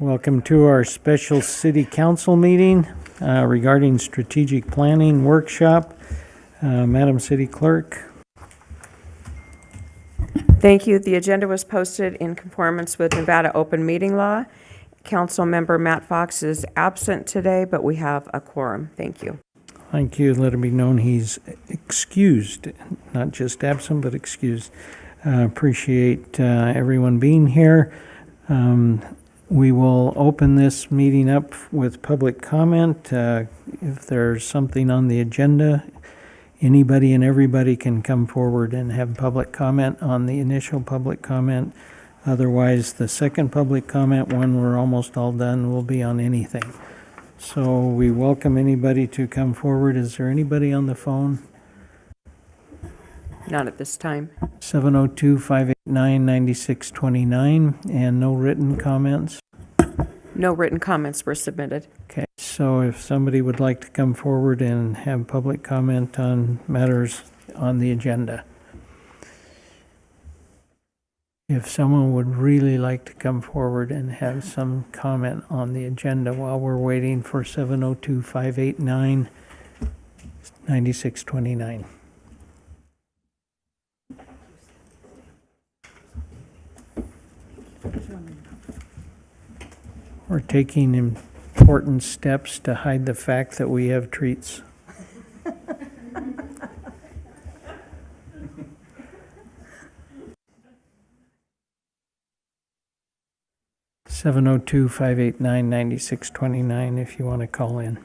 Welcome to our special city council meeting regarding strategic planning workshop. Madam City Clerk. Thank you. The agenda was posted in conformance with Nevada open meeting law. Council member Matt Fox is absent today, but we have a quorum. Thank you. Thank you. Let it be known he's excused, not just absent, but excused. Appreciate everyone being here. We will open this meeting up with public comment. If there's something on the agenda, anybody and everybody can come forward and have public comment on the initial public comment. Otherwise, the second public comment, when we're almost all done, will be on anything. So we welcome anybody to come forward. Is there anybody on the phone? Not at this time. 702-589-9629, and no written comments? No written comments were submitted. Okay, so if somebody would like to come forward and have public comment on matters on the agenda. If someone would really like to come forward and have some comment on the agenda while we're waiting for 702-589-9629. We're taking important steps to hide the fact that we have treats. Seven 702-589-9629 if you want to call in.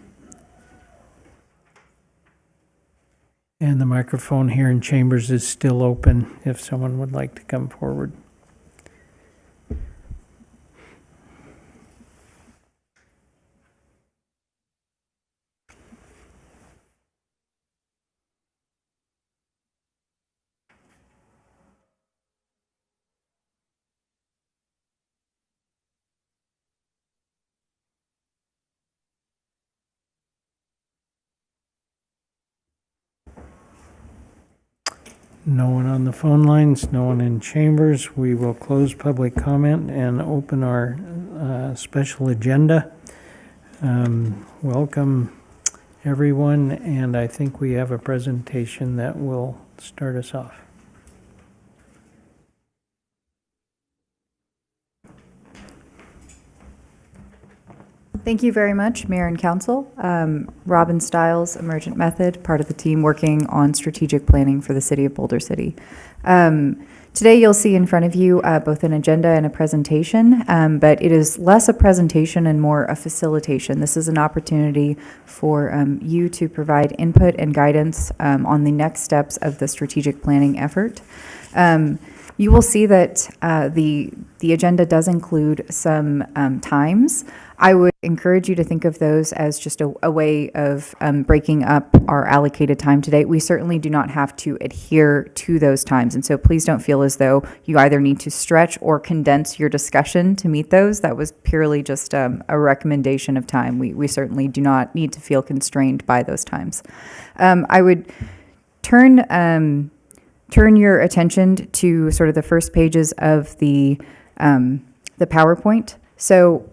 And the microphone here in Chambers is still open if someone would like to come forward. No one on the phone lines, no one in Chambers. We will close public comment and open our special agenda. Welcome, everyone, and I think we have a presentation that will start us off. Thank you very much, Mayor and Council. Robin Stiles, Emergent Method, part of the team working on strategic planning for the City of Boulder City. Today you'll see in front of you both an agenda and a presentation, but it is less a presentation and more a facilitation. This is an opportunity for you to provide input and guidance on the next steps of the strategic planning effort. You will see that the agenda does include some times. I would encourage you to think of those as just a way of breaking up our allocated time today. We certainly do not have to adhere to those times, and so please don't feel as though you either need to stretch or condense your discussion to meet those. That was purely just a recommendation of time. We certainly do not need to feel constrained by those times. I would turn your attention to sort of the first pages of the PowerPoint. So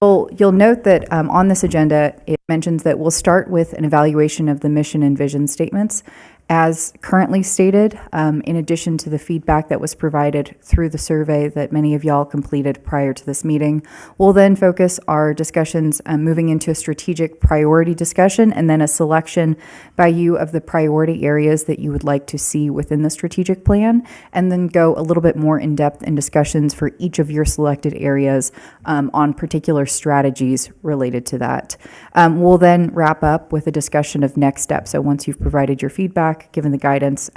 you'll note that on this agenda, it mentions that we'll start with an evaluation of the mission and vision statements as currently stated, in addition to the feedback that was provided through the survey that many of y'all completed prior to this meeting. We'll then focus our discussions moving into a strategic priority discussion and then a selection by you of the priority areas that you would like to see within the strategic plan, and then go a little bit more in depth in discussions for each of your selected areas on particular strategies related to that. We'll then wrap up with a discussion of next steps. So once you've provided your feedback, given the guidance,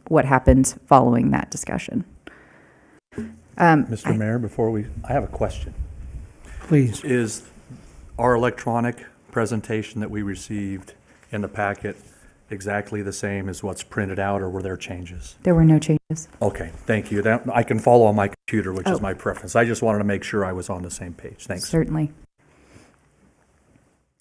what happens following that discussion. Mr. Mayor, I have a question. Please. Is our electronic presentation that we received in the packet exactly the same as what's printed out, or were there changes? There were no changes. Okay, thank you. That, I can follow on my computer, which is my preference. I just wanted to make sure I was on the same page. Thanks. Certainly.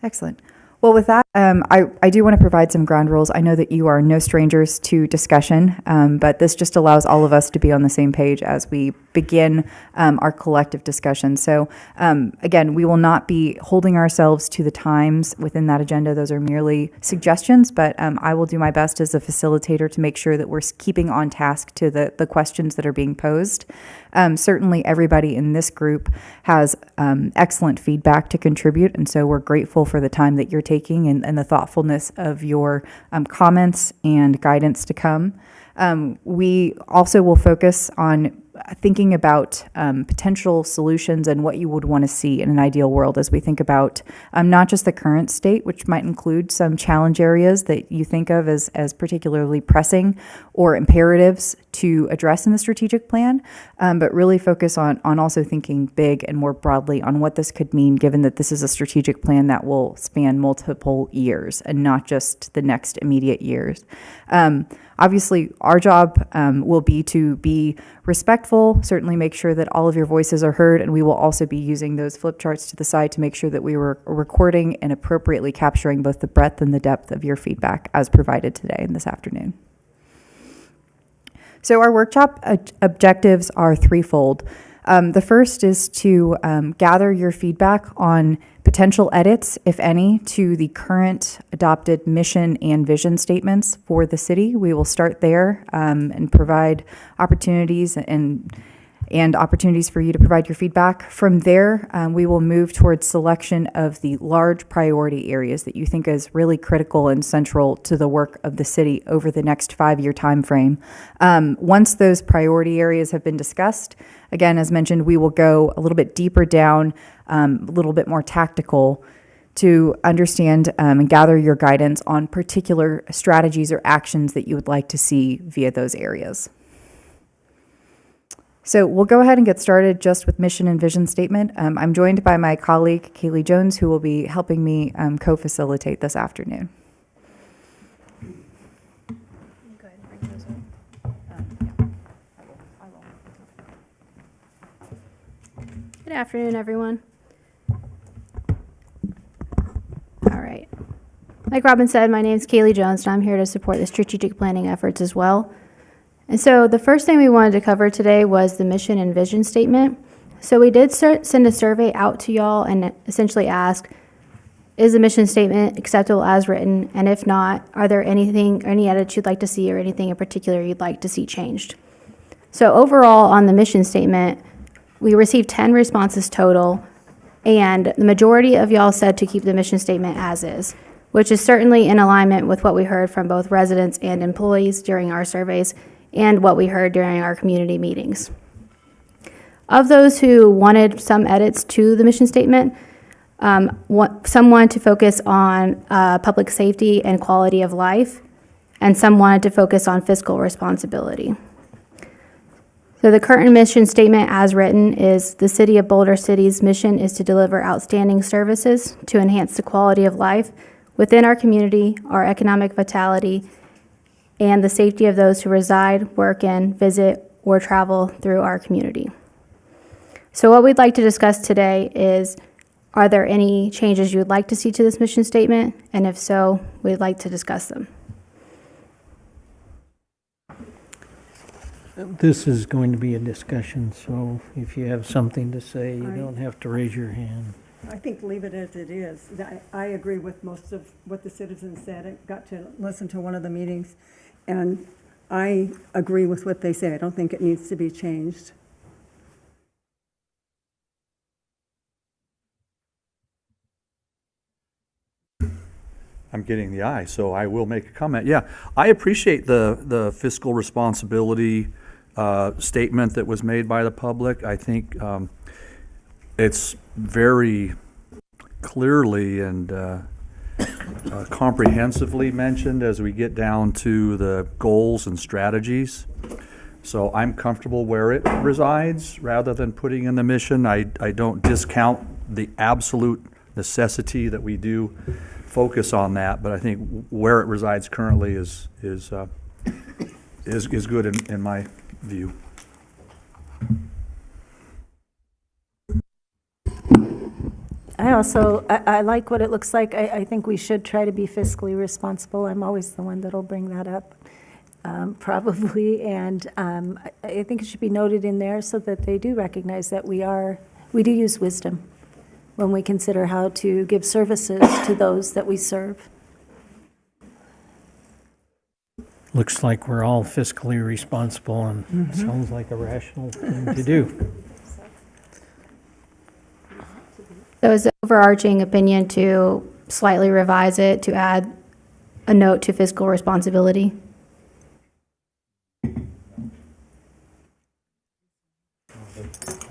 Excellent. Well, with that, I do want to provide some ground rules. I know that you are no strangers to discussion, but this just allows all of us to be on the same page as we begin our collective discussion. So again, we will not be holding ourselves to the times within that agenda. Those are merely suggestions, but I will do my best as a facilitator to make sure that we're keeping on task to the questions that are being posed. Certainly, everybody in this group has excellent feedback to contribute, and so we're grateful for the time that you're taking and the thoughtfulness of your comments and guidance to come. We also will focus on thinking about potential solutions and what you would want to see in an ideal world as we think about not just the current state, which might include some challenge areas that you think of as particularly pressing or imperatives to address in the strategic plan, but really focus on also thinking big and more broadly on what this could mean, given that this is a strategic plan that will span multiple years and not just the next immediate years. Obviously, our job will be to be respectful, certainly make sure that all of your voices are heard, and we will also be using those flip charts to the side to make sure that we were recording and appropriately capturing both the breadth and the depth of your feedback as provided today and this afternoon. So our workshop objectives are threefold. The first is to gather your feedback on potential edits, if any, to the current adopted mission and vision statements for the city. We will start there and provide opportunities and opportunities for you to provide your feedback. From there, we will move towards selection of the large priority areas that you think is really critical and central to the work of the city over the next 5-year time frame. Once those priority areas have been discussed, again, as mentioned, we will go a little bit deeper down, a little bit more tactical to understand and gather your guidance on particular strategies or actions that you would like to see via those areas. So we'll go ahead and get started just with mission and vision statement. I'm joined by my colleague, Kaylee Jones, who will be helping me co-facilitate this afternoon. Good afternoon, everyone. All right. Like Robin said, my name is Kaylee Jones, and I'm here to support the strategic planning efforts as well. And so the first thing we wanted to cover today was the mission and vision statement. So we did send a survey out to y'all and essentially ask, is the mission statement acceptable as written? And if not, are there any edits you'd like to see or anything in particular you'd like to see changed? So overall on the mission statement, we received 10 responses total, and the majority of y'all said to keep the mission statement as is, which is certainly in alignment with what we heard from both residents and employees during our surveys and what we heard during our community meetings. Of those who wanted some edits to the mission statement, some wanted to focus on public safety and quality of life, and some wanted to focus on fiscal responsibility. So the current mission statement as written is the City of Boulder City's mission is to deliver outstanding services to enhance the quality of life within our community, our economic vitality, and the safety of those who reside, work in, visit, or travel through our community. So what we'd like to discuss today is, are there any changes you would like to see to this mission statement? And if so, we'd like to discuss them. This is going to be a discussion, so if you have something to say, you don't have to raise your hand. I think leave it as it is. I agree with most of what the citizens said. I got to listen to one of the meetings, and I agree with what they say. I don't think it needs to be changed. I'm getting the eye, so I will make a comment. Yeah, I appreciate the fiscal responsibility statement that was made by the public. I think it's very clearly and comprehensively mentioned as we get down to the goals and strategies. So I'm comfortable where it resides rather than putting in the mission. I don't discount the absolute necessity that we do focus on that, but I think where it resides currently is good in my view. I like what it looks like. I think we should try to be fiscally responsible. I'm always the one that'll bring that up, probably. And I think it should be noted in there so that they do recognize that we do use wisdom when we consider how to give services to those that we serve. Looks like we're all fiscally responsible, and sounds like a rational thing to do. So is the overarching opinion to slightly revise it, to add a note to fiscal responsibility? I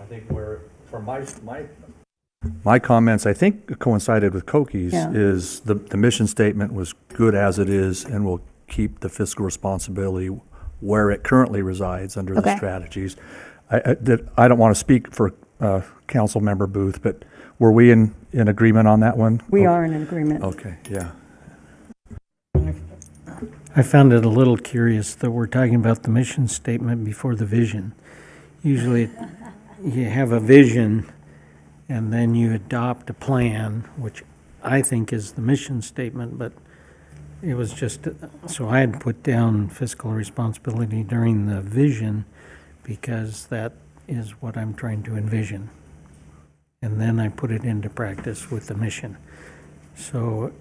think from my comments, I think coincided with Koki's, Yeah. is the mission statement was good as it is and will keep the fiscal responsibility where it currently resides under the Okay. strategies. I don't want to speak for Council Member Booth, but were we in agreement on that one? We are in agreement. Okay, yeah. I found it a little curious that we're talking about the mission statement before the vision. Usually, you have a vision, and then you adopt a plan, which I think is the mission statement, but it was just, so I had put down fiscal responsibility during the vision because that is what I'm trying to envision. And then I put it into practice with the mission. So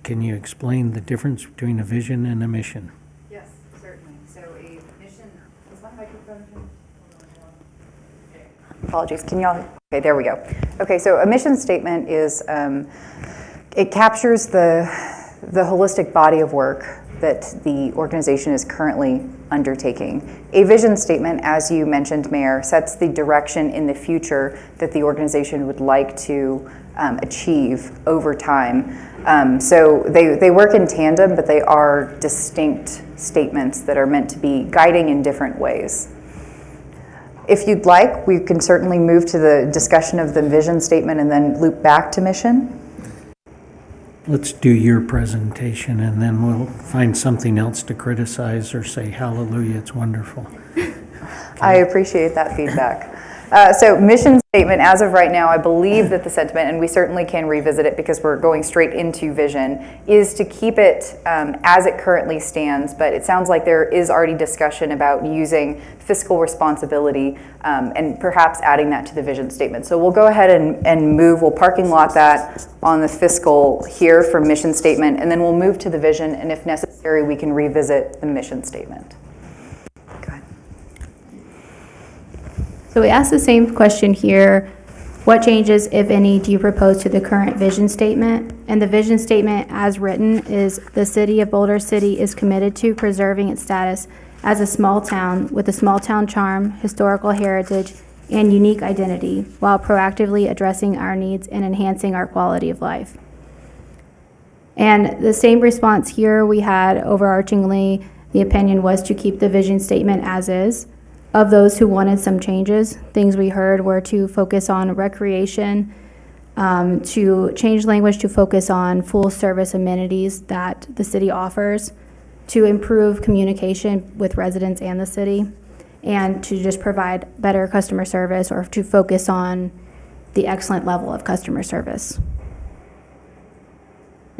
can you explain the difference between a vision and a mission? Yes, certainly. So a mission, is my microphone? Apologies, can y'all, okay, there we go. Okay, so a mission statement is, it captures the holistic body of work that the organization is currently undertaking. A vision statement, as you mentioned, Mayor, sets the direction in the future that the organization would like to achieve over time. So they work in tandem, but they are distinct statements that are meant to be guiding in different ways. If you'd like, we can certainly move to the discussion of the vision statement and then loop back to mission. Let's do your presentation, and then we'll find something else to criticize or say, hallelujah, it's wonderful. I appreciate that feedback. So mission statement, as of right now, I believe that the sentiment, and we certainly can revisit it because we're going straight into vision, is to keep it as it currently stands, but it sounds like there is already discussion about using fiscal responsibility and perhaps adding that to the vision statement. So we'll go ahead and move, we'll parking lot that on the fiscal here for mission statement, and then we'll move to the vision, and if necessary, we can revisit the mission statement. Go ahead. So we asked the same question here. What changes, if any, do you propose to the current vision statement? And the vision statement as written is the city of Boulder City is committed to preserving its status as a small town with a small town charm, historical heritage, and unique identity while proactively addressing our needs and enhancing our quality of life. And the same response here we had overarchingly, the opinion was to keep the vision statement as is. Of those who wanted some changes, things we heard were to focus on recreation, to change language to focus on full service amenities that the city offers, to improve communication with residents and the city, and to just provide better customer service or to focus on the excellent level of customer service.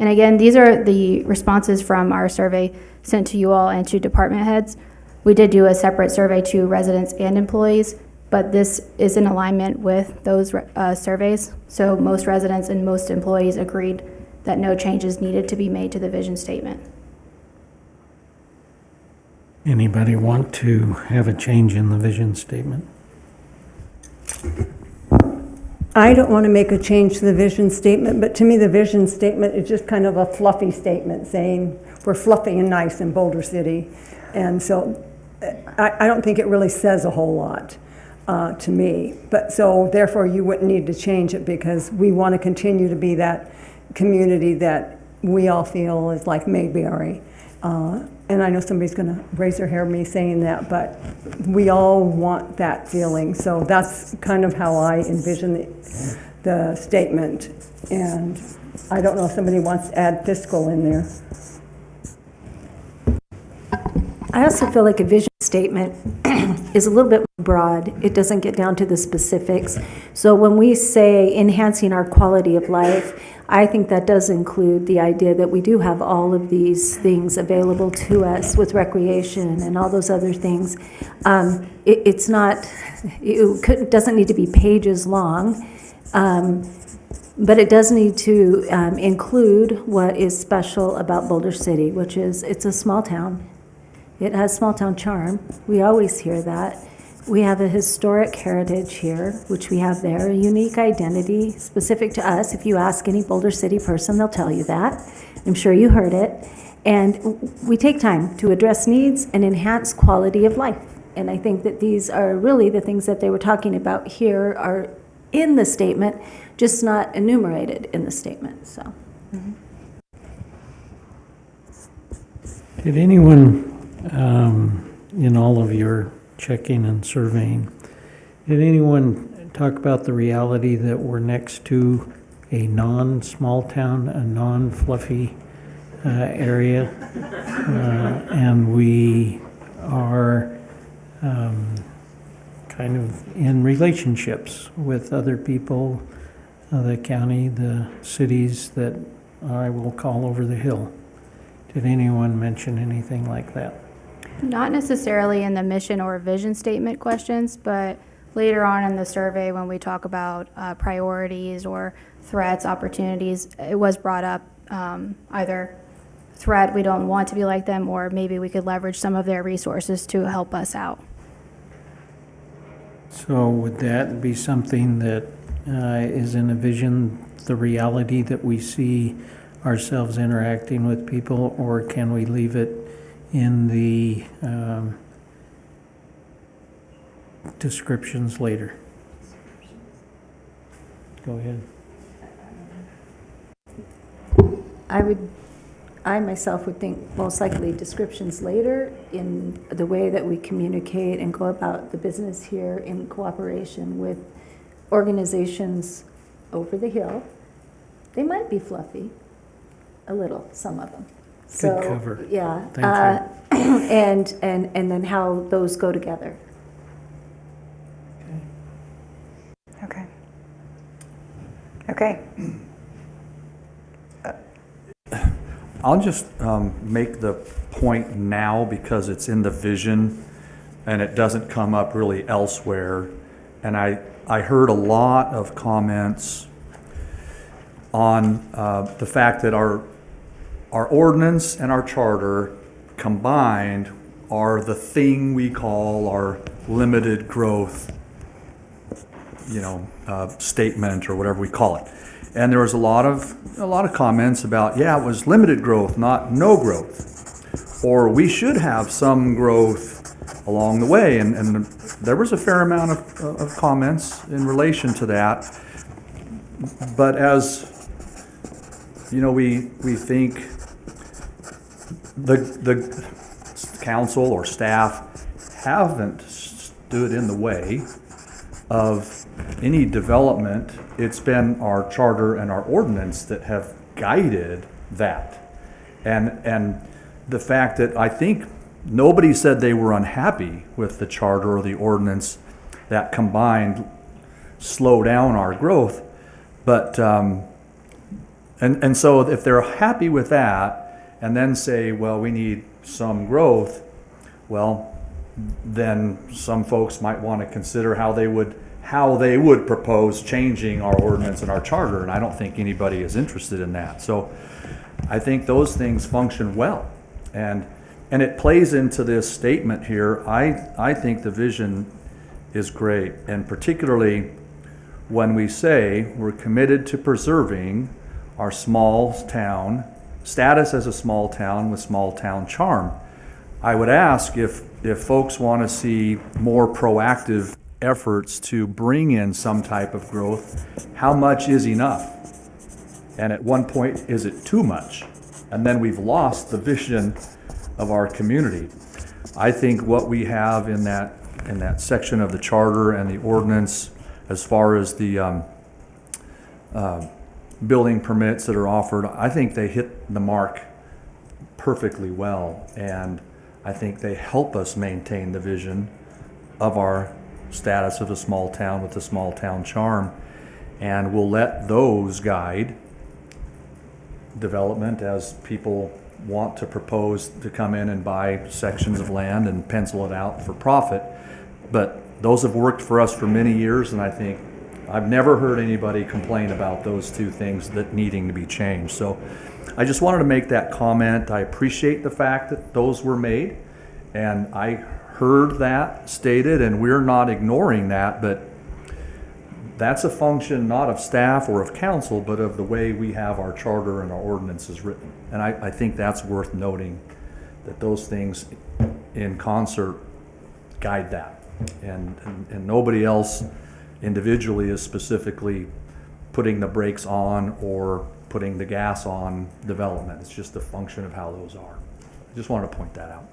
And again, these are the responses from our survey sent to you all and to department heads. We did do a separate survey to residents and employees, but this is in alignment with those surveys. So most residents and most employees agreed that no changes needed to be made to the vision statement. Anybody want to have a change in the vision statement? I don't want to make a change to the vision statement, but to me, the vision statement is just kind of a fluffy statement saying we're fluffy and nice in Boulder City. And so I don't think it really says a whole lot to me. But so therefore, you wouldn't need to change it because we want to continue to be that community that we all feel is like Mayberry. And I know somebody's going to raise their hair at me saying that, but we all want that feeling. So that's kind of how I envision the statement. And I don't know if somebody wants to add fiscal in there. I also feel like a vision statement is a little bit more broad. It doesn't get down to the specifics. So when we say enhancing our quality of life, I think that does include the idea that we do have all of these things available to us with recreation and all those other things. It's not, doesn't need to be pages long, but it does need to include what is special about Boulder City, which is it's a small town. It has small town charm. We always hear that. We have a historic heritage here, which we have there, a unique identity specific to us. If you ask any Boulder City person, they'll tell you that. I'm sure you heard it. And we take time to address needs and enhance quality of life. And I think that these are really the things that they were talking about here are in the statement, just not enumerated in the statement, so. Did anyone, in all of your checking and surveying, did anyone talk about the reality that we're next to a non-small town, a non-fluffy area? And we are kind of in relationships with other people, the county, the cities that I will call over the hill. Did anyone mention anything like that? Not necessarily in the mission or vision statement questions, but later on in the survey when we talk about priorities or threats, opportunities, it was brought up either threat, we don't want to be like them, or maybe we could leverage some of their resources to help us out. So would that be something that is in a vision, the reality that we see ourselves interacting with people, or can we leave it in the descriptions later? Go ahead. I myself would think most likely descriptions later in the way that we communicate and go about the business here in cooperation with organizations over the hill. They might be fluffy, a little, some of them. Good cover. Yeah. Thank you. And then how those go together. Okay. Okay. I'll just make the point now because it's in the vision and it doesn't come up really elsewhere. And I heard a lot of comments on the fact that our ordinance and our charter combined are the thing we call our limited growth, statement or whatever we call it. And there was a lot of comments about, yeah, it was limited growth, not no growth, or we should have some growth along the way. And there was a fair amount of comments in relation to that. But as we think the council or staff haven't stood in the way of any development. It's been our charter and our ordinance that have guided that. And the fact that I think nobody said they were unhappy with the charter or the ordinance that combined slow down our growth. But, and so if they're happy with that and then say, well, we need some growth, well, then some folks might want to consider how they would propose changing our ordinance and our charter, and I don't think anybody is interested in that. So I think those things function well, and it plays into this statement here. I think the vision is great, and particularly when we say we're committed to preserving our small town status as a small town with small town charm. I would ask if folks want to see more proactive efforts to bring in some type of growth, how much is enough? And at one point, is it too much? And then we've lost the vision of our community. I think what we have in that section of the charter and the ordinance, as far as the building permits that are offered, I think they hit the mark perfectly well. And I think they help us maintain the vision of our status of a small town with a small town charm. And we'll let those guide development as people want to propose to come in and buy sections of land and pencil it out for profit. But those have worked for us for many years, and I think I've never heard anybody complain about those two things that needing to be changed. So I just wanted to make that comment. I appreciate the fact that those were made, and I heard that stated, and we're not ignoring that, but that's a function not of staff or of council, but of the way we have our charter and our ordinances written. And I think that's worth noting, that those things in concert guide that. And nobody else individually is specifically putting the brakes on or putting the gas on development. It's just a function of how those are. I just wanted to point that out.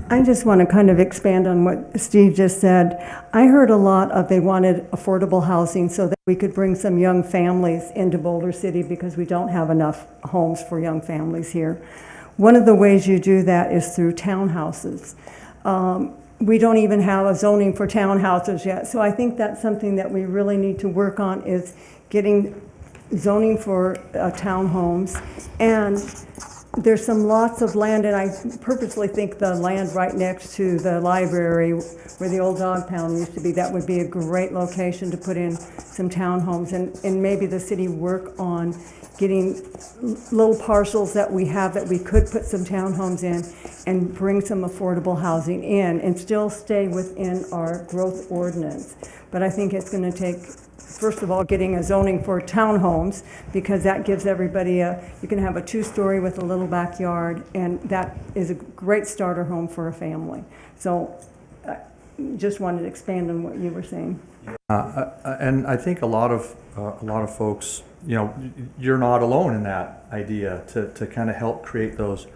I just want to kind of expand on what Steve just said. I heard a lot of they wanted affordable housing so that we could bring some young families into Boulder City because we don't have enough homes for young families here. One of the ways you do that is through townhouses. We don't even have a zoning for townhouses yet, so I think that's something that we really need to work on, is getting zoning for townhomes. And there's some lots of land, and I purposely think the land right next to the library where the old dog pound used to be, that would be a great location to put in some townhomes, and maybe the city work on getting little parcels that we have that we could put some townhomes in and bring some affordable housing in and still stay within our growth ordinance. But I think it's going to take, first of all, getting a zoning for townhomes, because that gives everybody you can have a 2-story with a little backyard, and that is a great starter home for a family. So just wanted to expand on what you were saying. And I think a lot of folks, you know, you're not alone in that idea to kind of help create those.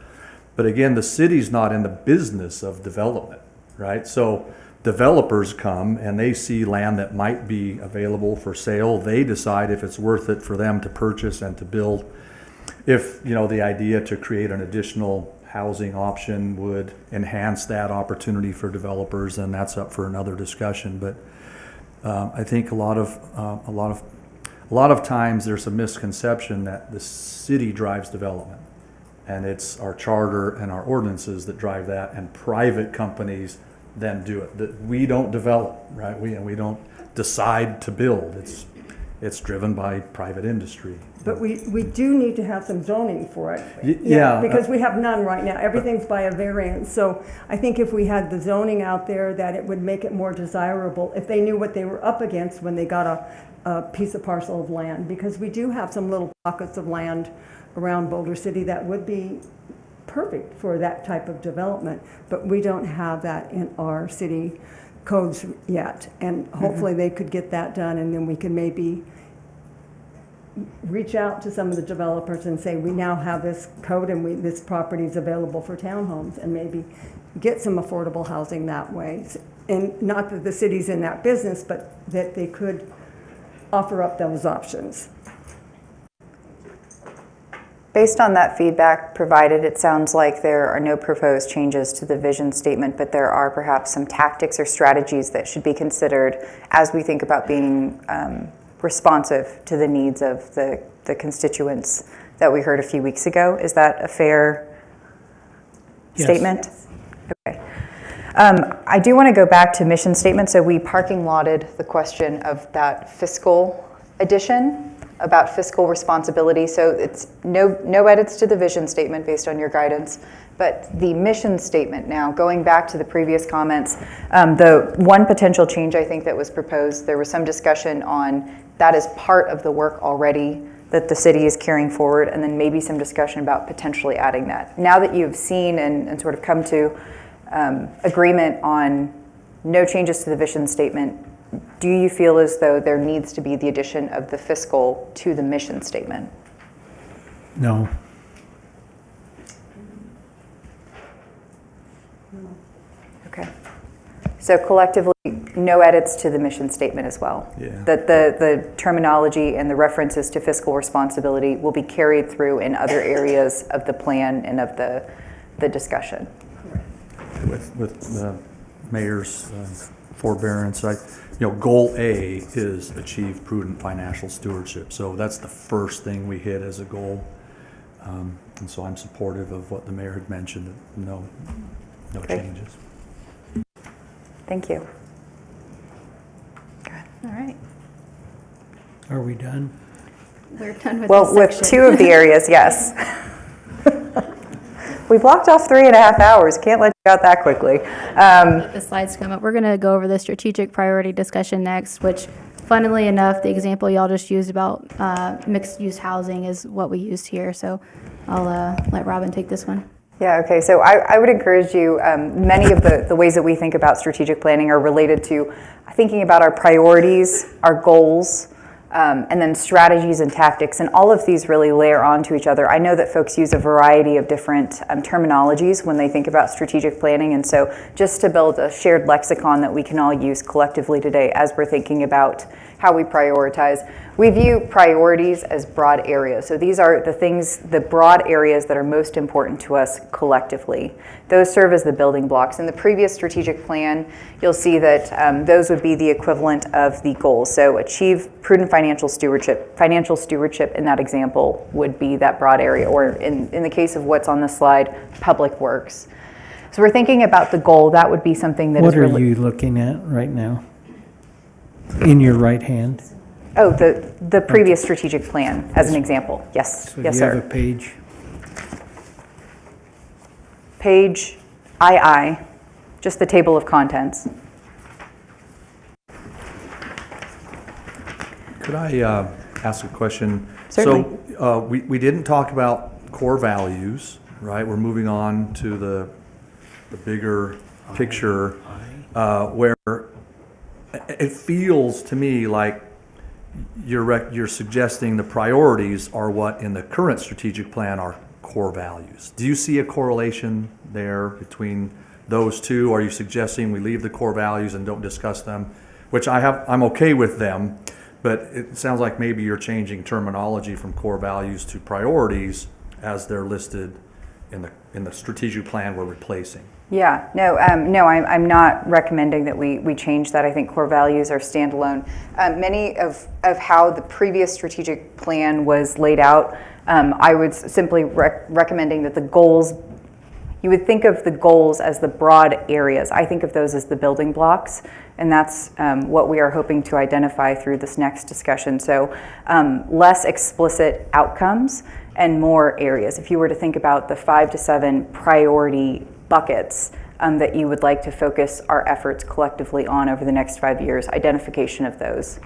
But again, the city's not in the business of development, right? So developers come and they see land that might be available for sale. They decide if it's worth it for them to purchase and to build. If, you know, the idea to create an additional housing option would enhance that opportunity for developers, then that's up for another discussion. But I think a lot of times there's a misconception that the city drives development, and it's our charter and our ordinances that drive that, and private companies then do it. That we don't develop, right? We don't decide to build. It's driven by private industry. But we do need to have some zoning for it. Yeah. Because we have none right now. Everything's by a variance. So I think if we had the zoning out there, that it would make it more desirable if they knew what they were up against when they got a piece of parcel of land. Because we do have some little pockets of land around Boulder City that would be perfect for that type of development. But we don't have that in our city codes yet. And hopefully they could get that done, and then we can maybe reach out to some of the developers and say, we now have this code and this property is available for townhomes, and maybe get some affordable housing that way. And not that the city's in that business, but that they could offer up those options. Based on that feedback provided, it sounds like there are no proposed changes to the vision statement, but there are perhaps some tactics or strategies that should be considered as we think about being responsive to the needs of the constituents that we heard a few weeks ago. Is that a fair statement? Yes. Okay. I do want to go back to mission statement. So we parking lotted the question of that fiscal addition about fiscal responsibility. So it's no edits to the vision statement based on your guidance, but the mission statement now, going back to the previous comments, the one potential change I think that was proposed, there was some discussion on that as part of the work already that the city is carrying forward, and then maybe some discussion about potentially adding that. Now that you've seen and sort of come to agreement on no changes to the vision statement, do you feel as though there needs to be the addition of the fiscal to the mission statement? No. Okay. So collectively, no edits to the mission statement as well. Yeah. That the terminology and the references to fiscal responsibility will be carried through in other areas of the plan and of the the discussion. With the mayor's forbearance, goal A is achieve prudent financial stewardship. So that's the first thing we hit as a goal. And so I'm supportive of what the mayor had mentioned, that no Great. changes. Thank you. All right, Are we done? we're done with Well, this with section. 2 of the areas, yes. We blocked off 3.5 hours. Can't let you out that quickly. The slides come up. We're going to go over the strategic priority discussion next, which funnily enough, the example y'all just used about mixed-use housing is what we used here. So I'll let Robin take this one. Yeah, okay, so I would encourage you, many of the ways that we think about strategic planning are related to thinking about our priorities, our goals, and then strategies and tactics, and all of these really layer onto each other. I know that folks use a variety of different terminologies when they think about strategic planning, and so just to build a shared lexicon that we can all use collectively today as we're thinking about how we prioritize. We view priorities as broad areas. So these are the broad areas that are most important to us collectively. Those serve as the building blocks. In the previous strategic plan, you'll see that those would be the equivalent of the goals. So achieve prudent financial stewardship. Financial stewardship in that example would be that broad area, or in the case of what's on the slide, public works. So we're thinking about the goal. That would be something that is What are really... you looking at right now? In your right hand? Oh, the previous strategic plan, as an example. Yes, So yes, you have sir. a page. Page II, just the table of contents. Could I ask a question? Certainly. So we didn't talk about core values, right? We're moving on to the bigger picture where it feels to me like you're suggesting the priorities are what in the current strategic plan are core values. Do you see a correlation there between those two? Are you suggesting we leave the core values and don't discuss them? Which I'm okay with them, but it sounds like maybe you're changing terminology from core values to priorities as they're listed in the strategic plan we're replacing. Yeah, no, I'm not recommending that we change that. I think core values are standalone. Many of how the previous strategic plan was laid out, I would simply recommending that the goals, you would think of the goals as the broad areas. I think of those as the building blocks, and that's what we are hoping to identify through this next discussion. So less explicit outcomes and more areas. If you were to think about the 5 to 7 priority buckets that you would like to focus our efforts collectively on over the next 5 years, identification of those.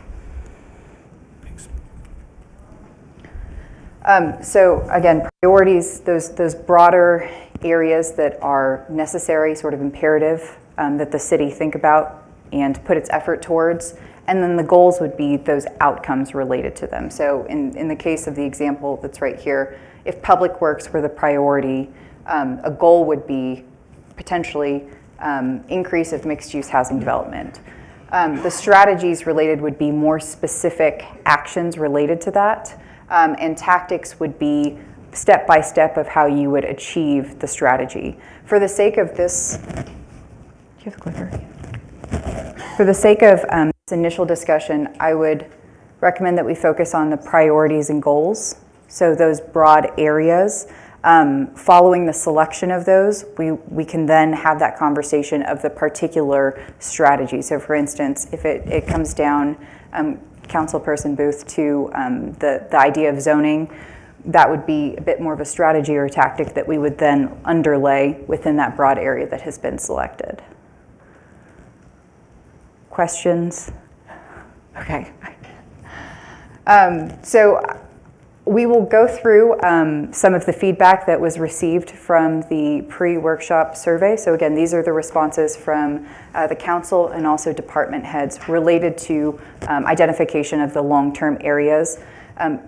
So again, priorities, those broader areas that are necessary, sort of imperative, that the city think about and put its effort towards. And then the goals would be those outcomes related to them. So in the case of the example that's right here, if public works were the priority, a goal would be potentially increase of mixed-use housing development. The strategies related would be more specific actions related to that, and tactics would be step-by-step of how you would achieve the strategy. For the sake of this, do you have a clicker? For the sake of this initial discussion, I would recommend that we focus on the priorities and goals, so those broad areas. Following the selection of those, we can then have that conversation of the particular strategy. So for instance, if it comes down, Councilperson Booth, to the idea of zoning, that would be a bit more of a strategy or a tactic that we would then underlay within that broad area that has been selected. Questions? Okay. So we will go through some of the feedback that was received from the pre-workshop survey. So again, these are the responses from the council and also department heads related to identification of the long-term areas.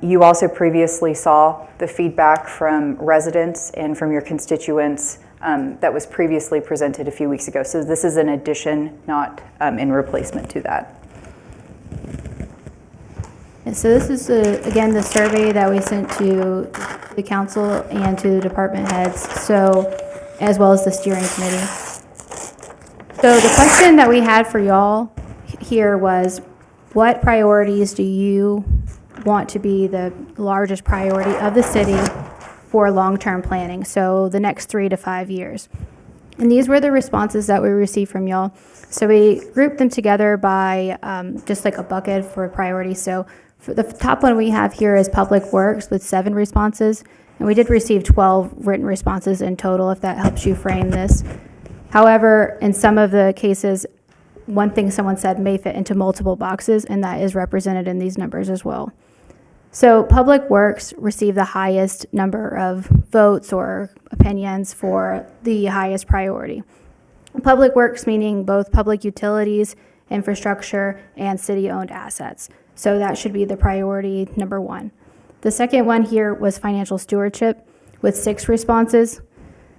You also previously saw the feedback from residents and from your constituents that was previously presented a few weeks ago. So this is an addition, not in replacement to that. And so this is, again, the survey that we sent to the council and to the department heads. So as well as the steering committee. So the question that we had for y'all here was, what priorities do you want to be the largest priority of the city for long-term planning? So the next 3 to 5 years. And these were the responses that we received from y'all. So we grouped them together by just like a bucket for priorities. So for the top one we have here is Public Works with 7 responses. And we did receive 12 written responses in total, if that helps you frame this. However, in some of the cases, one thing someone said may fit into multiple boxes, and that is represented in these numbers as well. So Public Works received the highest number of votes or opinions for the highest priority. Public Works meaning both public utilities, infrastructure, and city-owned assets. So that should be the priority number 1. The second one here was financial stewardship with 6 responses.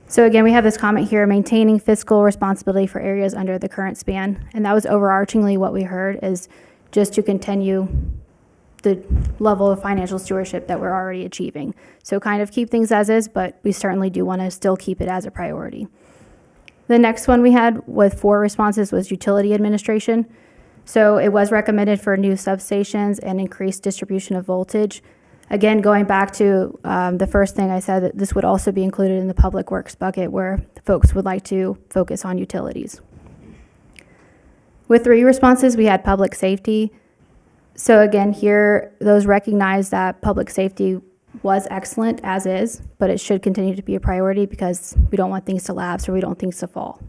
So again, we have this comment here, maintaining fiscal responsibility for areas under the current span. And that was overarchingly what we heard, is just to continue the level of financial stewardship that we're already achieving. So kind of keep things as is, but we certainly do want to still keep it as a priority. The next one we had with 4 responses was utility administration. So it was recommended for new substations and increased distribution of voltage. Again, going back to the first thing I said, that this would also be included in the Public Works bucket where folks would like to focus on utilities. With 3 responses, we had public safety. So again, here, those recognize that public safety was excellent as is, but it should continue to be a priority because we don't want things to lapse or we don't want things to fall.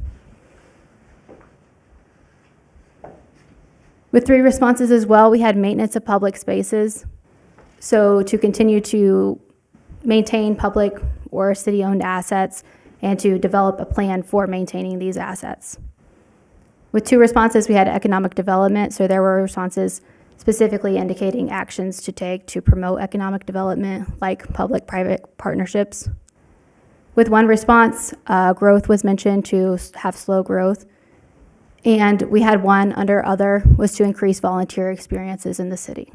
With 3 responses as well, we had maintenance of public spaces. So to continue to maintain public or city-owned assets and to develop a plan for maintaining these assets. With 2 responses, we had economic development. So there were responses specifically indicating actions to take to promote economic development, like public-private partnerships. With 1 response, growth was mentioned, to have slow growth. And we had 1 under other, was to increase volunteer experiences in the city.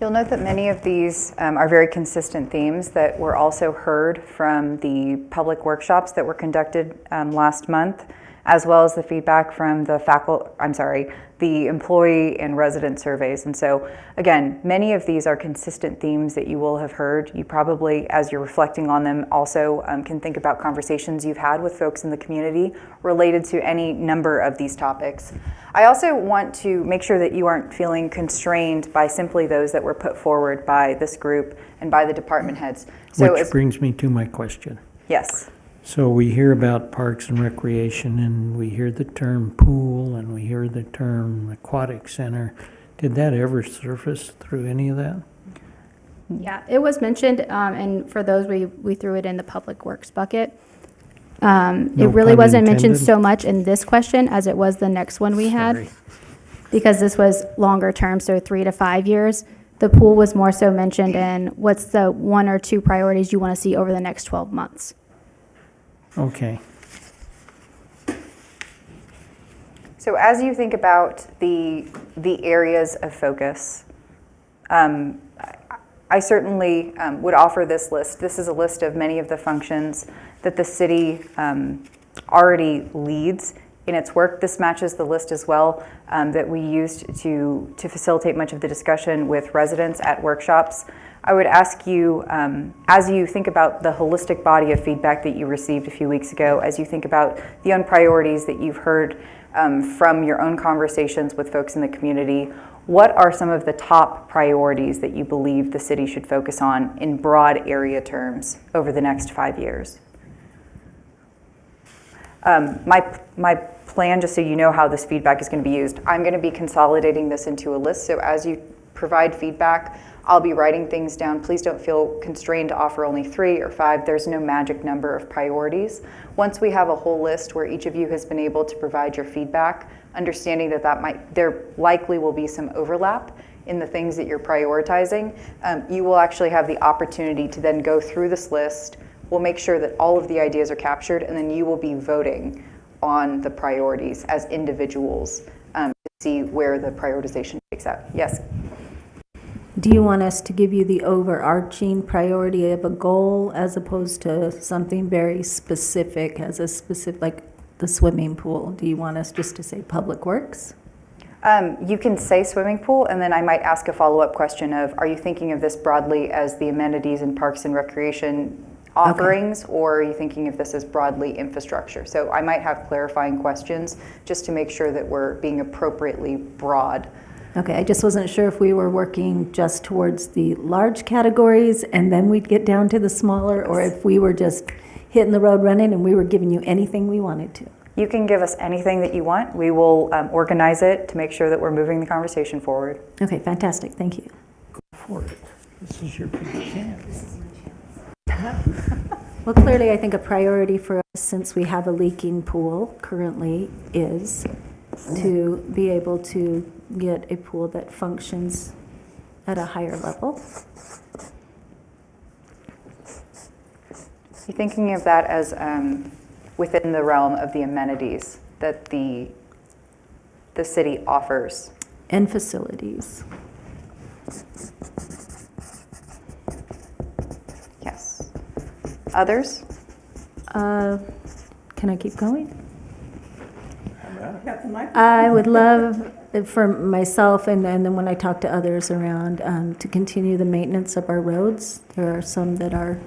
You'll note that many of these are very consistent themes that were also heard from the public workshops that were conducted last month, as well as the feedback from the employee and resident surveys. And so, again, many of these are consistent themes that you will have heard. You probably, as you're reflecting on them, also can think about conversations you've had with folks in the community related to any number of these topics. I also want to make sure that you aren't feeling constrained by simply those that were put forward by this group and by the department heads. So Which brings me to my question. yes. So we hear about parks and recreation, and we hear the term pool, and we hear the term aquatic center. Did that ever surface through any of that? Yeah, it was mentioned, and for those, we threw it in the Public Works bucket. It No really pun wasn't mentioned intended. so much in this question as it was the next one we had, Sorry. because this was longer term, so 3 to 5 years. The pool was more so mentioned in what's the 1 or 2 priorities you want to see over the next 12 months. Okay. So as you think about the areas of focus, I certainly would offer this list. This is a list of many of the functions that the city already leads in its work. This matches the list as well that we used to facilitate much of the discussion with residents at workshops. I would ask you, as you think about the holistic body of feedback that you received a few weeks ago, as you think about the own priorities that you've heard from your own conversations with folks in the community, what are some of the top priorities that you believe the city should focus on in broad area terms over the next 5 years? My plan, just so you know how this feedback is going to be used, I'm going to be consolidating this into a list. So as you provide feedback, I'll be writing things down. Please don't feel constrained to offer only 3 or 5. There's no magic number of priorities. Once we have a whole list where each of you has been able to provide your feedback, understanding that there likely will be some overlap in the things that you're prioritizing, you will actually have the opportunity to then go through this list. We'll make sure that all of the ideas are captured, and then you will be voting on the priorities as individuals to see where the prioritization takes out. Yes? do you want us to give you the overarching priority of a goal as opposed to something very specific as a specific, like the swimming pool? Do you want us just to say Public Works? You can say swimming pool, and then I might ask a follow-up question of, are you thinking of this broadly as the amenities and parks and recreation offerings, or are you thinking of this as broadly infrastructure? So I might have clarifying questions just to make sure that we're being appropriately broad. Okay, I just wasn't sure if we were working just towards the large categories and then we'd get down to the smaller, or if we were just hitting the road running and we were giving you anything we wanted to. You can give us anything that you want. We will organize it to make sure that we're moving the conversation forward. Okay, fantastic, thank you. For it. This is your big chance. Well, clearly, I think a priority for us, since we have a leaking pool currently, is to be able to get a pool that functions at a higher level. You're thinking of that as within the realm of the amenities that the city offers. And facilities. Yes. Others? Can I keep going? I would love for myself and then when I talk to others around to continue the maintenance of our roads. There are some that are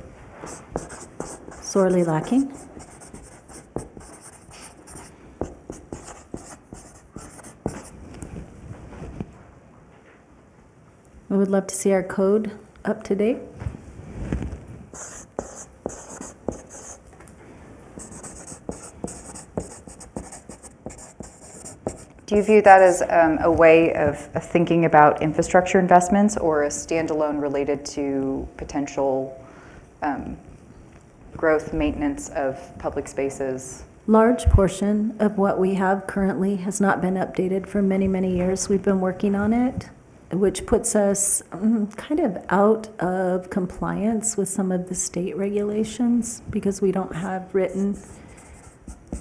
sorely lacking. We would love to see our code up to date. Do you view that as a way of thinking about infrastructure investments, or a standalone related to potential growth maintenance of public spaces? Large portion of what we have currently has not been updated for many, many years. We've been working on it, which puts us kind of out of compliance with some of the state regulations because we don't have written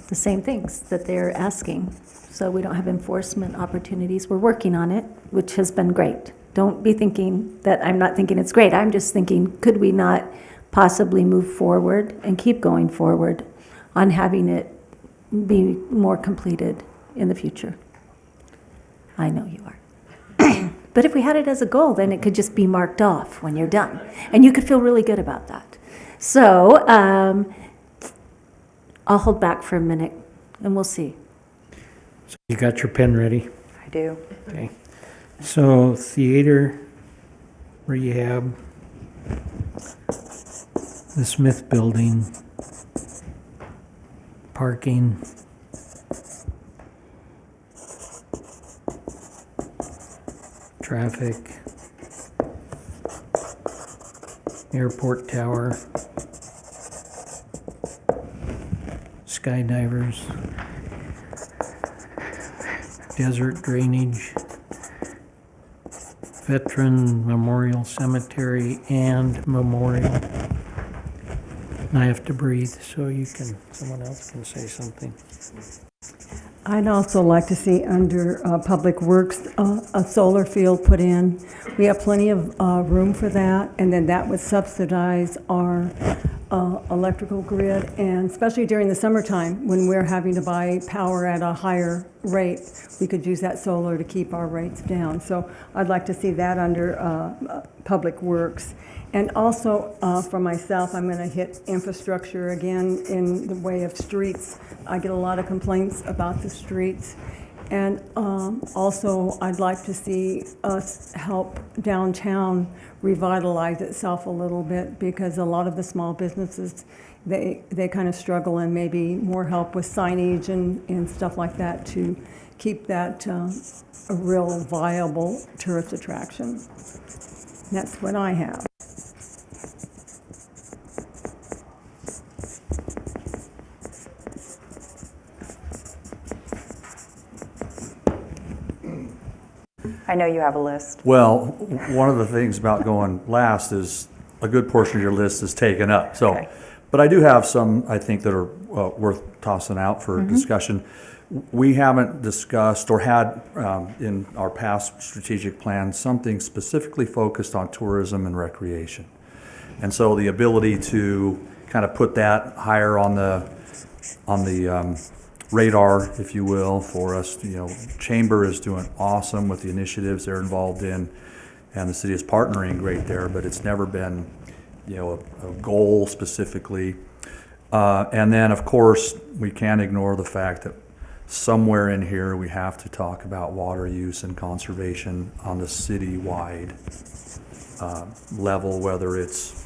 the same things that they're asking. So we don't have enforcement opportunities. We're working on it, which has been great. Don't be thinking that I'm not thinking it's great. I'm just thinking, could we not possibly move forward and keep going forward on having it be more completed in the future? I know you are. But if we had it as a goal, then it could just be marked off when you're done. And you could feel really good about that. So I'll hold back for a minute and we'll see. So you got your pen ready? I do. Okay. So theater, rehab, the Smith Building, parking, traffic, airport tower, skydivers, desert drainage, veteran memorial cemetery and memorial. And I have to breathe, so someone else can say something. I'd also like to see under Public Works, a solar field put in. We have plenty of room for that, and then that would subsidize our electrical grid, and especially during the summertime, when we're having to buy power at a higher rate, we could use that solar to keep our rates down. So I'd like to see that under Public Works. And also, for myself, I'm going to hit infrastructure again in the way of streets. I get a lot of complaints about the streets. And also, I'd like to see us help downtown revitalize itself a little bit, because a lot of the small businesses, they kind of struggle, and maybe more help with signage and stuff like that to keep that a real viable tourist attraction. That's what I have. I know you have a list. Well, one of the things about going last is a good portion of your list is taken up. So Okay. But I do have some, I think, that are worth tossing out for discussion. We haven't discussed or had in our past strategic plan something specifically focused on tourism and recreation. And so the ability to kind of put that higher on the radar, if you will, for us. Chamber is doing awesome with the initiatives they're involved in, and the city is partnering great there, but it's never been, a goal specifically. And then, of course, we can't ignore the fact that somewhere in here we have to talk about water use and conservation on the citywide level, whether it's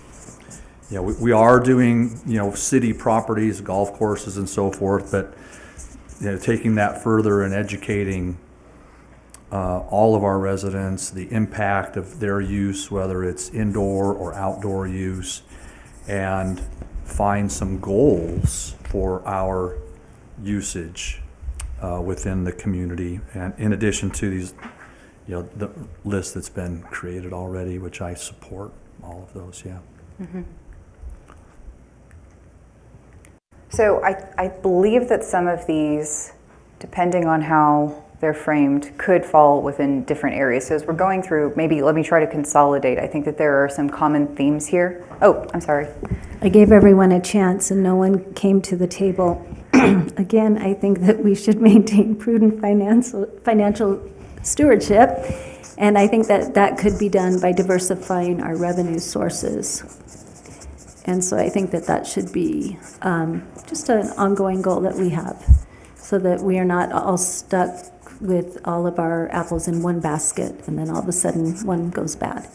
we are doing, city properties, golf courses and so forth, but, taking that further and educating all of our residents, the impact of their use, whether it's indoor or outdoor use, and find some goals for our usage within the community. And in addition to these, the list that's been created already, which I support all of those, yeah. So I believe that some of these, depending on how they're framed, could fall within different areas. So as we're going through, maybe let me try to consolidate. I think that there are some common themes here. Oh, I'm sorry. I gave everyone a chance and no one came to the table. Again, I think that we should maintain prudent financial stewardship, and I think that that could be done by diversifying our revenue sources. And so I think that that should be just an ongoing goal that we have, so that we are not all stuck with all of our apples in one basket and then all of a sudden one goes bad.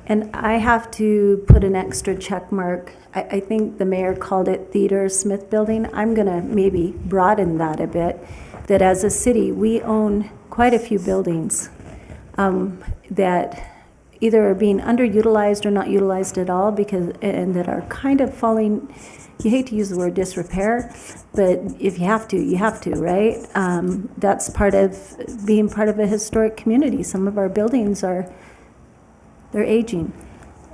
And I have to put an extra check mark. I think the mayor called it Theodore Smith Building. I'm going to maybe broaden that a bit, that as a city, we own quite a few buildings that either are being underutilized or not utilized at all, and that are kind of falling, you hate to use the word disrepair, but if you have to, right? That's part of being part of a historic community. Some of our buildings they're aging,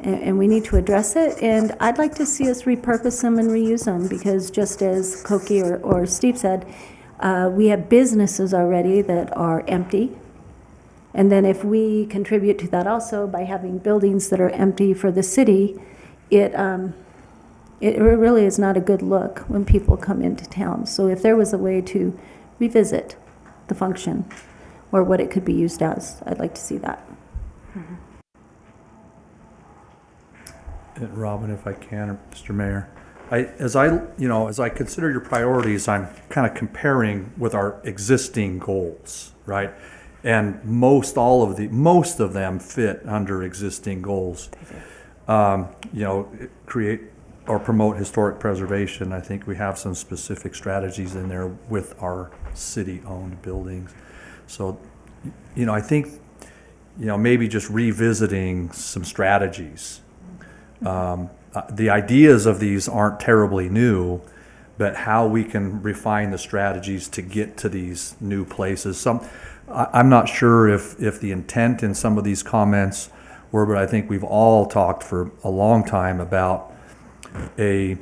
and we need to address it, and I'd like to see us repurpose them and reuse them, because just as Koki or Steve said, we have businesses already that are empty. And then if we contribute to that also by having buildings that are empty for the city, it really is not a good look when people come into town. So if there was a way to revisit the function or what it could be used as, I'd like to see that. And Robin, if I can, or Mr. Mayor, as I consider your priorities, I'm kind of comparing with our existing goals, right? And most of them fit under existing goals. Create or promote historic preservation. I think we have some specific strategies in there with our city-owned buildings. So, I think, maybe just revisiting some strategies. The ideas of these aren't terribly new, but how we can refine the strategies to get to these new places. I'm not sure if the intent in some of these comments were, but I think we've all talked for a long time about a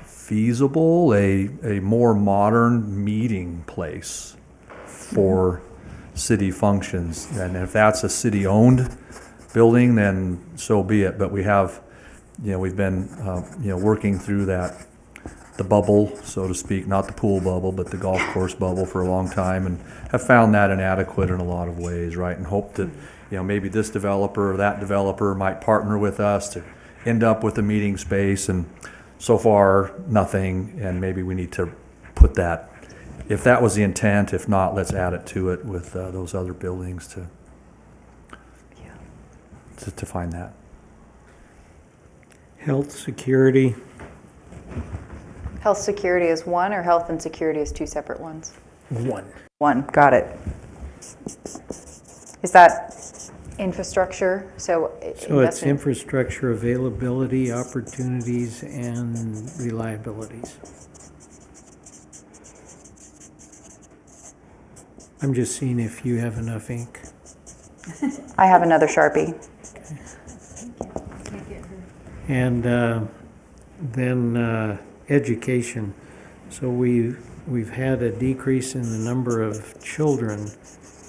feasible, a more modern meeting place for city functions. And if that's a city-owned building, then so be it. But we have, we've been, working through the bubble, so to speak, not the pool bubble, but the golf course bubble for a long time, and have found that inadequate in a lot of ways, right? And hope that, maybe this developer or that developer might partner with us to end up with a meeting space, and so far, nothing, and maybe we need to put that, if that was the intent, if not, let's add it to it with those other buildings to find that. Health, security. Health security is one, or health and security is two separate ones? One. Got it. Is that infrastructure? So It's investment- infrastructure, availability, opportunities, and reliabilities. I'm just seeing if you have enough ink. I have another Sharpie. And then education. So we've had a decrease in the number of children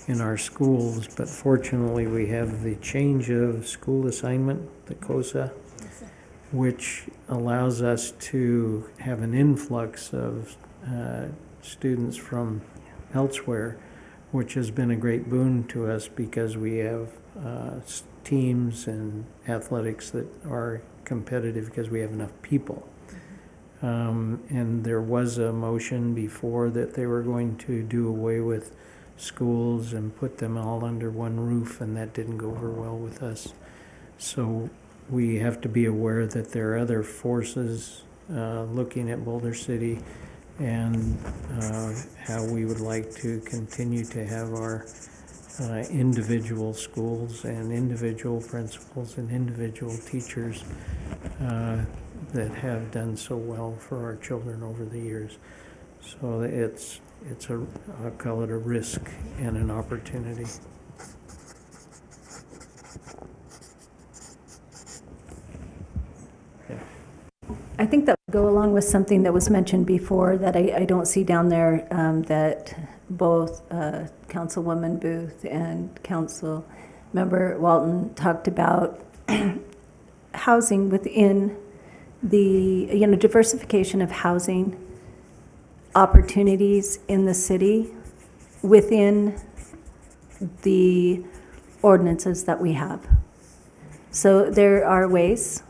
in our schools, but fortunately we have the change of school assignment, the COSA, which allows us to have an influx of students from elsewhere, which has been a great boon to us because we have teams and athletics that are competitive because we have enough people. And there was a motion before that they were going to do away with schools and put them all under one roof, and that didn't go over well with us. So we have to be aware that there are other forces looking at Boulder City and how we would like to continue to have our individual schools and individual principals and individual teachers that have done so well for our children over the years. So it's I'll call it a risk and an opportunity. I think that would go along with something that was mentioned before that I don't see down there, that both Councilwoman Booth and Council Member Walton talked about housing within the, diversification of housing opportunities in the city within the ordinances that we have. So there are ways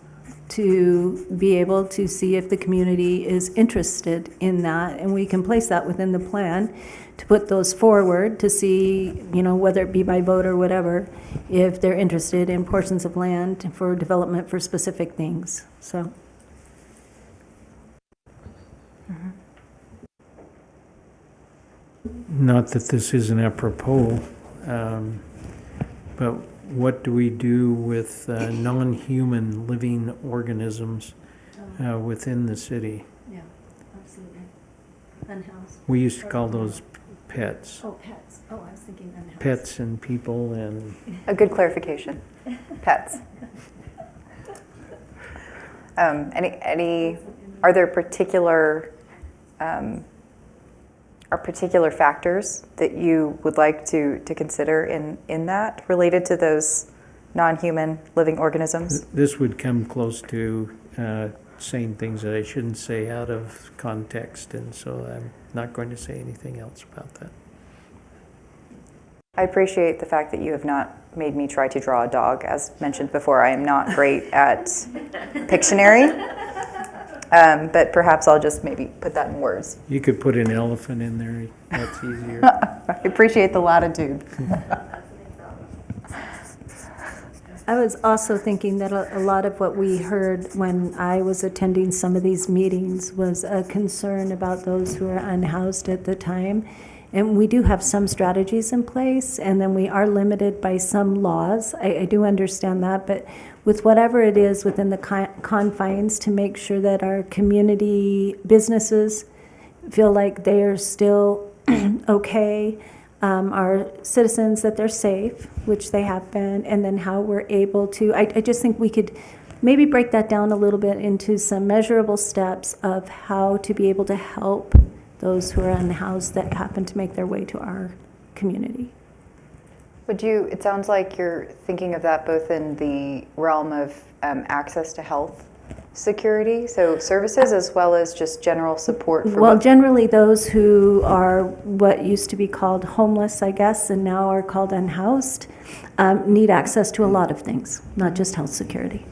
to be able to see if the community is interested in that, and we can place that within the plan to put those forward to see, whether it be by vote or whatever, if they're interested in portions of land for development for specific things, so. Not that this isn't apropos, but what do we do with non-human living organisms within the city? Yeah, absolutely. Unhoused. We used to call those pets. Oh, pets. Oh, I was thinking unhoused. Pets and people and A good clarification. Pets. Are there particular factors that you would like to consider in that related to those non-human living organisms? this would come close to saying things that I shouldn't say out of context, and so I'm not going to say anything else about that. I appreciate the fact that you have not made me try to draw a dog. As mentioned before, I am not great at Pictionary, but perhaps I'll just maybe put that in words. You could put an elephant in there, that's easier. I appreciate the latitude. I was also thinking that a lot of what we heard when I was attending some of these meetings was a concern about those who are unhoused at the time. And we do have some strategies in place, and then we are limited by some laws. I do understand that, but with whatever it is within the confines to make sure that our community businesses feel like they are still okay, our citizens that they're safe, which they have been, and then how we're able to, I just think we could maybe break that down a little bit into some measurable steps of how to be able to help those who are unhoused that happen to make their way to our community. It sounds like you're thinking of that both in the realm of access to health security, so services, as well as just general support for Well, both. generally those who are what used to be called homeless, I guess, and now are called unhoused, need access to a lot of things, not just health security.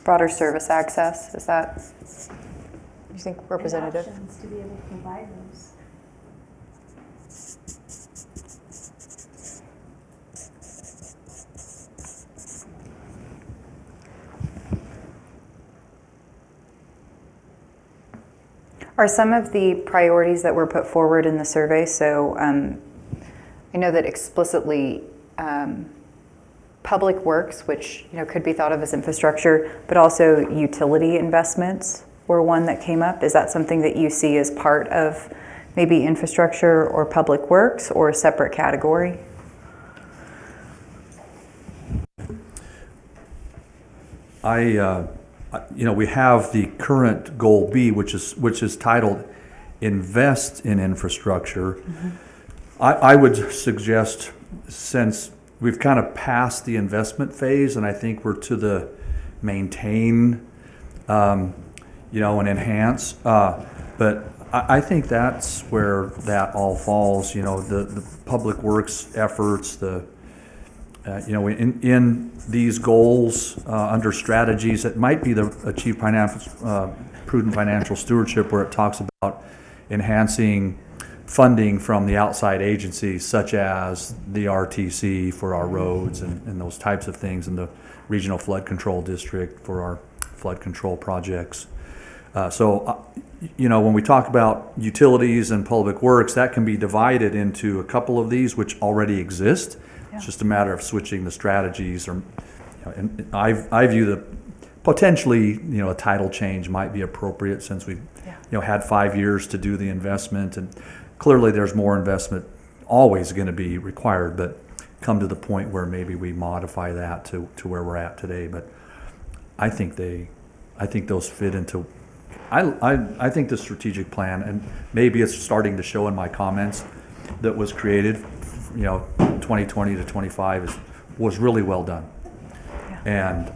Broader service access, is that, you think, representative? To be able to provide those. Are some of the priorities that were put forward in the survey, so I know that explicitly public works, which could be thought of as infrastructure, but also utility investments were one that came up. Is that something that you see as part of maybe infrastructure or public works, or a separate category? We have the current goal B, which is titled Invest in Infrastructure. I would suggest, since we've kind of passed the investment phase, and I think we're to the maintain, and enhance, but I think that's where that all falls, the public works efforts, in these goals, under strategies, it might be the achieve prudent financial stewardship, where it talks about enhancing funding from the outside agencies, such as the RTC for our roads and those types of things, and the Regional Flood Control District for our flood control projects. When we talk about utilities and public works, that can be divided into a couple of these which already exist. It's just a matter of switching the strategies, and I view the potentially, a title change might be appropriate, since we've, had 5 years to do the investment, and clearly there's more investment always going to be required, but come to the point where maybe we modify that to where we're at today. But I think those fit into, I think the strategic plan, and maybe it's starting to show in my comments, that was created, 2020 to 25 was really well done. And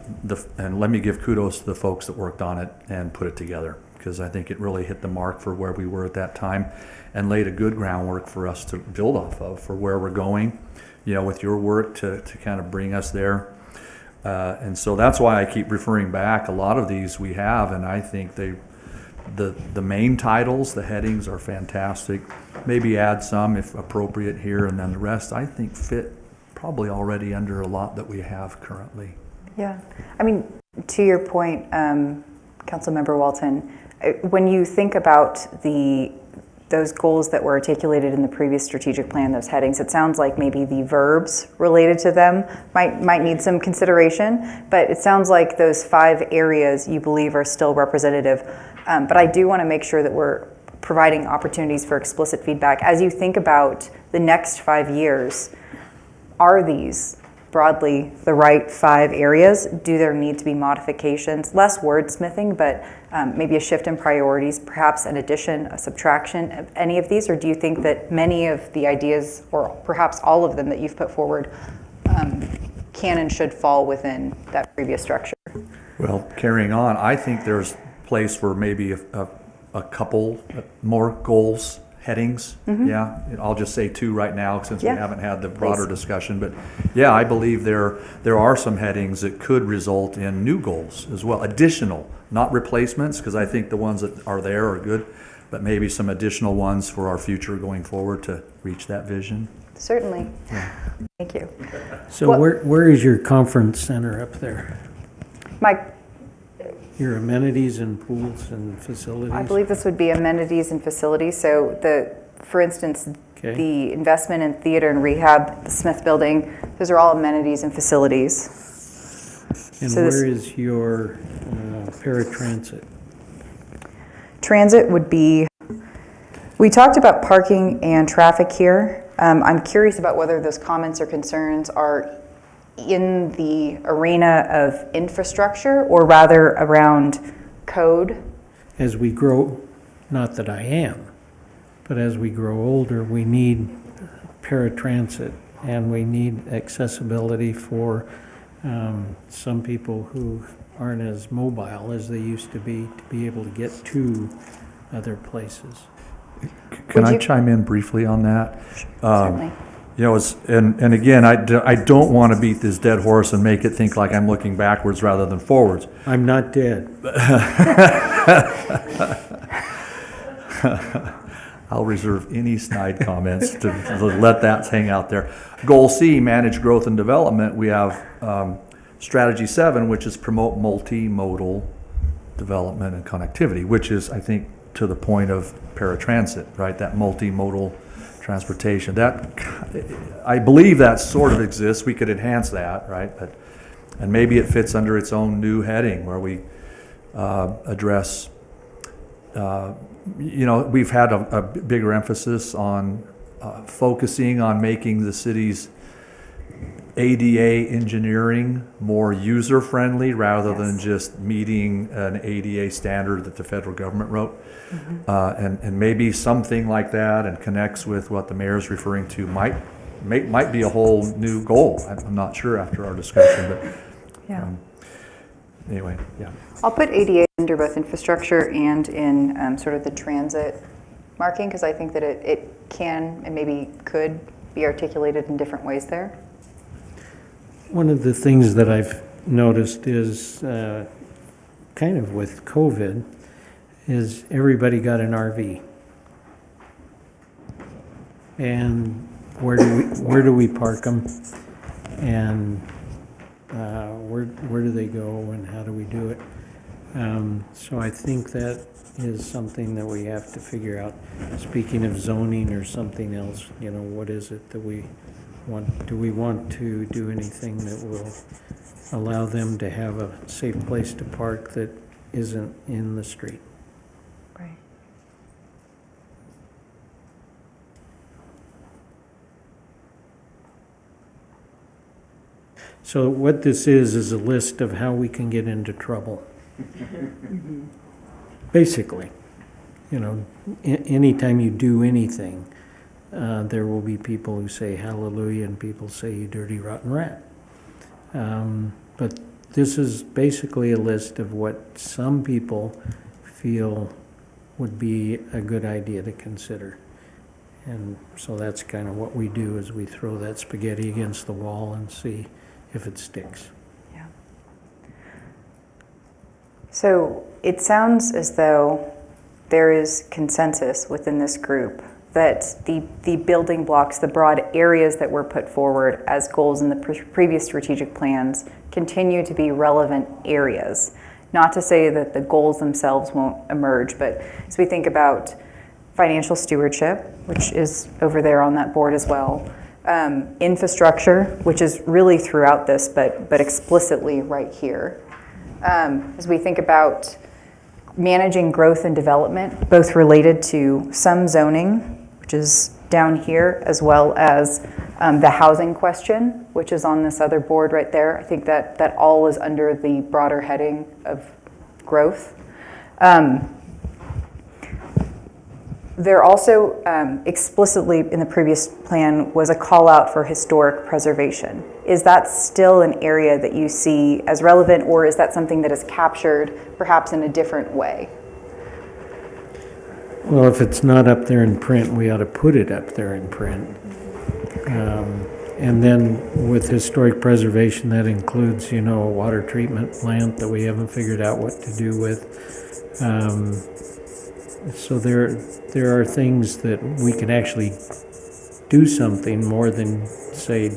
let me give kudos to the folks that worked on it and put it together, because I think it really hit the mark for where we were at that time, and laid a good groundwork for us to build off of for where we're going, with your work to kind of bring us there. And so that's why I keep referring back. A lot of these we have, and I think the main titles, the headings are fantastic. Maybe add some if appropriate here, and then the rest I think fit probably already under a lot that we have currently. Yeah, I mean, to your point, Councilmember Walton, when you think about those goals that were articulated in the previous strategic plan, those headings, it sounds like maybe the verbs related to them might need some consideration, but it sounds like those 5 areas you believe are still representative. But I do want to make sure that we're providing opportunities for explicit feedback. As you think about the next 5 years, are these broadly the right 5 areas? Do there need to be modifications? Less wordsmithing, but maybe a shift in priorities, perhaps an addition, a subtraction of any of these? Or do you think that many of the ideas, or perhaps all of them that you've put forward, can and should fall within that previous structure? Well, carrying on, I think there's place for maybe a couple more goals, headings. Yeah, I'll just say 2 right now, since we haven't had the broader discussion. But yeah, I believe there are some headings that could result in new goals as well, additional, not replacements, because I think the ones that are there are good, but maybe some additional ones for our future going forward to reach that vision. Certainly. Thank you. So where is your conference center up there? Your amenities and pools and facilities? I believe this would be amenities and facilities. So for instance, the investment in theater and rehab, the Smith Building, those are all amenities and facilities. And So where is your paratransit? Transit would be, we talked about parking and traffic here. I'm curious about whether those comments or concerns are in the arena of infrastructure, or rather around code. As we grow, not that I am, but as we grow older, we need paratransit, and we need accessibility for some people who aren't as mobile as they used to be able to get to other places. Can Would I you- chime in briefly on that? Certainly. And again, I don't want to beat this dead horse and make it think like I'm looking backwards rather than forwards. I'm not dead. I'll reserve any snide comments to let that hang out there. Goal C, manage growth and development. We have strategy 7, which is promote multimodal development and connectivity, which is, I think, to the point of paratransit, right? That multimodal transportation. That, I believe that sort of exists. We could enhance that, right? And maybe it fits under its own new heading, where we address you know, we've had a bigger emphasis on focusing on making the city's ADA engineering more user-friendly rather than just meeting an ADA standard that the federal government wrote. And maybe something like that and connects with what the mayor's referring to might be a whole new goal. I'm not sure after our discussion, but Yeah. anyway, yeah. I'll put ADA under both infrastructure and in sort of the transit marking, because I think that it can and maybe could be articulated in different ways there. One of the things that I've noticed is, kind of with COVID, is everybody got an RV. And where do we park them? And where do they go and how do we do it? So I think that is something that we have to figure out. Speaking of zoning or something else, you know, what is it that we want? Do we want to do anything that will allow them to have a safe place to park that isn't in the street? Right. So what this is a list of how we can get into trouble. Basically, you know, anytime you do anything, there will be people who say hallelujah and people say you dirty rotten rat. But this is basically a list of what some people feel would be a good idea to consider. And so that's kind of what we do, is we throw that spaghetti against the wall and see if it sticks. Yeah. So it sounds as though there is consensus within this group that the building blocks, the broad areas that were put forward as goals in the previous strategic plans continue to be relevant areas. Not to say that the goals themselves won't emerge, but as we think about financial stewardship, which is over there on that board as well, infrastructure, which is really throughout this, but explicitly right here. As we think about managing growth and development, both related to some zoning, which is down here, as well as the housing question, which is on this other board right there. I think that all is under the broader heading of growth. There also explicitly in the previous plan was a call out for historic preservation. Is that still an area that you see as relevant, or is that something that is captured perhaps in a different way? Well, if it's not up there in print, we ought to put it up there in print. And then with historic preservation, that includes, you know, a water treatment plant that we haven't figured out what to do with. So there are things that we can actually do something more than say,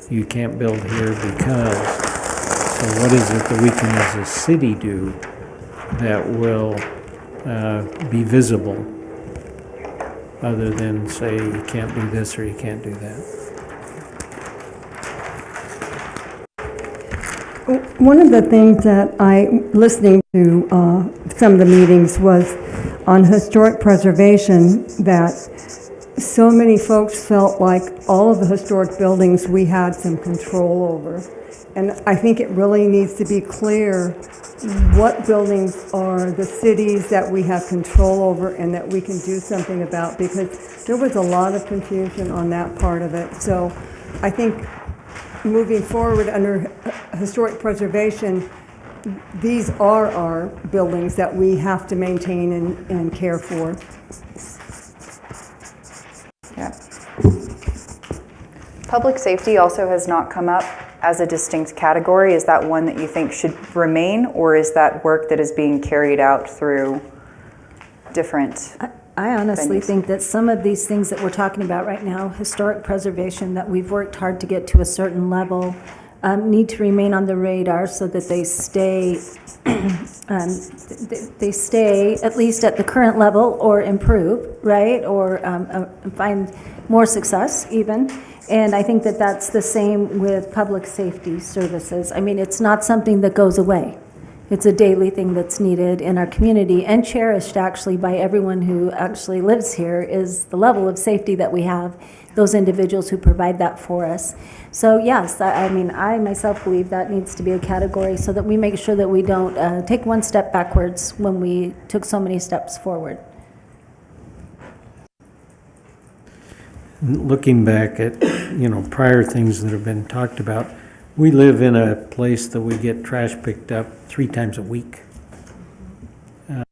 you can't build here because. So what is it that we can as a city do that will be visible, other than say you can't do this or you can't do that? One of the things that listening to some of the meetings was on historic preservation, that so many folks felt like all of the historic buildings we had some control over. And I think it really needs to be clear what buildings are the cities that we have control over and that we can do something about, because there was a lot of confusion on that part of it. So I think moving forward under historic preservation, these are our buildings that we have to maintain and care for. Yeah. Public safety also has not come up as a distinct category. Is that one that you think should remain, or is that work that is being carried out through different? I honestly venues? think that some of these things that we're talking about right now, historic preservation, that we've worked hard to get to a certain level, need to remain on the radar so that they stay, they stay at least at the current level or improve, right? Or find more success even. And I think that that's the same with public safety services. I mean, it's not something that goes away. It's a daily thing that's needed in our community and cherished actually by everyone who actually lives here, is the level of safety that we have, those individuals who provide that for us. So yes, I mean, I myself believe that needs to be a category so that we make sure that we don't take one step backwards when we took so many steps forward. Looking back at, prior things that have been talked about, we live in a place that we get trash picked up 3 times a week.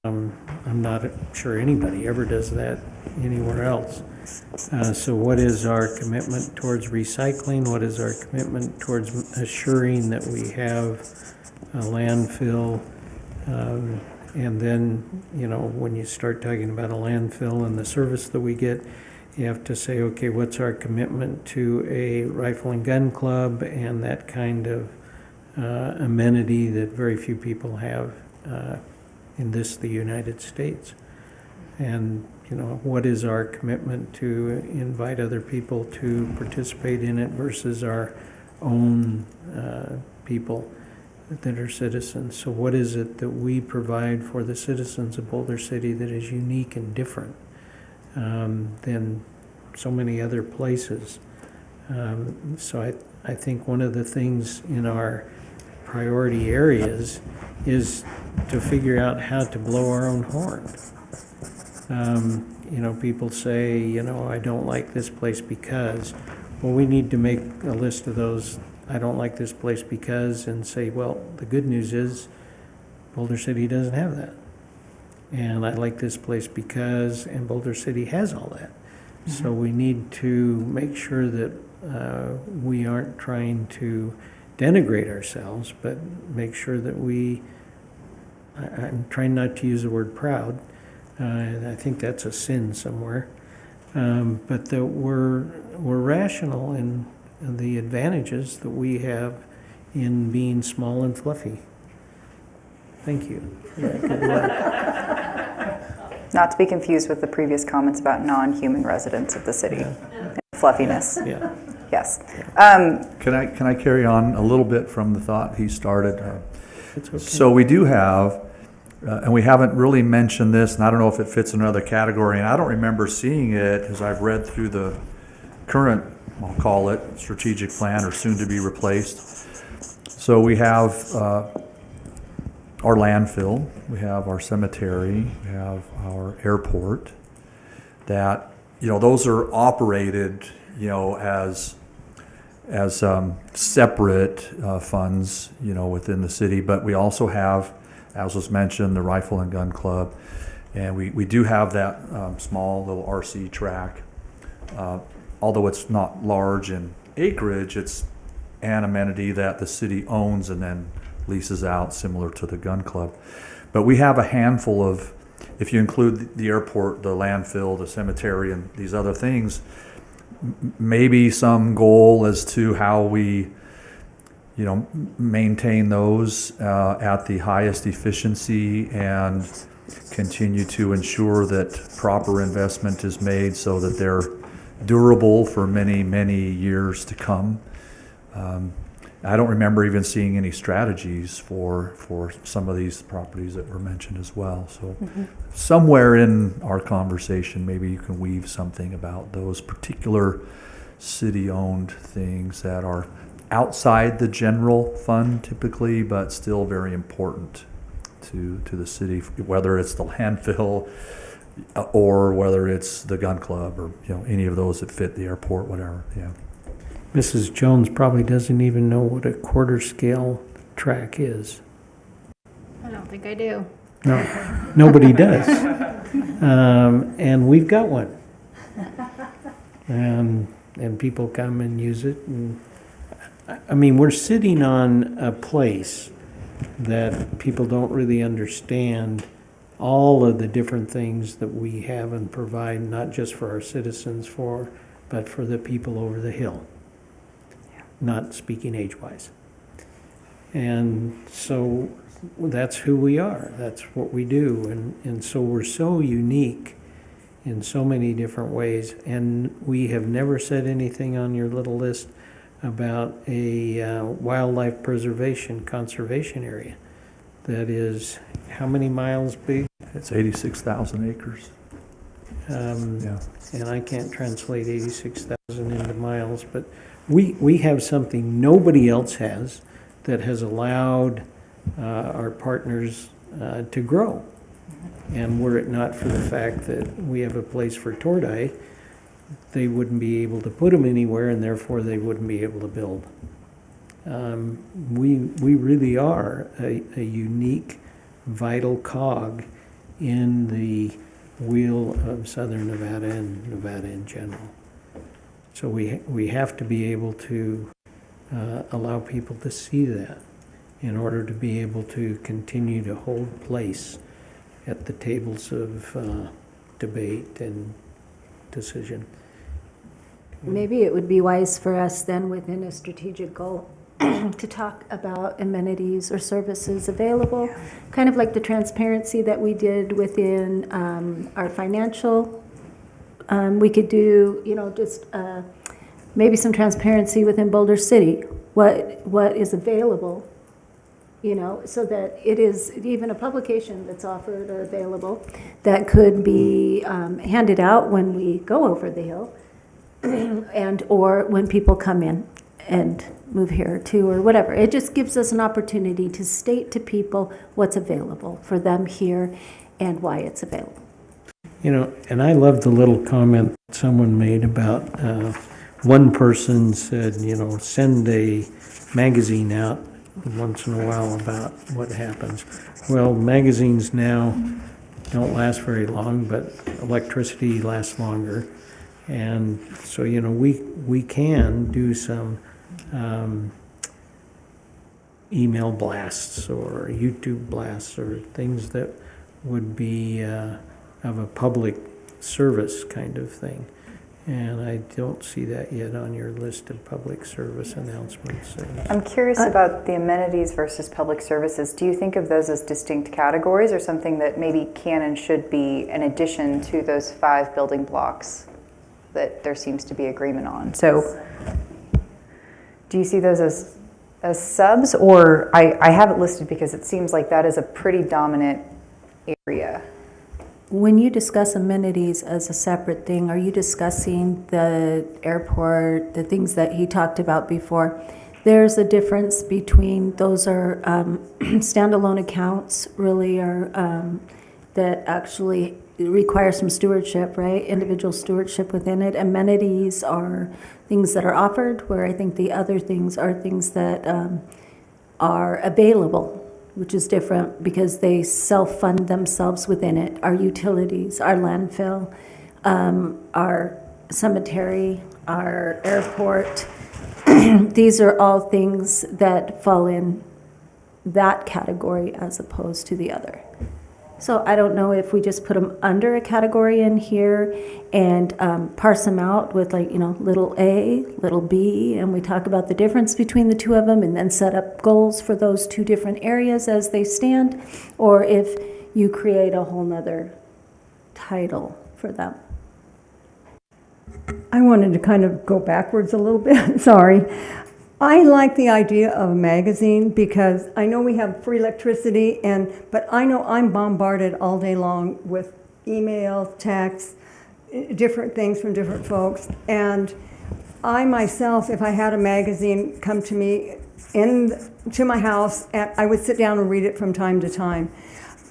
I'm not sure anybody ever does that anywhere else. So what is our commitment towards recycling? What is our commitment towards assuring that we have a landfill? And then, when you start talking about a landfill and the service that we get, you have to say, okay, what's our commitment to a rifle and gun club and that kind of amenity that very few people have in the United States? And, what is our commitment to invite other people to participate in it versus our own people that are citizens? So what is it that we provide for the citizens of Boulder City that is unique and different than so many other places? So I think one of the things in our priority areas is to figure out how to blow our own horn. People say, I don't like this place because, well, we need to make a list of those, I don't like this place because, and say, well, the good news is Boulder City doesn't have that. And I like this place because, and Boulder City has all that. So we need to make sure that we aren't trying to denigrate ourselves, but make sure that I'm trying not to use the word proud. I think that's a sin somewhere. But that we're rational in the advantages that we have in being small and fluffy. Thank you. Yeah, good luck. Not to be confused with the previous comments about non-human residents of the city. Fluffiness. Yeah. Yes. Can I carry on a little bit from the thought he started? It's okay. So we do have, and we haven't really mentioned this, and I don't know if it fits in another category, and I don't remember seeing it as I've read through the current, I'll call it, strategic plan or soon to be replaced. So we have our landfill, we have our cemetery, we have our airport, that, those are operated, as separate funds, within the city. But we also have, as was mentioned, the Rifle and Gun Club. And we do have that small little RC track. Although it's not large in acreage, it's an amenity that the city owns and then leases out, similar to the gun club. But we have a handful of, if you include the airport, the landfill, the cemetery, and these other things, maybe some goal as to how we, maintain those at the highest efficiency and continue to ensure that proper investment is made so that they're durable for many, many years to come. I don't remember even seeing any strategies for some of these properties that were mentioned as well. So somewhere in our conversation, maybe you can weave something about those particular city-owned things that are outside the general fund typically, but still very important to the city, whether it's the landfill or whether it's the gun club or any of those that fit the airport, whatever. Yeah. Mrs. Jones probably doesn't even know what a quarter scale track is. I don't think I do. No, nobody does. And we've got one. And people come and use it. And I mean, we're sitting on a place that people don't really understand all of the different things that we have and provide, not just for our citizens, but for the people over the hill. Not speaking age-wise. And so that's who we are. That's what we do. And so we're so unique in so many different ways. And we have never said anything on your little list about a wildlife conservation area. that is how many miles big? It's 86,000 acres. Yeah. And I can't translate 86,000 into miles, but we have something nobody else has that has allowed our partners to grow. And were it not for the fact that we have a place for Tordai, they wouldn't be able to put them anywhere, and therefore they wouldn't be able to build. We really are a unique, vital cog in the wheel of Southern Nevada and Nevada in general. So we have to be able to allow people to see that in order to be able to continue to hold place at the tables of debate and decision. Maybe it would be wise for us then within a strategic goal to talk about amenities or services available, kind of like the transparency that we did within our financial. We could do, just maybe some transparency within Boulder City, what is available, so that it is even a publication that's offered or available that could be handed out when we go over the hill and or when people come in and move here too, or whatever. It just gives us an opportunity to state to people what's available for them here and why it's available. And I love the little comment someone made about one person said, send a magazine out once in a while about what happens. Well, magazines now don't last very long, but electricity lasts longer. And so, we can do some email blasts or YouTube blasts or things that would be of a public service kind of thing. And I don't see that yet on your list of public service announcements. I'm curious about the amenities versus public services. Do you think of those as distinct categories or something that maybe can and should be in addition to those 5 building blocks that there seems to be agreement on? So do you see those as subs, or I have it listed because it seems like that is a pretty dominant area? When you discuss amenities as a separate thing, are you discussing the airport, the things that he talked about before? There's a difference between those are standalone accounts, really, are that actually require some stewardship, right? Individual stewardship within it. Amenities are things that are offered, where I think the other things are things that are available, which is different because they self-fund themselves within it. Our utilities, our landfill, our cemetery, our airport. These are all things that fall in that category as opposed to the other. So I don't know if we just put them under a category in here and parse them out with little a, little b, and we talk about the difference between the two of them and then set up goals for those 2 different areas as they stand, or if you create a whole nother title for them. I wanted to kind of go backwards a little bit, sorry. I like the idea of a magazine because I know we have free electricity, but I know I'm bombarded all day long with emails, texts, different things from different folks. And I myself, if I had a magazine come to me to my house, I would sit down and read it from time to time.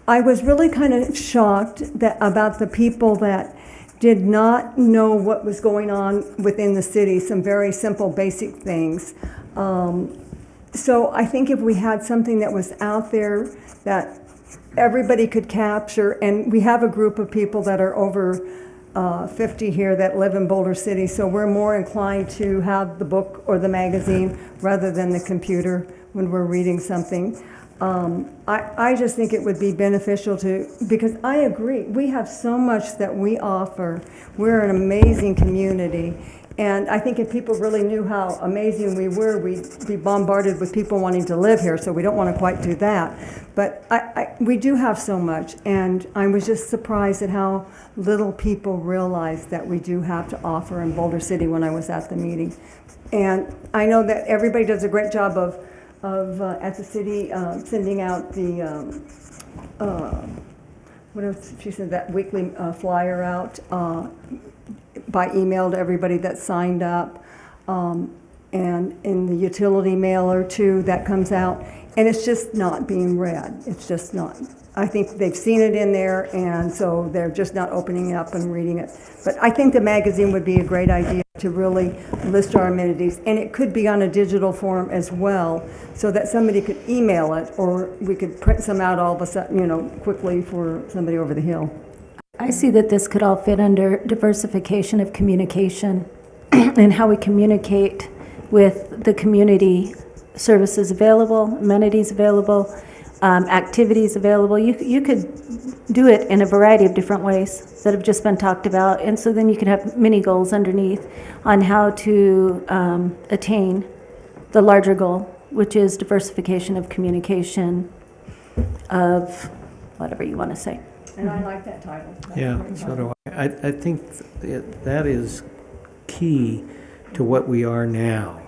I was really kind of shocked about the people that did not know what was going on within the city, some very simple, basic things. So I think if we had something that was out there that everybody could capture, and we have a group of people that are over 50 here that live in Boulder City, so we're more inclined to have the book or the magazine rather than the computer when we're reading something. I just think it would be beneficial because I agree, we have so much that we offer. We're an amazing community. And I think if people really knew how amazing we were, we'd be bombarded with people wanting to live here, so we don't want to quite do that. But we do have so much, and I was just surprised at how little people realize that we do have to offer in Boulder City when I was at the meeting. And I know that everybody does a great job of of, at the city, sending out the, what else, she said, that weekly flyer out by email to everybody that signed up, and in the utility mailer too, that comes out, and it's just not being read. It's just not. I think they've seen it in there, and so they're just not opening it up and reading it. But I think the magazine would be a great idea to really list our amenities, and it could be on a digital form as well, so that somebody could email it, or we could print some out all of a sudden, you know, quickly for somebody over the hill. I see that this could all fit under diversification of communication and how we communicate with the community, services available, amenities available, activities available. You could do it in a variety of different ways that have just been talked about. And so then you could have mini goals underneath on how to attain the larger goal, which is diversification of communication of whatever you want to say. And I like that title. Yeah, so do I. I think that is key to what we are now.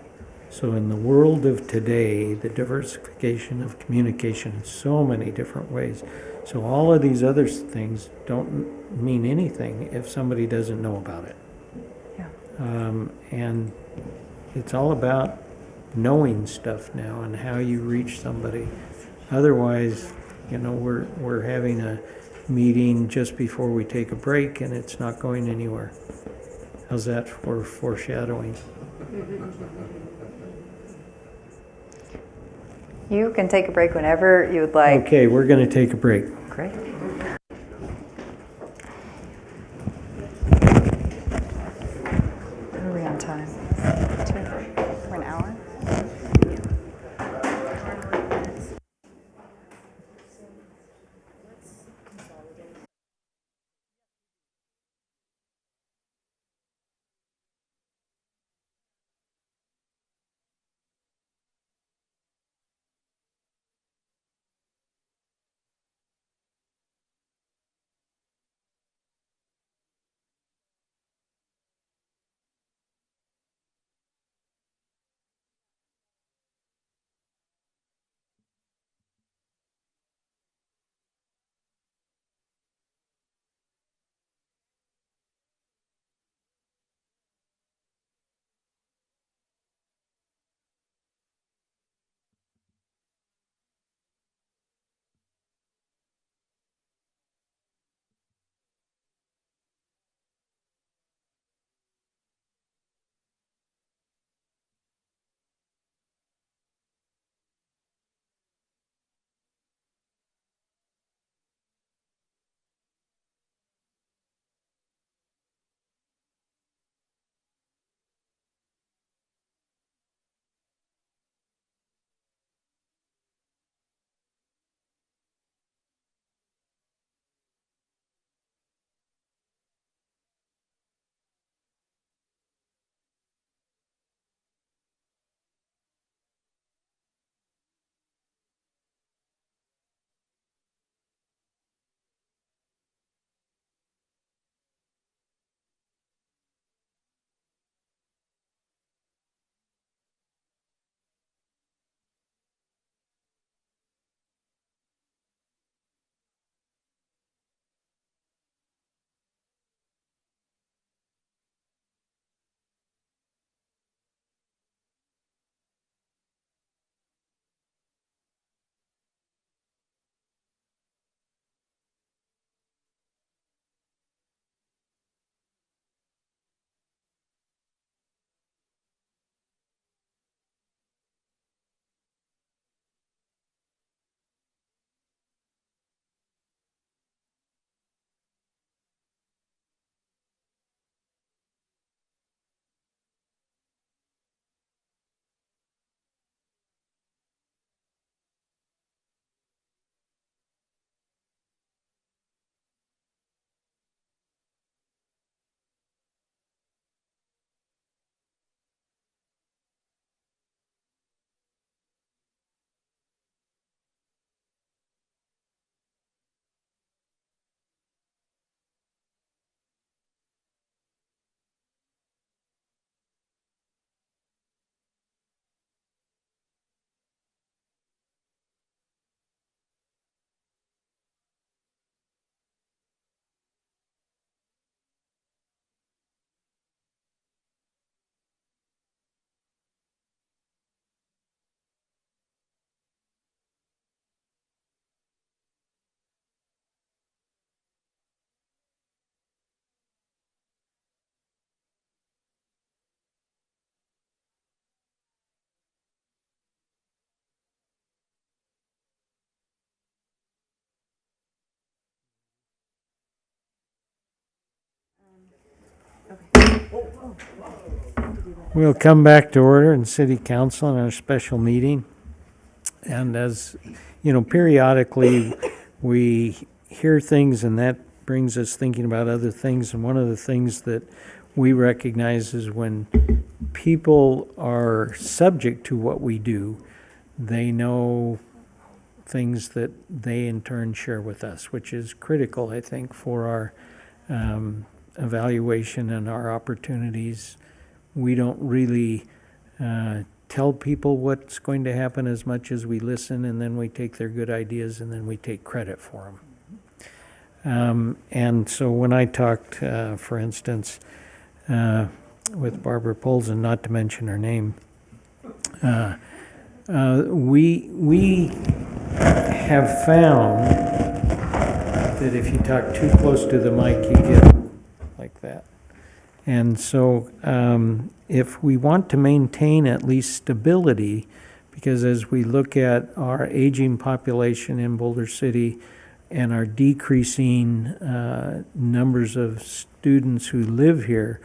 So in the world of today, the diversification of communication in so many different ways. So all of these other things don't mean anything if somebody doesn't know about it. Yeah. And it's all about knowing stuff now and how you reach somebody. Otherwise, you know, we're having a meeting just before we take a break and it's not going anywhere. How's that for foreshadowing? You can take a break whenever you would like. Okay, we're going to take a break. Great. Are we on time? For an hour? We'll come back to order in City Council in our special meeting. And as, you know, periodically, we hear things and that brings us thinking about other things. And one of the things that we recognize is when people are subject to what we do, they know things that they in turn share with us, which is critical, I think, for our evaluation and our opportunities. We don't really tell people what's going to happen as much as we listen, and then we take their good ideas and then we take credit for them. And so when I talked, for instance, with Barbara Polson, not to mention her name, we have found that if you talk too close to the mic, you get like that. And so if we want to maintain at least stability, because as we look at our aging population in Boulder City and our decreasing numbers of students who live here,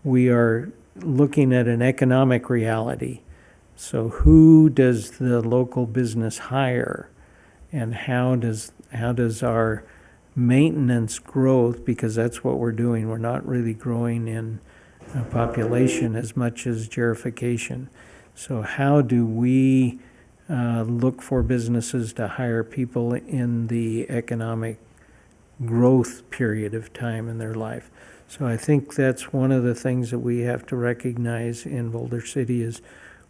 we are looking at an economic reality. So who does the local business hire? And how does our maintenance growth, because that's what we're doing, we're not really growing in population as much as gerification. So how do we look for businesses to hire people in the economic growth period of time in their life? So I think that's one of the things that we have to recognize in Boulder City is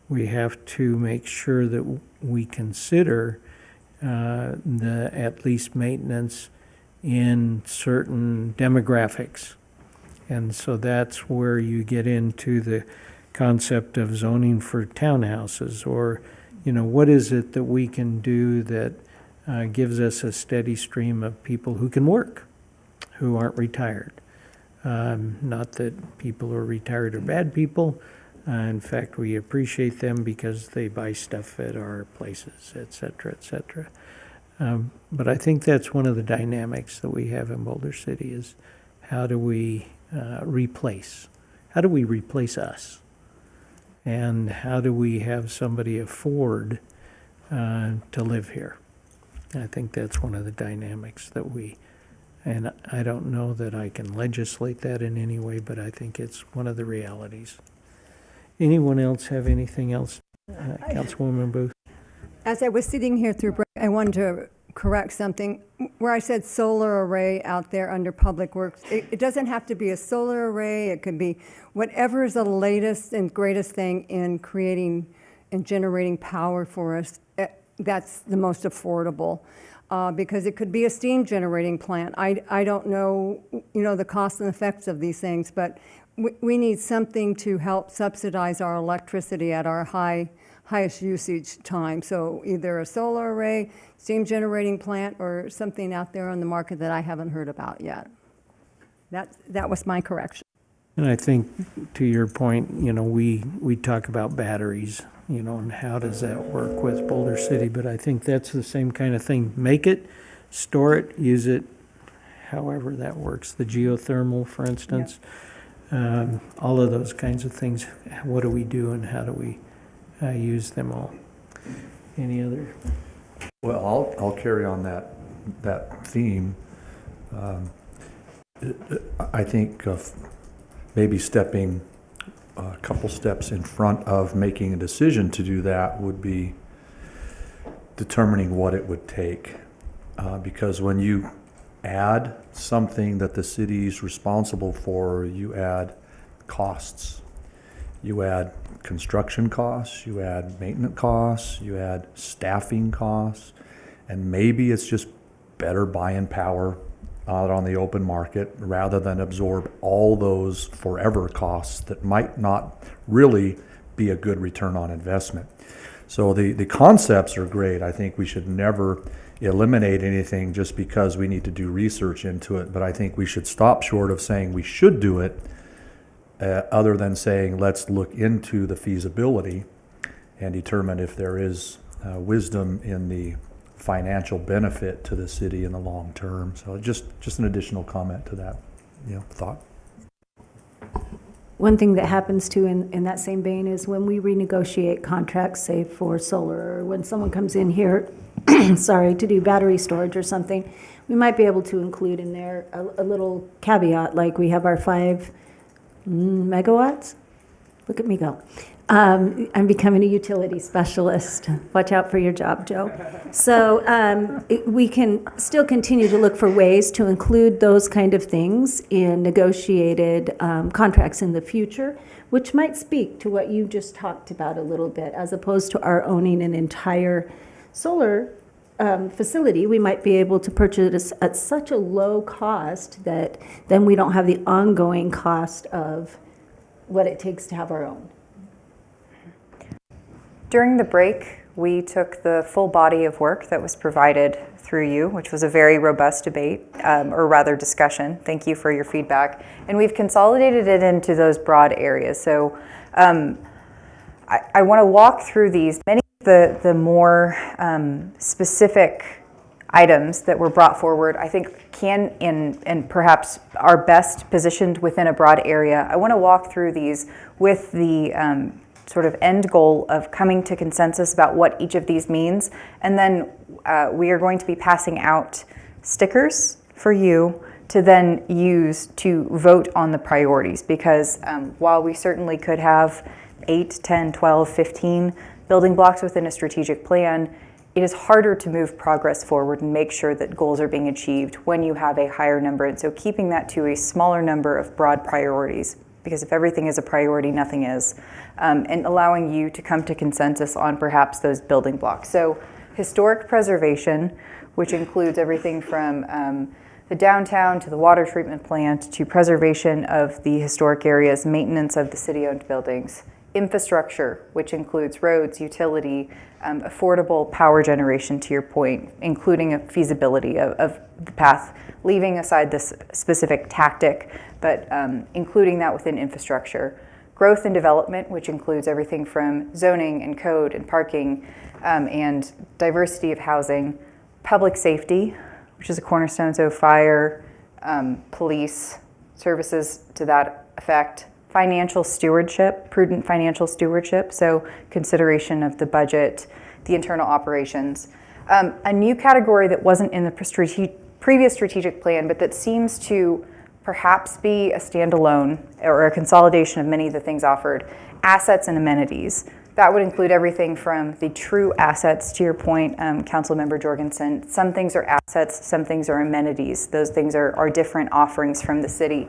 we have to make sure that we consider the at least maintenance in certain demographics. And so that's where you get into the concept of zoning for townhouses, or, you know, what is it that we can do that gives us a steady stream of people who can work, who aren't retired. Not that people who are retired are bad people. In fact, we appreciate them because they buy stuff at our places, et cetera, et cetera. But I think that's one of the dynamics that we have in Boulder City is how do we replace? How do we replace us? And how do we have somebody afford to live here? I think that's one of the dynamics that and I don't know that I can legislate that in any way, but I think it's one of the realities. Anyone else have anything else? Councilwoman Booth? As I was sitting here through break, I wanted to correct something. Where I said solar array out there under Public Works, it doesn't have to be a solar array. It could be whatever is the latest and greatest thing in creating and generating power for us. That's the most affordable. Because it could be a steam generating plant. I don't know, the costs and effects of these things, but we need something to help subsidize our electricity at our highest usage time. So either a solar array, steam generating plant, or something out there on the market that I haven't heard about yet. That was my correction. And I think, to your point, we talk about batteries, and how does that work with Boulder City, but I think that's the same kind of thing. Make it, store it, use it, however that works. The geothermal, for instance, all of those kinds of things. What do we do and how do we use them all? Any other? Well, I'll carry on that theme. I think of maybe stepping a couple steps in front of making a decision to do that would be determining what it would take. Because when you add something that the city's responsible for, you add costs. You add construction costs, you add maintenance costs, you add staffing costs, and maybe it's just better buying power out on the open market rather than absorb all those forever costs that might not really be a good return on investment. So the concepts are great. I think we should never eliminate anything just because we need to do research into it, but I think we should stop short of saying we should do it, other than saying let's look into the feasibility and determine if there is wisdom in the financial benefit to the city in the long term. So just an additional comment to that, thought. one thing that happens too in that same vein is when we renegotiate contracts, say for solar, or when someone comes in here, sorry, to do battery storage or something, we might be able to include in there a little caveat, like we have our 5 megawatts. Look at me go. I'm becoming a utility specialist. Watch out for your job, Joe. So we can still continue to look for ways to include those kind of things in negotiated contracts in the future, which might speak to what you just talked about a little bit, as opposed to our owning an entire solar facility. We might be able to purchase at such a low cost that then we don't have the ongoing cost of what it takes to have our own. During the break, we took the full body of work that was provided through you, which was a very robust debate, or rather discussion. Thank you for your feedback. And we've consolidated it into those broad areas. So I want to walk through these. Many of the more specific items that were brought forward, I think can and perhaps are best positioned within a broad area. I want to walk through these with the sort of end goal of coming to consensus about what each of these means. And then we are going to be passing out stickers for you to then use to vote on the priorities, because while we certainly could have 8, 10, 12, 15 building blocks within a strategic plan, it is harder to move progress forward and make sure that goals are being achieved when you have a higher number. And so keeping that to a smaller number of broad priorities, because if everything is a priority, nothing is, and allowing you to come to consensus on perhaps those building blocks. So historic preservation, which includes everything from the downtown to the water treatment plant to preservation of the historic areas, maintenance of the city-owned buildings. Infrastructure, which includes roads, utility, affordable power generation, to your point, including a feasibility of the path, leaving aside this specific tactic, but including that within infrastructure. Growth and development, which includes everything from zoning and code and parking and diversity of housing. Public safety, which is a cornerstone, so fire, police, services to that effect. Financial stewardship, prudent financial stewardship, so consideration of the budget, the internal operations. A new category that wasn't in the previous strategic plan, but that seems to perhaps be a standalone or a consolidation of many of the things offered, assets and amenities. That would include everything from the true assets, to your point, Councilmember Jorgensen. Some things are assets, some things are amenities. Those things are different offerings from the city.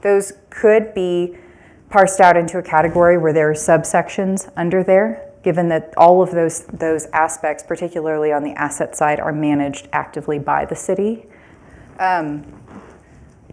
Those could be parsed out into a category where there are subsections under there, given that all of those aspects, particularly on the asset side, are managed actively by the city.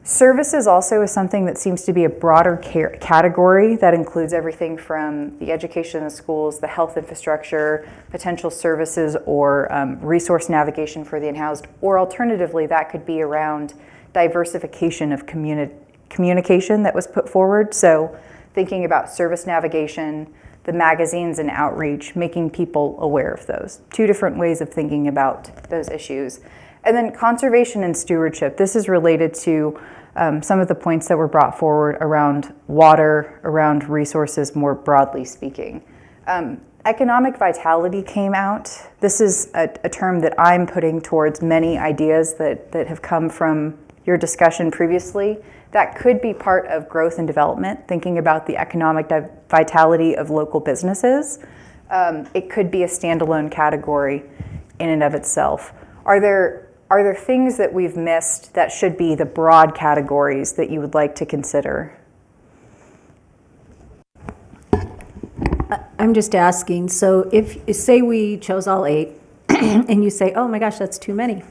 Services also is something that seems to be a broader category that includes everything from the education of schools, the health infrastructure, potential services or resource navigation for the unhoused, or alternatively, that could be around diversification of communication that was put forward. So thinking about service navigation, the magazines and outreach, making people aware of those. 2 different ways of thinking about those issues. And then conservation and stewardship. This is related to some of the points that were brought forward around water, around resources more broadly speaking. Economic vitality came out. This is a term that I'm putting towards many ideas that have come from your discussion previously. That could be part of growth and development, thinking about the economic vitality of local businesses. It could be a standalone category in and of itself. Are there things that we've missed that should be the broad categories that you would like to consider? I'm just asking, so if, say we chose all 8, and you say, oh my gosh, that's too many.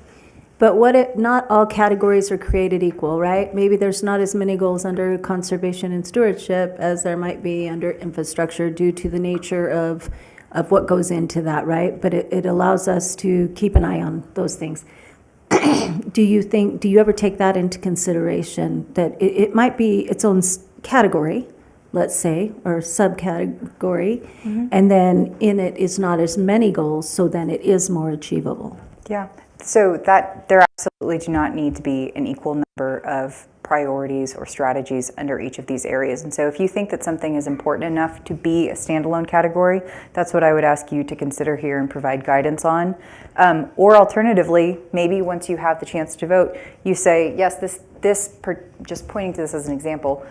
But what if not all categories are created equal, right? Maybe there's not as many goals under conservation and stewardship as there might be under infrastructure due to the nature of what goes into that, right? But it allows us to keep an eye on those things. Do you ever take that into consideration, that it might be its own category, let's say, or subcategory, and then in it is not as many goals, so then it is more achievable? Yeah, so that there absolutely do not need to be an equal number of priorities or strategies under each of these areas. And so if you think that something is important enough to be a standalone category, that's what I would ask you to consider here and provide guidance on. Or alternatively, maybe once you have the chance to vote, you say, yes, just pointing to this as an example,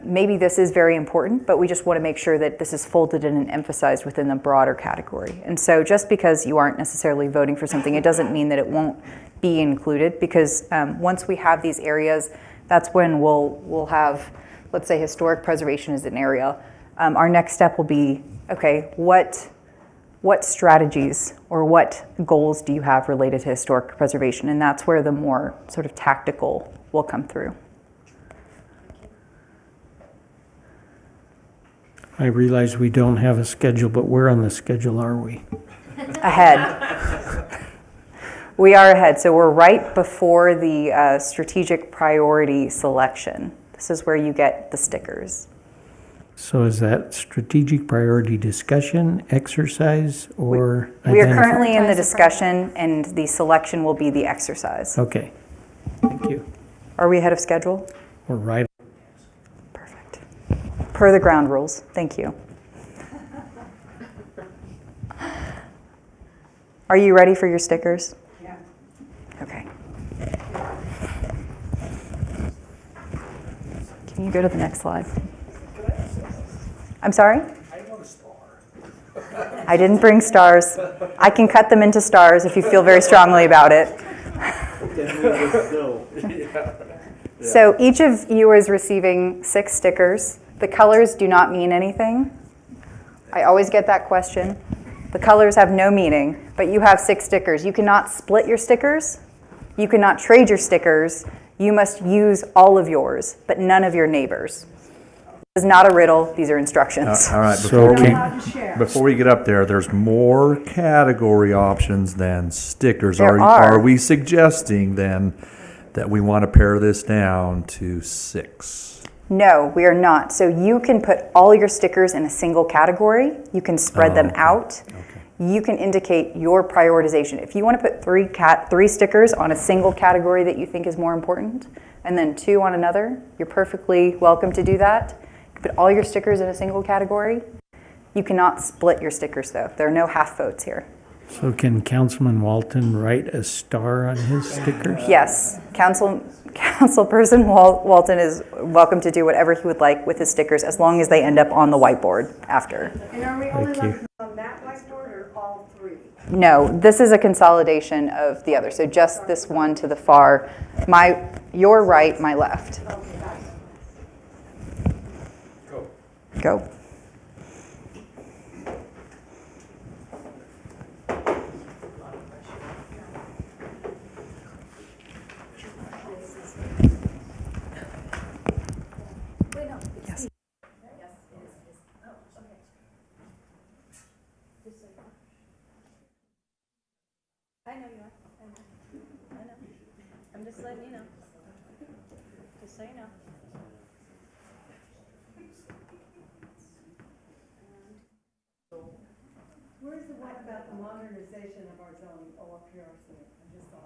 maybe this is very important, but we just want to make sure that this is folded in and emphasized within the broader category. And so just because you aren't necessarily voting for something, it doesn't mean that it won't be included, because once we have these areas, that's when we'll have, let's say historic preservation is an area. Our next step will be, okay, what strategies or what goals do you have related to historic preservation? And that's where the more sort of tactical will come through. I realize we don't have a schedule, but where on the schedule are we? Ahead. We are ahead. So we're right before the strategic priority selection. This is where you get the stickers. So is that strategic priority discussion, exercise, or? We are identify- currently in the discussion, and the selection will be the exercise. Okay, thank you. Are we ahead of schedule? We're right. Perfect. Per the ground rules. Thank you. Are you ready for your stickers? Yeah. Okay. Can you go to the next slide? I'm sorry? I want a star. I didn't bring stars. I can cut them into stars if you feel very strongly about it. So each of you is receiving 6 stickers. The colors do not mean anything. I always get that question. The colors have no meaning, but you have 6 stickers. You cannot split your stickers. You cannot trade your stickers. You must use all of yours, but none of your neighbors. This is not a riddle. These are instructions. All right, So before we get up there, there's more category options than stickers. There are. Are we suggesting then that we want to pare this down to 6? No, we are not. So you can put all your stickers in a single category. You can spread them out. You can indicate your prioritization. If you want to put 3 stickers on a single category that you think is more important, and then 2 on another, you're perfectly welcome to do that. You can put all your stickers in a single category. You cannot split your stickers, though. There are no half votes here. So can Councilman Walton write a star on his stickers? Yes, Councilperson Walton is welcome to do whatever he would like with his stickers, as long as they end up on the whiteboard after. And are we only Thank you. on that whiteboard or all 3? No, this is a consolidation of the other. So just this one to the far, your right, my left. Go. Yes. I know you are. I know. I'm just letting you know. Just so you know. Where's the one about the modernization of our zoning? Oh, up here, I see it. I just saw it.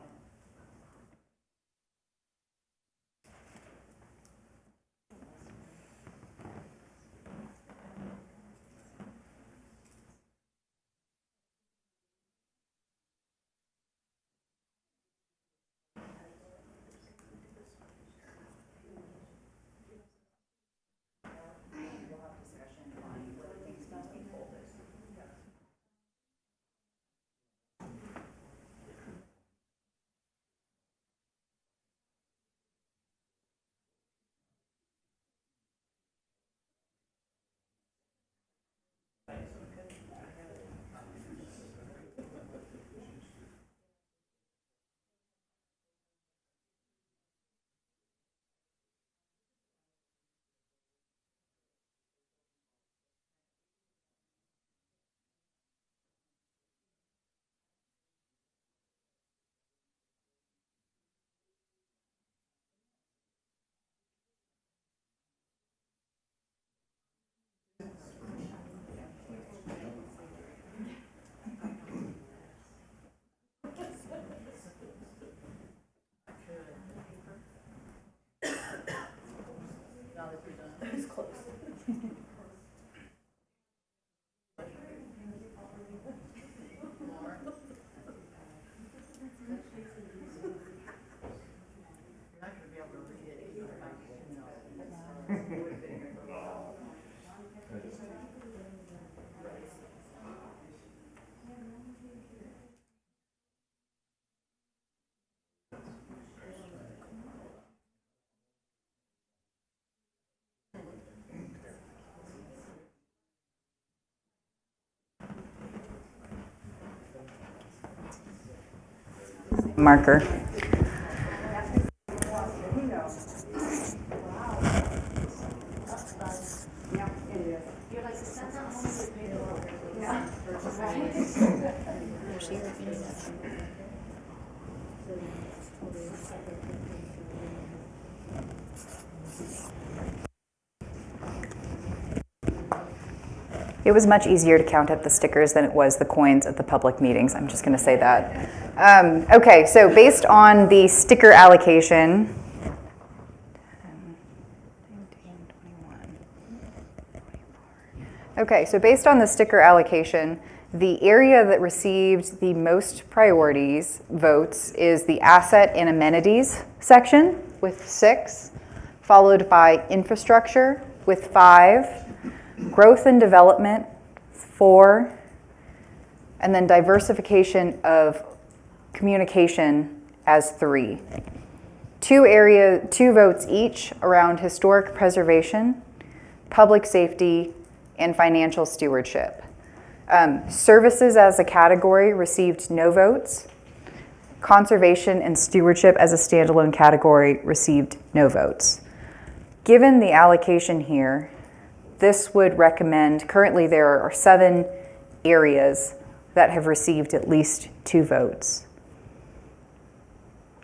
marker. It was much easier to count up the stickers than it was the coins at the public meetings. I'm just going to say that. Okay, so based on the sticker allocation, okay, so based on the sticker allocation, the area that received the most priorities votes is the asset and amenities section with 6, followed by infrastructure with 5, growth and development 4, and then diversification of communication as 3. 2 votes each around historic preservation, public safety, and financial stewardship. Services as a category received no votes. Conservation and stewardship as a standalone category received no votes. Given the allocation here, this would recommend, currently there are 7 areas that have received at least 2 votes.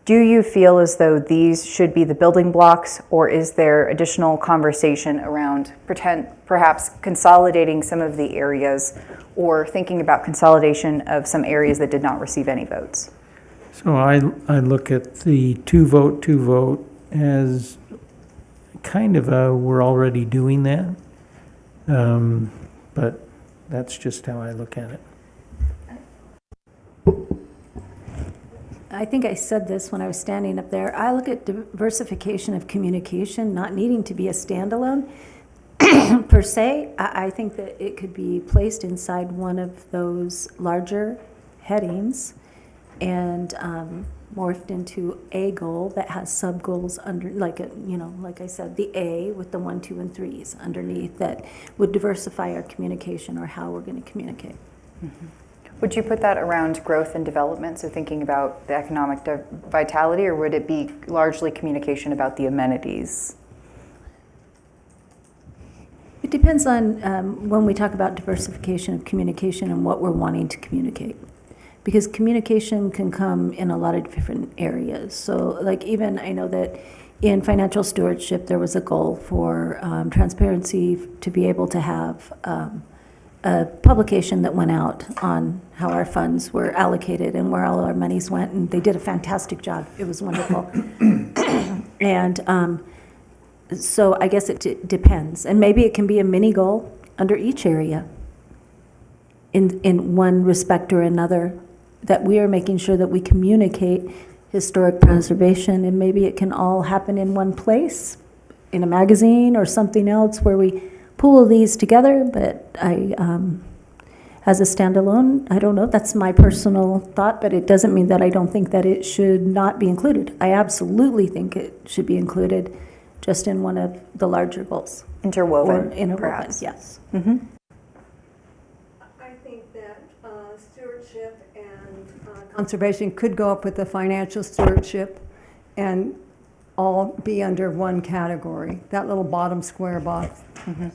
Do you feel as though these should be the building blocks, or is there additional conversation around perhaps consolidating some of the areas, or thinking about consolidation of some areas that did not receive any votes? So I look at the two vote as kind of a, we're already doing that. But that's just how I look at it. I think I said this when I was standing up there. I look at diversification of communication not needing to be a standalone per se. I think that it could be placed inside one of those larger headings and morphed into a goal that has sub-goals under, like I said, the A with the 1, 2, and 3s underneath that would diversify our communication or how we're going to communicate. Mm-hmm. Would you put that around growth and development, so thinking about the economic vitality, or would it be largely communication about the amenities? It depends on when we talk about diversification of communication and what we're wanting to communicate. Because communication can come in a lot of different areas. So like even I know that in financial stewardship, there was a goal for transparency to be able to have a publication that went out on how our funds were allocated and where all our monies went, and they did a fantastic job. It was wonderful. And so I guess it depends. And maybe it can be a mini goal under each area in one respect or another, that we are making sure that we communicate historic preservation, and maybe it can all happen in one place, in a magazine or something else where we pool these together, but as a standalone, I don't know, that's my personal thought, but it doesn't mean that I don't think that it should not be included. I absolutely think it should be included just in one of the larger goals. Interwoven, Or interwoven, perhaps. yes. Mm-hmm. I think that stewardship and conservation could go up with the financial stewardship and all be under one category, that little bottom square box. Mm-hmm.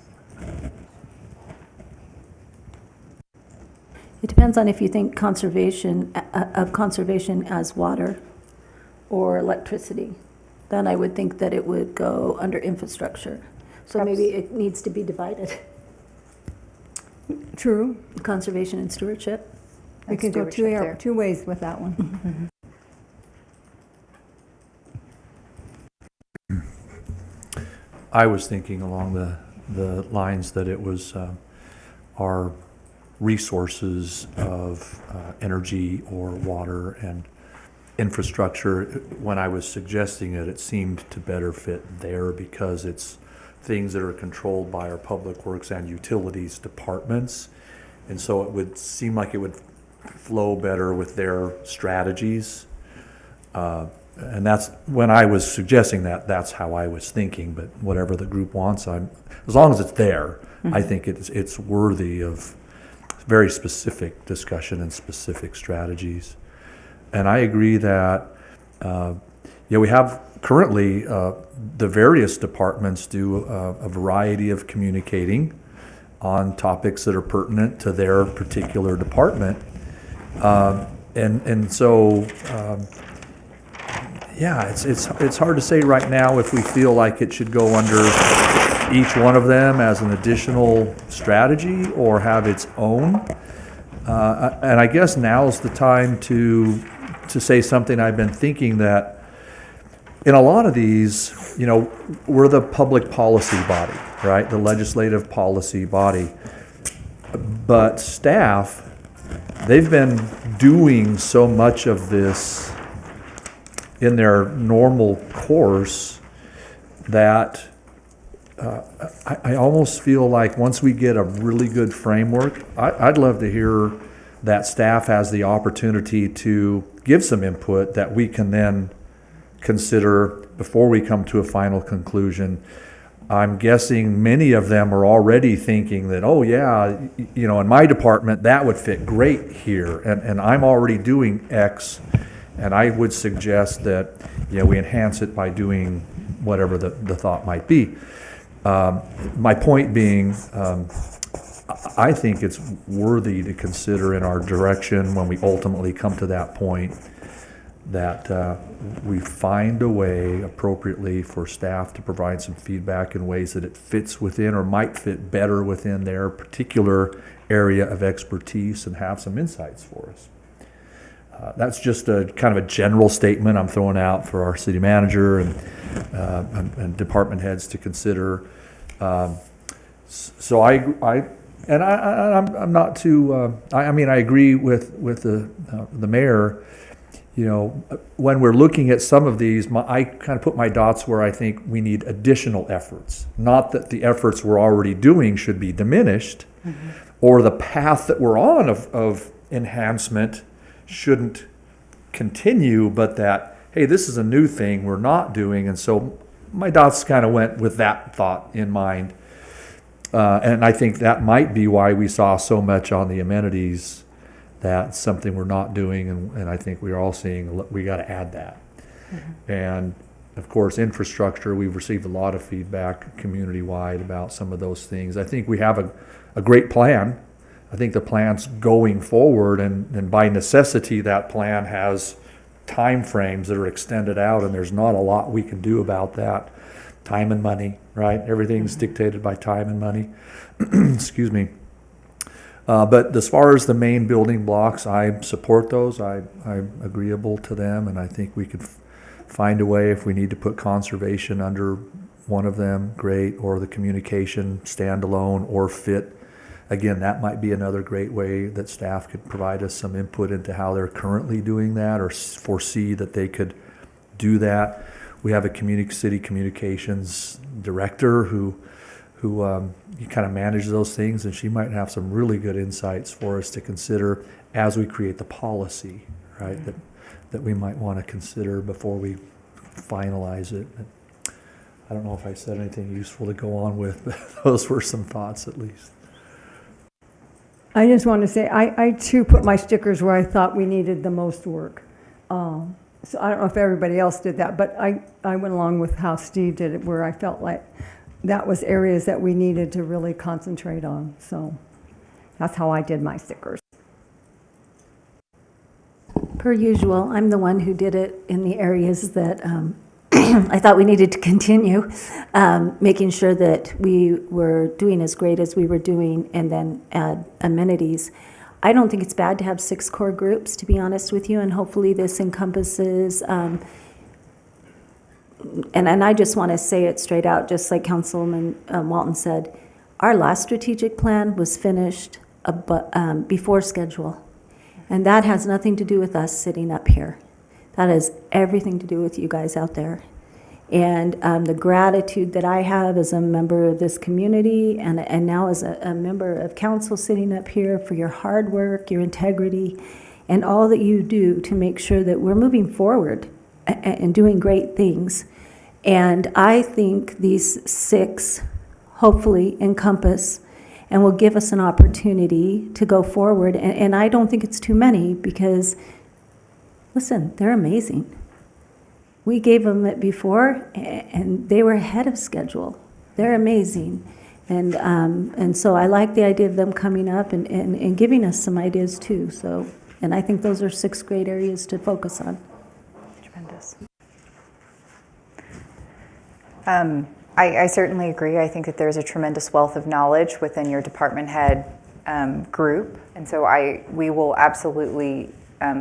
It depends on if you think conservation as water or electricity. Then I would think that it would go under infrastructure. So Perhaps. maybe it needs to be divided. True. Conservation and stewardship. We And could go stewardship there. two ways with that one. I was thinking along the lines that it was our resources of energy or water and infrastructure. When I was suggesting it, it seemed to better fit there because it's things that are controlled by our public works and utilities departments. And so it would seem like it would flow better with their strategies. And that's, when I was suggesting that, that's how I was thinking, but whatever the group wants, as long as it's there, I think it's worthy of very specific discussion and specific strategies. And I agree that, we have currently, the various departments do a variety of communicating on topics that are pertinent to their particular department. And so, it's hard to say right now if we feel like it should go under each one of them as an additional strategy or have its own. And I guess now's the time to say something I've been thinking, that in a lot of these, we're the public policy body, right? The legislative policy body. But staff, they've been doing so much of this in their normal course that I almost feel like once we get a really good framework, I'd love to hear that staff has the opportunity to give some input that we can then consider before we come to a final conclusion. I'm guessing many of them are already thinking that, oh yeah, in my department, that would fit great here, and I'm already doing X, and I would suggest that, we enhance it by doing whatever the thought might be. My point being, I think it's worthy to consider in our direction when we ultimately come to that point, that we find a way appropriately for staff to provide some feedback in ways that it fits within or might fit better within their particular area of expertise and have some insights for us. That's just a kind of a general statement I'm throwing out for our city manager and department heads to consider. So I'm not too. I agree with the mayor. When we're looking at some of these, I kind of put my dots where I think we need additional efforts. Not that the efforts we're already doing should be diminished, or the path that we're on of enhancement shouldn't continue, but that, hey, this is a new thing we're not doing. And so my dots kind of went with that thought in mind. And I think that might be why we saw so much on the amenities. That's something we're not doing, and I think we're all seeing we got to add that. And of course, infrastructure, we've received a lot of feedback community-wide about some of those things. I think we have a great plan. I think the plan's going forward, and by necessity, that plan has timeframes that are extended out, and there's not a lot we can do about that. Time and money, right? Everything's dictated by time and money. Excuse me. But as far as the main building blocks, I support those. I'm agreeable to them, and I think we could find a way if we need to put conservation under one of them, great, or the communication standalone or fit. Again, that might be another great way that staff could provide us some input into how they're currently doing that, or foresee that they could do that. We have a city communications director who kind of manages those things, and she might have some really good insights for us to consider as we create the policy, right? That we might want to consider before we finalize it. I don't know if I said anything useful to go on with, but those were some thoughts at least. I just want to say, I too put my stickers where I thought we needed the most work. So I don't know if everybody else did that, but I went along with how Steve did it, where I felt like that was areas that we needed to really concentrate on. So that's how I did my stickers. Per usual, I'm the one who did it in the areas that I thought we needed to continue, making sure that we were doing as great as we were doing, and then add amenities. I don't think it's bad to have 6 core groups, to be honest with you, and hopefully this encompasses, and I just want to say it straight out, just like Councilman Walton said, our last strategic plan was finished before schedule, and that has nothing to do with us sitting up here. That has everything to do with you guys out there. And the gratitude that I have as a member of this community and now as a member of council sitting up here for your hard work, your integrity, and all that you do to make sure that we're moving forward and doing great things. And I think these 6 hopefully encompass and will give us an opportunity to go forward. And I don't think it's too many, because listen, they're amazing. We gave them it before, and they were ahead of schedule. They're amazing. And so I like the idea of them coming up and giving us some ideas too. So, and I think those are 6 great areas to focus on. Tremendous. I certainly agree. I think that there's a tremendous wealth of knowledge within your department head group. And so we will absolutely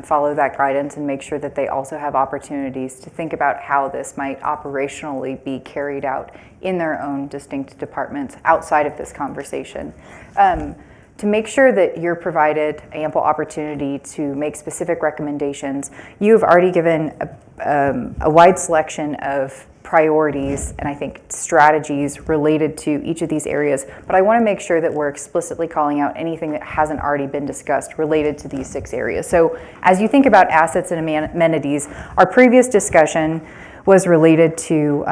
follow that guidance and make sure that they also have opportunities to think about how this might operationally be carried out in their own distinct departments outside of this conversation. To make sure that you're provided ample opportunity to make specific recommendations, you've already given a wide selection of priorities and I think strategies related to each of these areas, but I want to make sure that we're explicitly calling out anything that hasn't already been discussed related to these 6 areas. So as you think about assets and amenities, our previous discussion was related to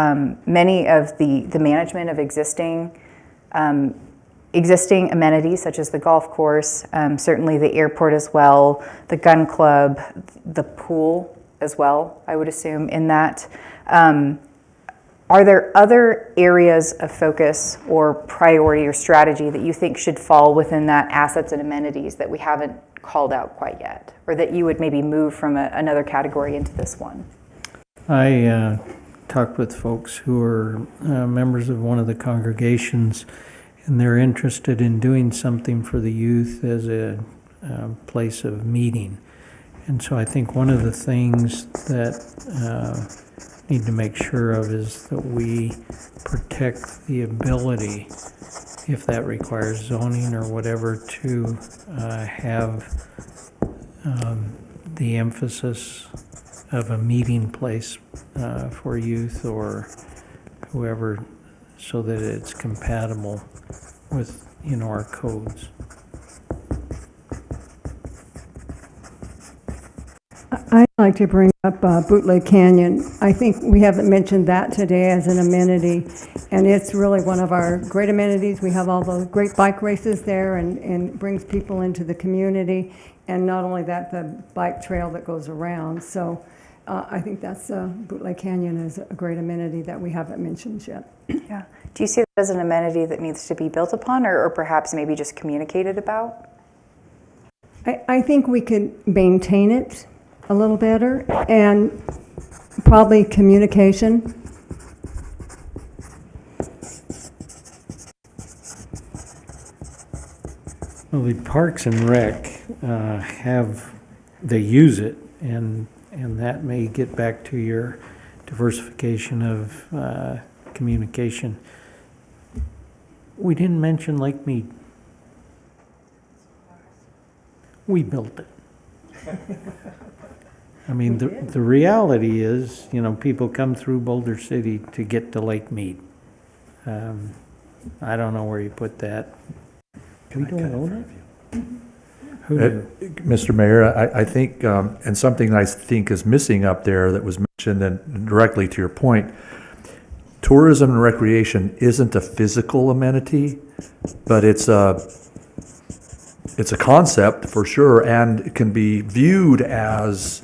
many of the management of existing amenities such as the golf course, certainly the airport as well, the gun club, the pool as well, I would assume in that. Are there other areas of focus or priority or strategy that you think should fall within that assets and amenities that we haven't called out quite yet, or that you would maybe move from another category into this one? I talked with folks who are members of one of the congregations, and they're interested in doing something for the youth as a place of meeting. And so I think one of the things that need to make sure of is that we protect the ability, if that requires zoning or whatever, to have the emphasis of a meeting place for youth or whoever, so that it's compatible with, our codes. I'd like to bring up Bootleg Canyon. I think we haven't mentioned that today as an amenity, and it's really one of our great amenities. We have all the great bike races there and brings people into the community, and not only that, the bike trail that goes around. So I think that's Bootleg Canyon is a great amenity that we haven't mentioned yet. Yeah. Do you see that as an amenity that needs to be built upon or perhaps maybe just communicated about? I think we could maintain it a little better, and probably communication. Well, the Parks and Rec they use it, and that may get back to your diversification of communication. We didn't mention Lake Mead. We built it. I mean, the reality is, people come through Boulder City to get to Lake Mead. I don't know where you put that. We don't own it? Who knew? Mr. Mayor, I think, and something I think is missing up there that was mentioned, and directly to your point, tourism and recreation isn't a physical amenity, but it's a concept for sure, and it can be viewed as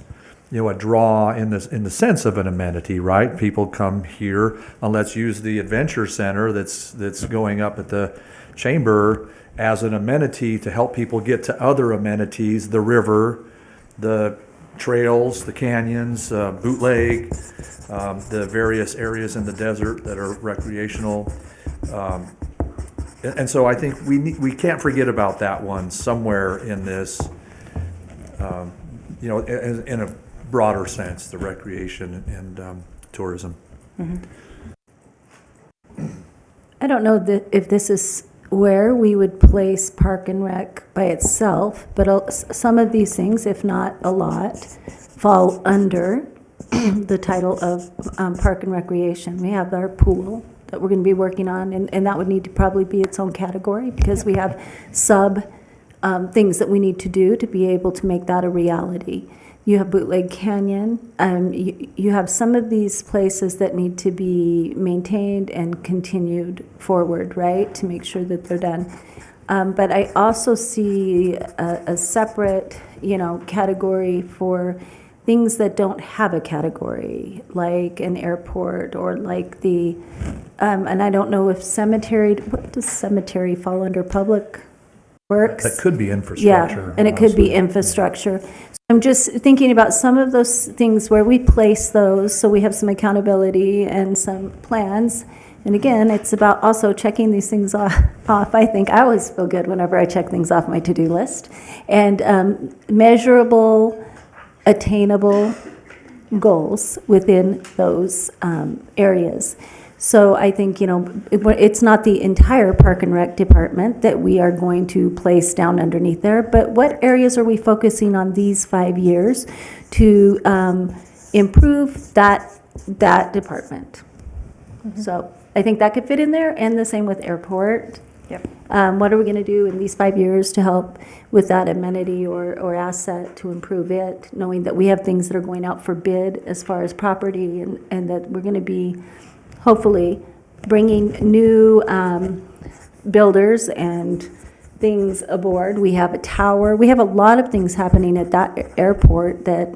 a draw in the sense of an amenity, right? People come here, and let's use the adventure center that's going up at the chamber as an amenity to help people get to other amenities, the river, the trails, the canyons, Bootleg, the various areas in the desert that are recreational. And so I think we can't forget about that one somewhere in this, in a broader sense, the recreation and tourism. I don't know if this is where we would place Park and Rec by itself, but some of these things, if not a lot, fall under the title of Park and Recreation. We have our pool that we're going to be working on, and that would need to probably be its own category because we have things that we need to do to be able to make that a reality. You have Bootleg Canyon. You have some of these places that need to be maintained and continued forward, right, to make sure that they're done. But I also see a separate, category for things that don't have a category, like an airport or like the, and I don't know if cemetery, what does cemetery fall under, public works? That could be infrastructure. Yeah, and it could be honestly. infrastructure. I'm just thinking about some of those things where we place those, so we have some accountability and some plans. And again, it's about also checking these things off. I think I always feel good whenever I check things off my to-do list. And measurable, attainable goals within those areas. So I think, it's not the entire Park and Rec department that we are going to place down underneath there, but what areas are we focusing on these 5 years to improve that department? So I think that could fit in there, and the same with airport. Yep. What are we going to do in these 5 years to help with that amenity or asset to improve it, knowing that we have things that are going out for bid as far as property, and that we're going to be hopefully bringing new builders and things aboard. We have a tower. We have a lot of things happening at that airport that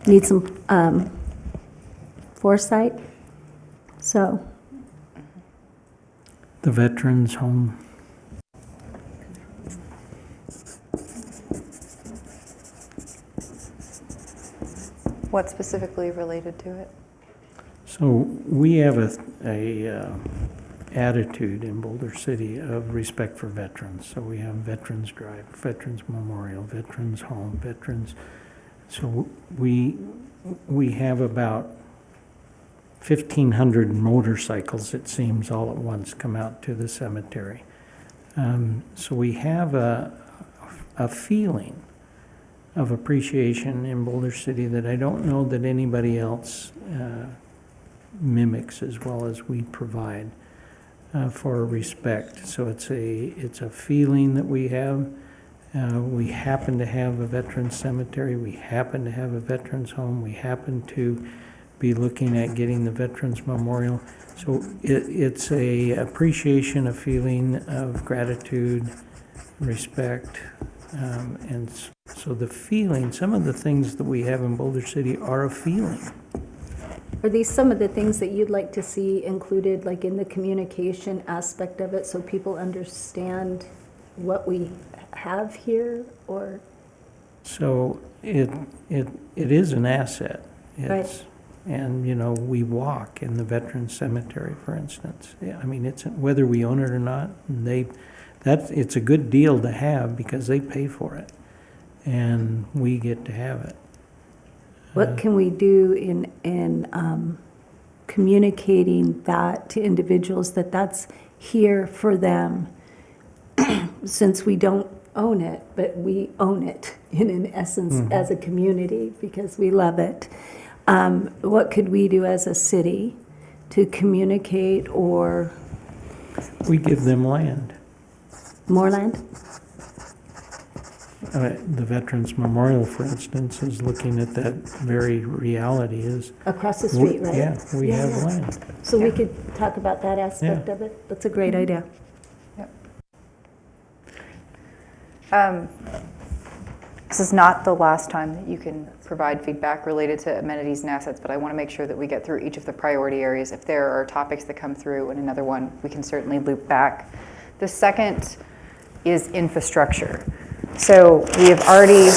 need some foresight. So, The Veterans Home. What specifically related to it? So we have a attitude in Boulder City of respect for veterans. So we have Veterans Drive, Veterans Memorial, Veterans Home, Veterans. So we have about 1,500 motorcycles, it seems, all at once come out to the cemetery. So we have a feeling of appreciation in Boulder City that I don't know that anybody else mimics as well as we provide for respect. So it's a feeling that we have. We happen to have a veterans cemetery. We happen to have a veterans home. We happen to be looking at getting the Veterans Memorial. So it's a appreciation, a feeling of gratitude, respect, and so the feeling, some of the things that we have in Boulder City are a feeling. are these some of the things that you'd like to see included, like in the communication aspect of it, so people understand what we have here, or? So it is an asset. Right. And, we walk in the Veterans Cemetery, for instance. Yeah, I mean, it's, whether we own it or not, it's a good deal to have because they pay for it. And we get to have it. What can we do in communicating that to individuals, that that's here for them, since we don't own it, but we own it in essence as a community because we love it. What could we do as a city to communicate, or We give them land. more land? The Veterans Memorial, for instance, is looking at that very reality is. Across the street, right? Yeah, we Yeah, have yeah. land. So we could talk about that aspect of it? That's a great idea. This is not the last time that you can provide feedback related to amenities and assets, but I want to make sure that we get through each of the priority areas. If there are topics that come through in another one, we can certainly loop back. The second is infrastructure. So we have already,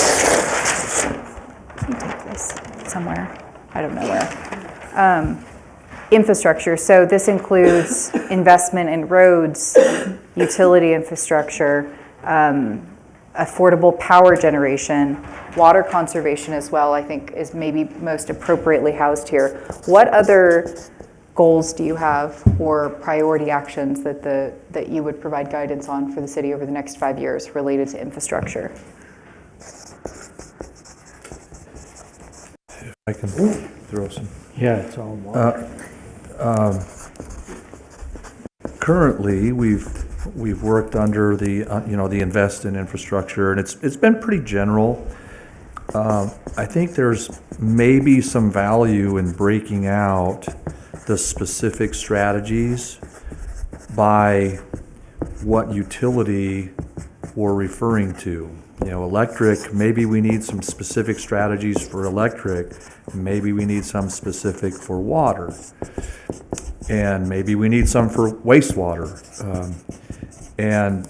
let me take this somewhere, I don't know where. Infrastructure, so this includes investment in roads, utility infrastructure, affordable power generation, water conservation as well, I think is maybe most appropriately housed here. What other goals do you have or priority actions that you would provide guidance on for the city over the next 5 years related to infrastructure? I can throw some. Yeah, it's all water. Currently, we've worked under the the invest in infrastructure, and it's been pretty general. I think there's maybe some value in breaking out the specific strategies by what utility we're referring to. You know, electric, maybe we need some specific strategies for electric, maybe we need some specific for water, and maybe we need some for wastewater. And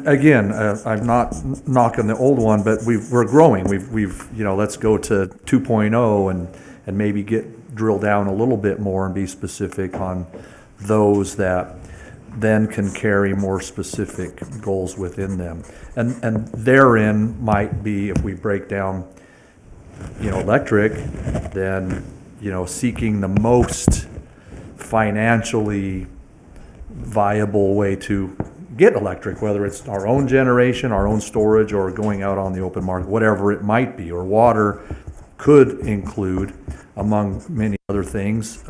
again, I'm not knocking the old one, but we're growing. We've you know, let's go to 2.0 and maybe drill down a little bit more and be specific on those that then can carry more specific goals within them. And therein might be, if we break down, you know, electric, then, you know, seeking the most financially viable way to get electric, whether it's our own generation, our own storage, or going out on the open market, whatever it might be. Or water could include, among many other things,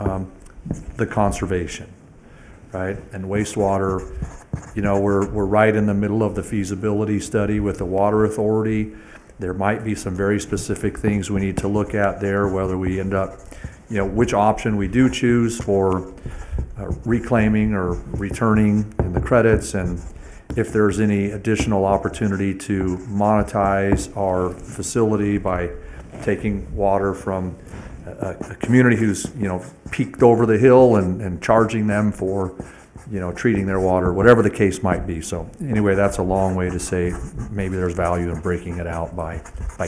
the conservation, right? And wastewater, you know, we're right in the middle of the feasibility study with the Water Authority. There might be some very specific things we need to look at there, whether we end up, you know, which option we do choose for reclaiming or returning in the credits, and if there's any additional opportunity to monetize our facility by taking water from a community who's, you know, peaked over the hill and charging them for, you know, treating their water, whatever the case might be. So anyway, that's a long way to say maybe there's value in breaking it out by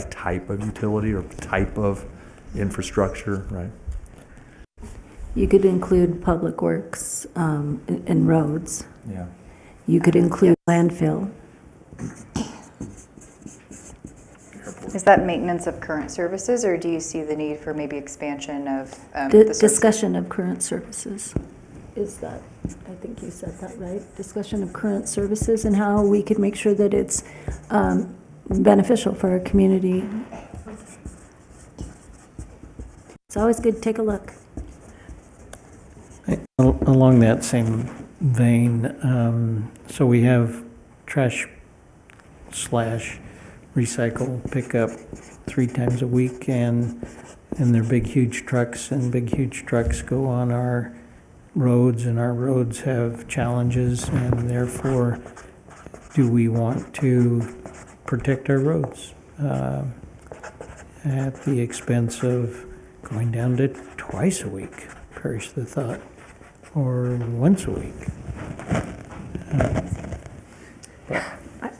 type of utility or type of infrastructure, right? You could include public works and roads. Yeah. You could include landfill. Is that maintenance of current services, or do you see the need for maybe expansion of the services? Discussion of current services. Is that, I think you said that right? Discussion of current services and how we could make sure that it's beneficial for our community. It's always good to take a look. Along that same vein, so we have trash / recycle pickup 3 times a week, and they're big, huge trucks, and big, huge trucks go on our roads, and our roads have challenges, and therefore, do we want to protect our roads at the expense of going down to twice a week? Perish the thought. Or once a week.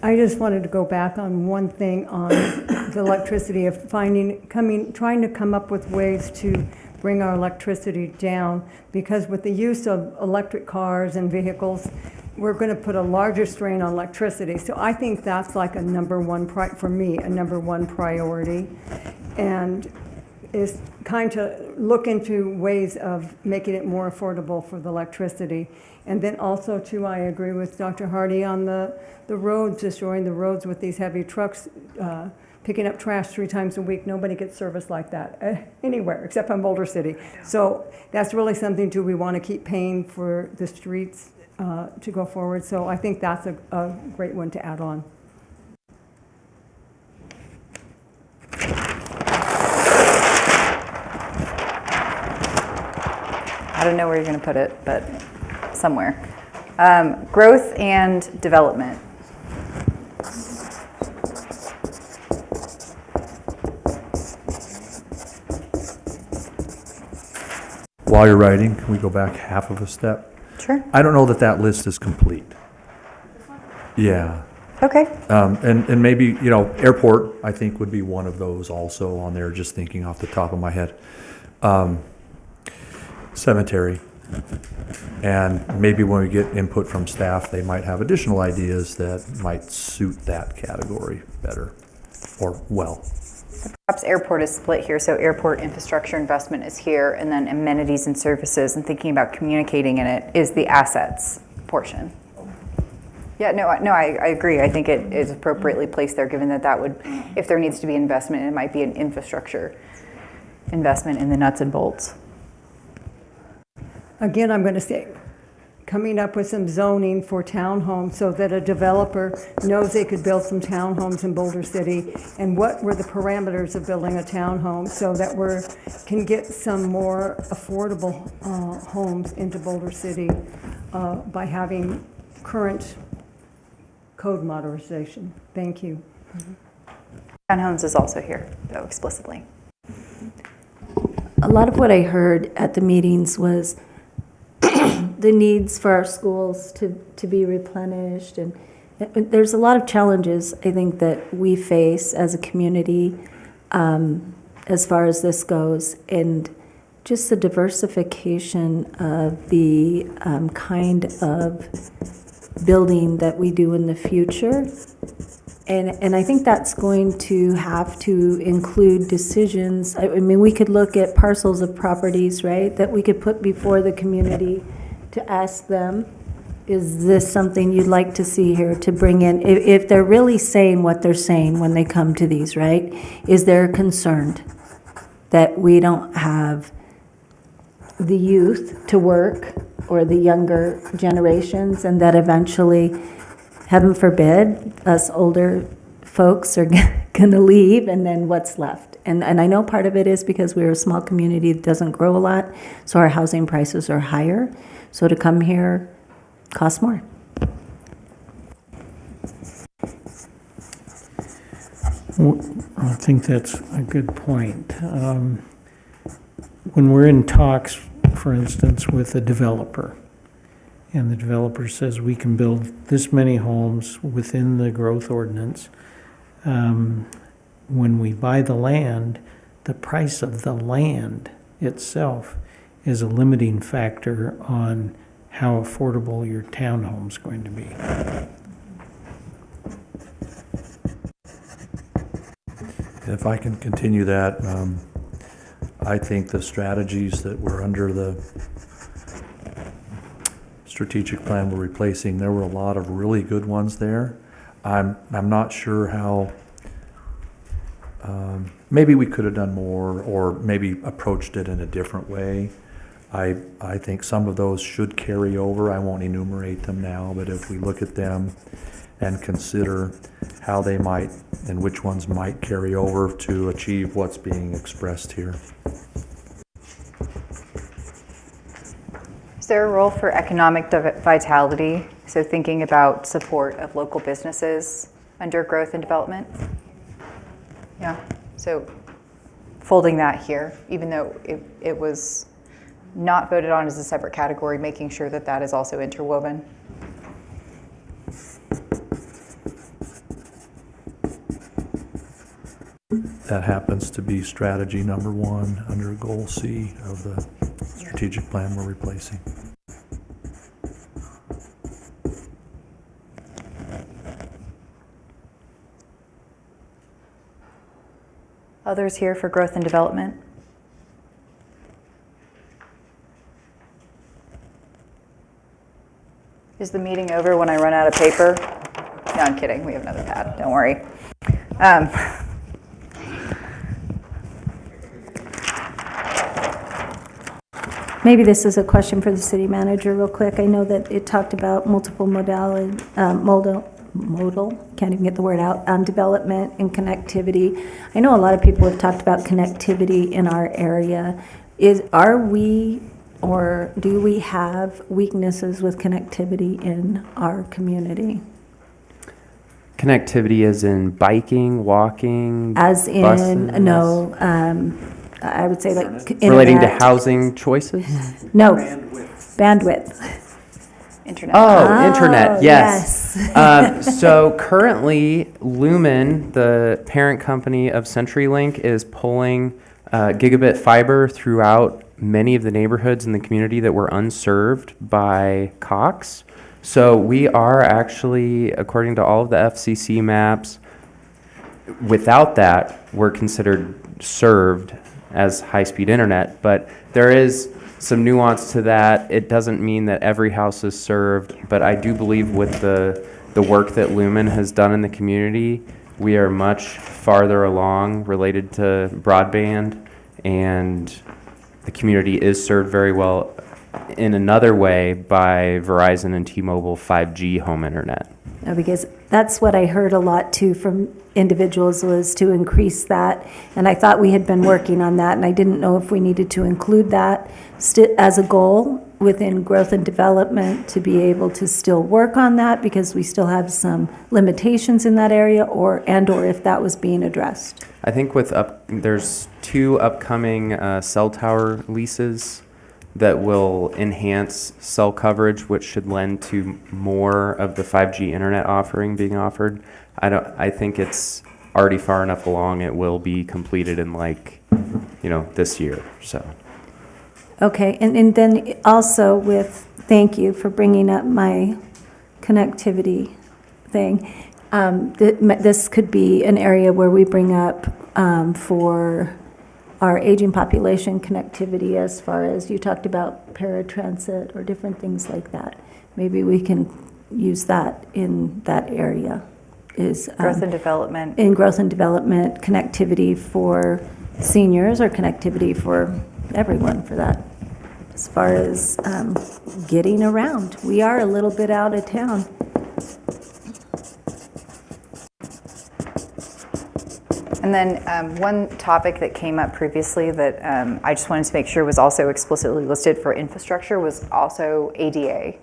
I just wanted to go back on one thing on the electricity, of trying to come up with ways to bring our electricity down, because with the use of electric cars and vehicles, we're going to put a larger strain on electricity. So I think that's like a number one priority, and is kind of look into ways of making it more affordable for the electricity. And then also, too, I agree with Dr. Hardy on the roads, destroying the roads with these heavy trucks, picking up trash 3 times a week. Nobody gets service like that anywhere except in Boulder City. So that's really something, too, we want to keep paying for the streets to go forward. So I think that's a great one to add on. I don't know where you're going to put it, but somewhere. Growth and development. While you're writing, can we go back half of a step? Sure. I don't know that list is complete. Yeah. Okay. And maybe, you know, airport, I think, would be one of those also on there, just thinking off the top of my head. Cemetery. And maybe when we get input from staff, they might have additional ideas that might suit that category better or well. Perhaps airport is split here, so airport infrastructure investment is here, and then amenities and services and thinking about communicating in it is the assets portion. Yeah, no, I agree. I think it is appropriately placed there, given that would, if there needs to be investment, it might be an infrastructure investment in the nuts and bolts. Again, I'm going to say, coming up with some zoning for townhomes so that a developer knows they could build some townhomes in Boulder City, and what were the parameters of building a townhome so that we can get some more affordable homes into Boulder City by having current code modernization. Thank you. Townhomes is also here, though, explicitly. A lot of what I heard at the meetings was the needs for our schools to be replenished, and there's a lot of challenges, I think, that we face as a community as far as this goes, and just the diversification of the kind of building that we do in the future. And I think that's going to have to include decisions. I mean, we could look at parcels of properties, right, that we could put before the community to ask them, is this something you'd like to see here to bring in? If they're really saying what they're saying when they come to these, right, is they're concerned that we don't have the youth to work or the younger generations, and that eventually, heaven forbid, us older folks are going to leave, and then what's left? And I know part of it is because we're a small community that doesn't grow a lot, so our housing prices are higher. So to come here costs more. I think that's a good point. When we're in talks, for instance, with a developer, and the developer says we can build this many homes within the growth ordinance, when we buy the land, the price of the land itself is a limiting factor on how affordable your townhome's going to be. If I can continue that, I think the strategies that were under the strategic plan we're replacing, there were a lot of really good ones there. I'm not sure how, maybe we could have done more, or maybe approached it in a different way. I think some of those should carry over. I won't enumerate them now, but if we look at them and consider how they might and which ones might carry over to achieve what's being expressed here. Is there a role for economic vitality? So thinking about support of local businesses under growth and development? Yeah, so folding that here, even though it was not voted on as a separate category, making sure that that is also interwoven. That happens to be strategy number 1 under goal C of the strategic plan we're replacing. Others here for growth and development? Is the meeting over when I run out of paper? No, I'm kidding. We have another pad. Don't worry. Maybe this is a question for the city manager real quick. I know that it talked about multiple modal, can't even get the word out, development and connectivity. I know a lot of people have talked about connectivity in our area. Are we, or do we have weaknesses with connectivity in our community? Connectivity as in biking, walking, As in, buses? no, I would say like Relating to internet. housing choices? No, bandwidth. Internet. Oh, internet, yes. Yes. So currently, Lumen, the parent company of CenturyLink, is pulling gigabit fiber throughout many of the neighborhoods in the community that were unserved by Cox. So we are actually, according to all of the FCC maps, without that, we're considered served as high-speed internet. But there is some nuance to that. It doesn't mean that every house is served, but I do believe with the work that Lumen has done in the community, we are much farther along related to broadband, and the community is served very well in another way by Verizon and T-Mobile 5G home internet. No, because that's what I heard a lot too from individuals, was to increase that. And I thought we had been working on that, and I didn't know if we needed to include that as a goal within growth and development to be able to still work on that because we still have some limitations in that area, or if that was being addressed? I think there's 2 upcoming cell tower leases that will enhance cell coverage, which should lend to more of the 5G internet offering being offered. I think it's already far enough along. It will be completed in this year. So. Okay, and then also thank you for bringing up my connectivity thing. This could be an area where we bring up for our aging population connectivity, as far as you talked about paratransit or different things like that. Maybe we can use that in that area. Growth and development. In growth and development, connectivity for seniors or connectivity for everyone for that. As far as getting around, we are a little bit out of town. And then one topic that came up previously that I just wanted to make sure was also explicitly listed for infrastructure was also ADA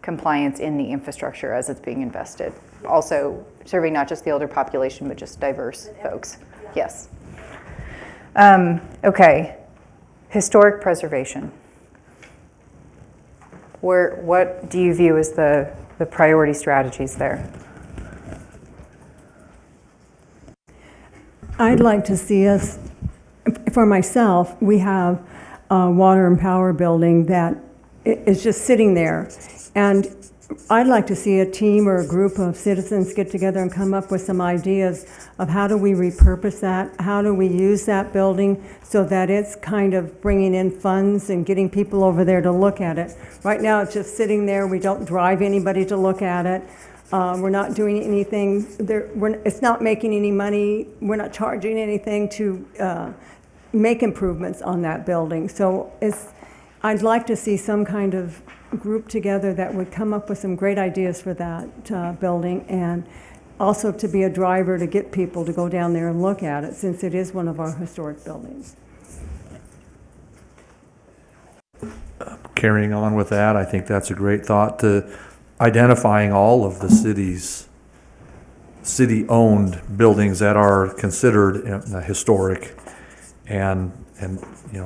compliance in the infrastructure as it's being invested. Also serving not just the older population, but just diverse folks. Yes. Okay. Historic preservation. What do you view as the priority strategies there? I'd like to see us, for myself, we have a water and power building that is just sitting there. And I'd like to see a team or a group of citizens get together and come up with some ideas of how do we repurpose that, how do we use that building so that it's kind of bringing in funds and getting people over there to look at it. Right now, it's just sitting there. We don't drive anybody to look at it. We're not doing anything there. It's not making any money. We're not charging anything to make improvements on that building. So I'd like to see some kind of group together that would come up with some great ideas for that building, and also to be a driver to get people to go down there and look at it, since it is one of our historic buildings. Carrying on with that, I think that's a great thought, to identifying all of the city-owned buildings that are considered historic, and a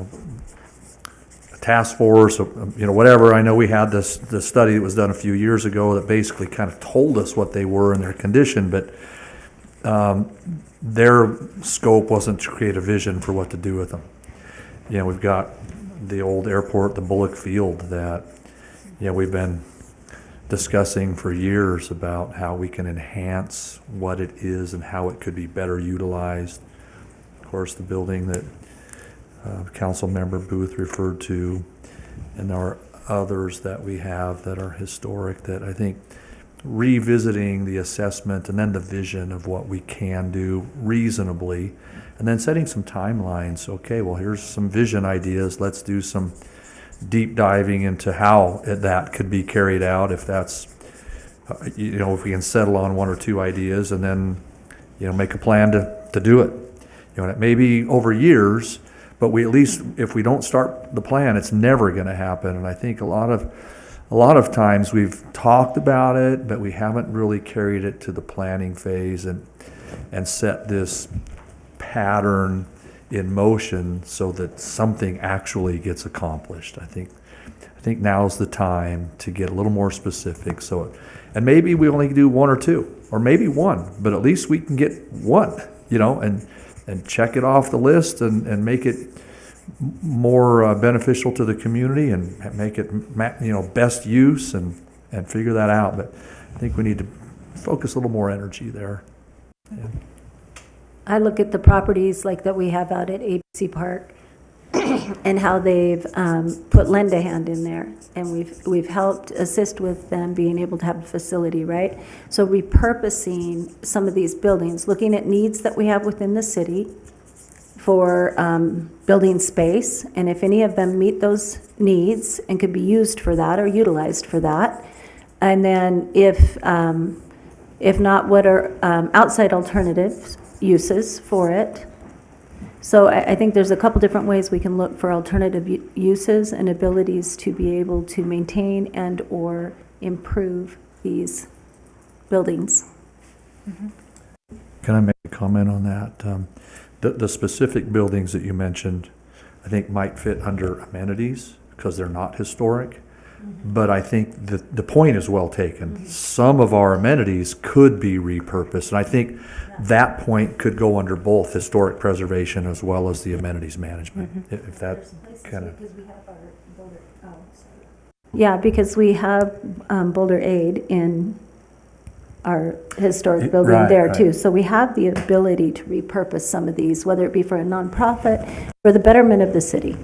task force, whatever. I know we had this study that was done a few years ago that basically kind of told us what they were and their condition, but their scope wasn't to create a vision for what to do with them. We've got the old airport, the Bullock Field, that we've been discussing for years about how we can enhance what it is and how it could be better utilized. Of course, the building that Council Member Booth referred to, and there are others that we have that are historic, that I think revisiting the assessment and then the vision of what we can do reasonably, and then setting some timelines. Okay, well, here's some vision ideas. Let's do some deep diving into how that could be carried out, if that's, if we can settle on 1 or 2 ideas, and then, make a plan to do it. And it may be over years, but we at least, if we don't start the plan, it's never going to happen. And I think a lot of times we've talked about it, but we haven't really carried it to the planning phase and set this pattern in motion so that something actually gets accomplished. I think now's the time to get a little more specific. And maybe we only do 1 or 2, or maybe 1, but at least we can get 1, and check it off the list and make it more beneficial to the community, and make it best use, and figure that out. But I think we need to focus a little more energy there. Yeah. I look at the properties like that we have out at ABC Park and how they've put Lend a Hand in there, and we've helped assist with them being able to have a facility, right? So repurposing some of these buildings, looking at needs that we have within the city for building space, and if any of them meet those needs and could be used for that or utilized for that, and then if not, what are outside alternatives uses for it, So I think there's a couple different ways we can look for alternative uses and abilities to be able to maintain and/or improve these buildings. Can I make a comment on that? The specific buildings that you mentioned, I think might fit under amenities because they're not historic. But I think the point is well taken. Some of our amenities could be repurposed, and I think that point could go under both historic preservation as well as the amenities management, if that kind of. Yeah, because we have Boulder Aid in our historic building Right, there right. too. So we have the ability to repurpose some of these, whether it be for a nonprofit, for the betterment of the city.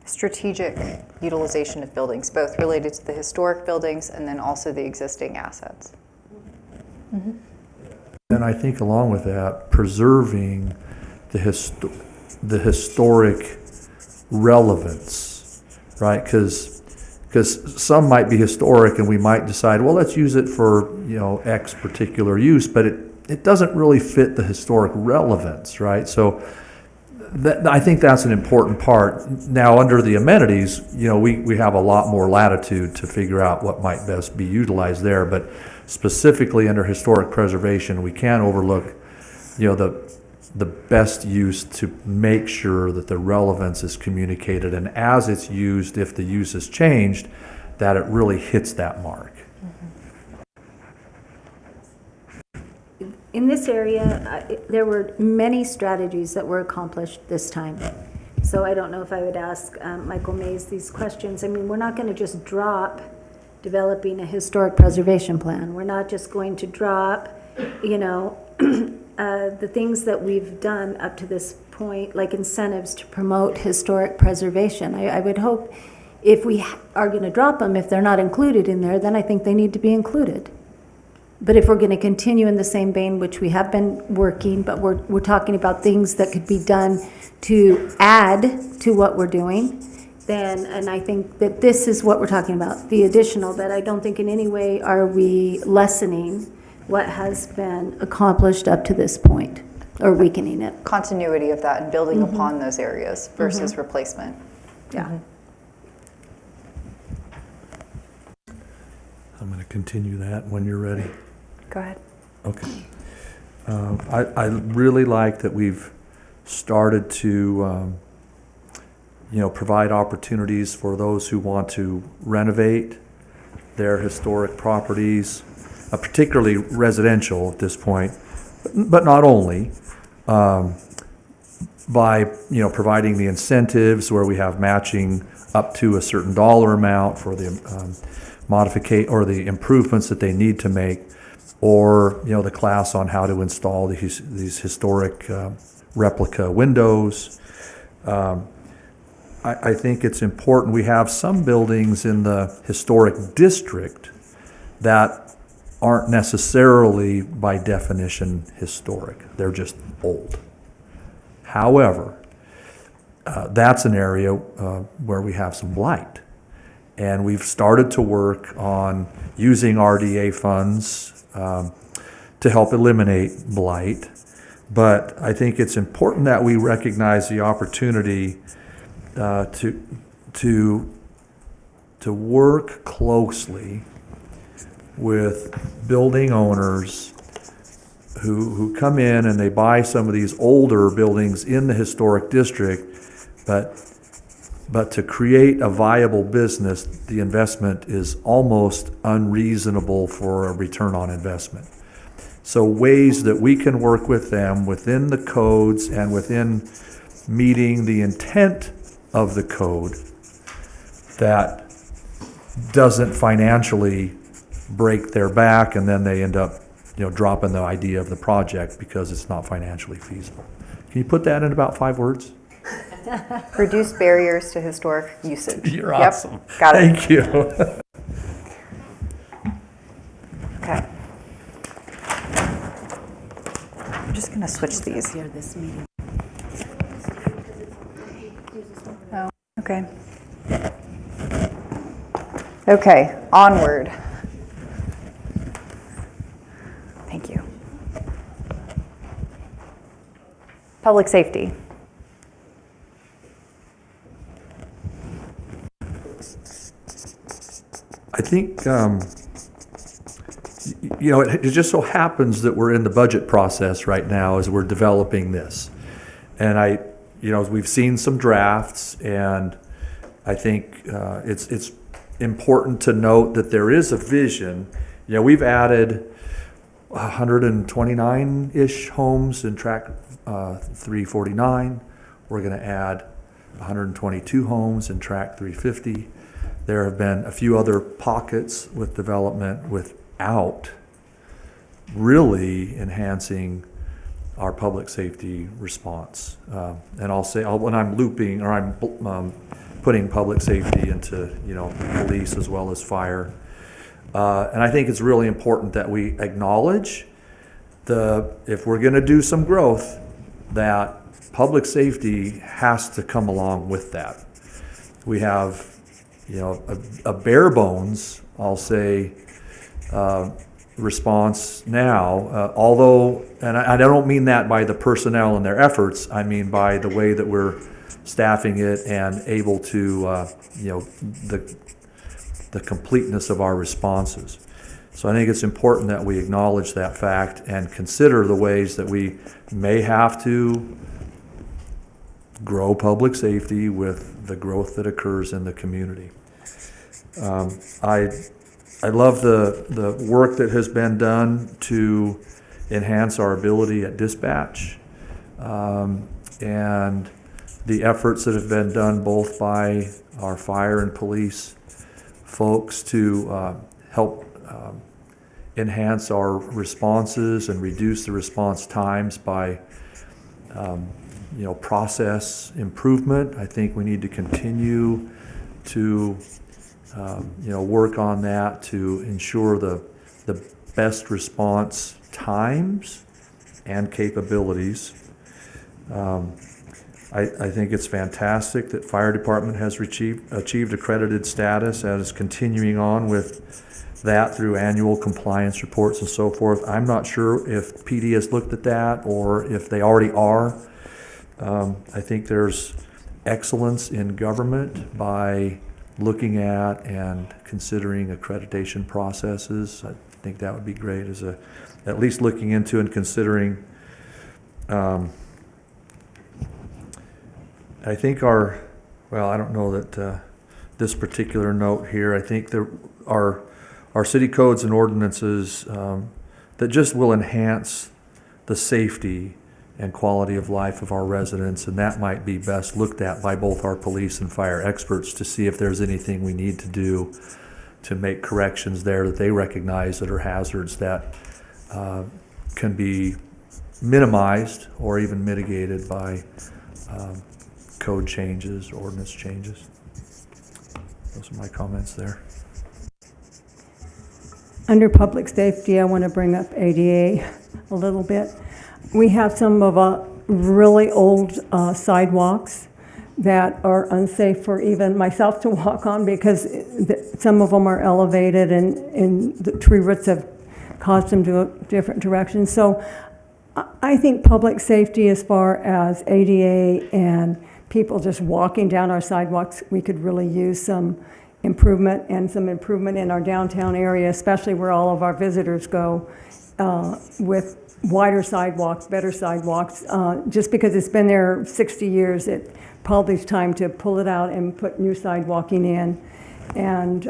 Strategic utilization of buildings, both related to the historic buildings and then also the existing assets. And I think along with that, preserving the historic relevance, right? Because some might be historic and we might decide, well, let's use it for, X particular use, but it doesn't really fit the historic relevance, right? So I think that's an important part. Now, under the amenities, we have a lot more latitude to figure out what might best be utilized there, but specifically under historic preservation, we can't overlook, the best use to make sure that the relevance is communicated, and as it's used, if the use is changed, that it really hits that mark. In this area, there were many strategies that were accomplished this time. So I don't know if I would ask Michael Mays these questions. I mean, we're not going to just drop developing a historic preservation plan. We're not just going to drop, the things that we've done up to this point, like incentives to promote historic preservation. I would hope if we are going to drop them, if they're not included in there, then I think they need to be included. But if we're going to continue in the same vein, which we have been working, but we're talking about things that could be done to add to what we're doing, then, and I think that this is what we're talking about, the additional, that I don't think in any way are we lessening what has been accomplished up to this point, or weakening it. Continuity of that and building upon those areas versus replacement. Yeah. I'm going to continue that when you're ready. Go ahead. Okay. I really like that we've started to, provide opportunities for those who want to renovate their historic properties, particularly residential at this point, but not only, by, providing the incentives where we have matching up to a certain dollar amount for the modification or the improvements that they need to make, or the class on how to install these historic replica windows. I think it's important. We have some buildings in the historic district that aren't necessarily by definition historic. They're just old. However, that's an area where we have some blight. And we've started to work on using RDA funds to help eliminate blight. But I think it's important that we recognize the opportunity to work closely with building owners who come in and they buy some of these older buildings in the historic district, but to create a viable business, the investment is almost unreasonable for a return on investment. So ways that we can work with them within the codes and within meeting the intent of the code that doesn't financially break their back, and then they end up, dropping the idea of the project because it's not financially feasible. Can you put that in about 5 words? Reduce barriers to historic usage. You're Yep, awesome. got it. Thank you. Okay. I'm just going to switch these. Oh, okay. Okay, onward. Thank you. Public safety. I think, it just so happens that we're in the budget process right now as we're developing this. And we've seen some drafts, and I think it's important to note that there is a vision. We've added 129-ish homes in tract 349. We're going to add 122 homes in tract 350. There have been a few other pockets with development without really enhancing our public safety response. And I'll say, when I'm looping, or I'm putting public safety into, police as well as fire. And I think it's really important that we acknowledge if we're going to do some growth, that public safety has to come along with that. We have, a bare bones, I'll say, response now, although, and I don't mean that by the personnel and their efforts, I mean by the way that we're staffing it and able to, the completeness of our responses. So I think it's important that we acknowledge that fact and consider the ways that we may have to grow public safety with the growth that occurs in the community. I love the work that has been done to enhance our ability at dispatch, and the efforts that have been done both by our fire and police folks to help enhance our responses and reduce the response times by process improvement. I think we need to continue to work on that to ensure the best response times and capabilities. I think it's fantastic that fire department has achieved accredited status and is continuing on with that through annual compliance reports and so forth. I'm not sure if PD has looked at that or if they already are. I think there's excellence in government by looking at and considering accreditation processes. I think that would be great as at least looking into and considering. I think I don't know that this particular note here, I think our city codes and ordinances that just will enhance the safety and quality of life of our residents, and that might be best looked at by both our police and fire experts to see if there's anything we need to do to make corrections there that they recognize that are hazards that can be minimized or even mitigated by code changes, ordinance changes. Those are my comments there. Under public safety, I want to bring up ADA a little bit. We have some of really old sidewalks that are unsafe for even myself to walk on because some of them are elevated and the tree roots have caused them to go different directions. So I think public safety as far as ADA and people just walking down our sidewalks, we could really use some improvement and some improvement in our downtown area, especially where all of our visitors go, with wider sidewalks, better sidewalks. Just because it's been there 60 years, it probably is time to pull it out and put new sidewalking in. And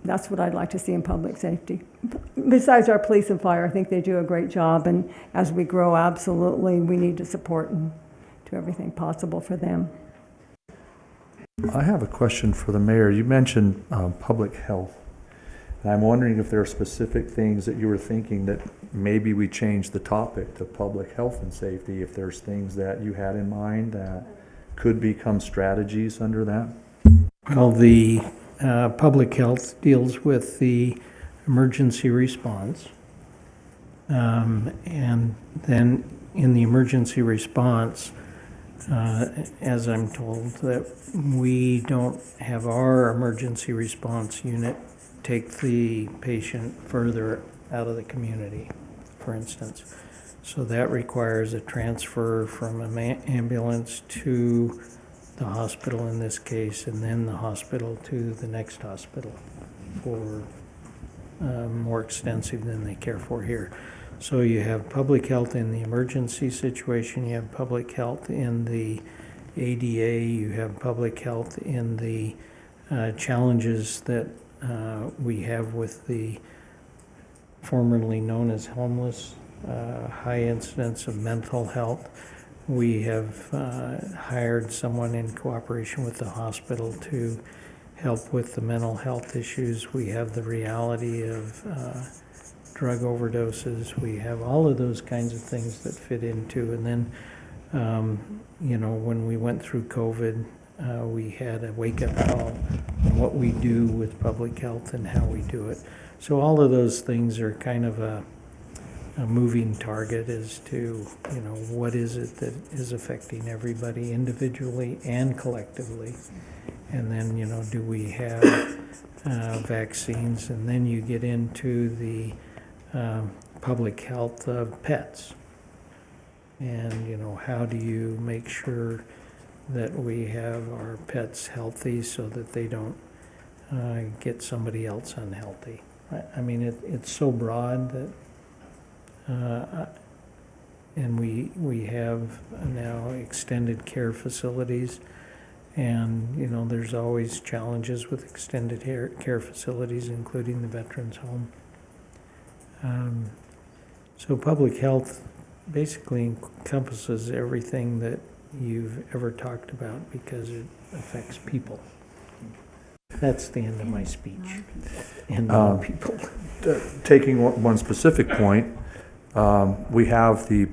that's what I'd like to see in public safety. Besides our police and fire, I think they do a great job. And as we grow, absolutely, we need to support and do everything possible for them. I have a question for the mayor. You mentioned public health. And I'm wondering if there are specific things that you were thinking that maybe we change the topic to public health and safety, if there's things that you had in mind that could become strategies under that? Well, the public health deals with the emergency response. And then in the emergency response, as I'm told, that we don't have our emergency response unit take the patient further out of the community, for instance. So that requires a transfer from an ambulance to the hospital in this case, and then the hospital to the next hospital for more extensive than they care for here. So you have public health in the emergency situation, you have public health in the ADA, you have public health in the challenges that we have with the formerly known as homeless, high incidence of mental health. We have hired someone in cooperation with the hospital to help with the mental health issues. We have the reality of drug overdoses. We have all of those kinds of things that fit into. And then, you know, when we went through COVID, we had a wake-up call on what we do with public health and how we do it. So all of those things are kind of a moving target as to, you know, what is it that is affecting everybody individually and collectively. And then, you know, do we have vaccines? And then you get into the public health of pets. And, you know, how do you make sure that we have our pets healthy so that they don't get somebody else unhealthy? I mean, it's so broad that, and we have now extended care facilities, and, you know, there's always challenges with extended care facilities, including the Veterans Home. So public health basically encompasses everything that you've ever talked about because it affects people. That's the end of my speech. And people. Taking one specific point, we have the,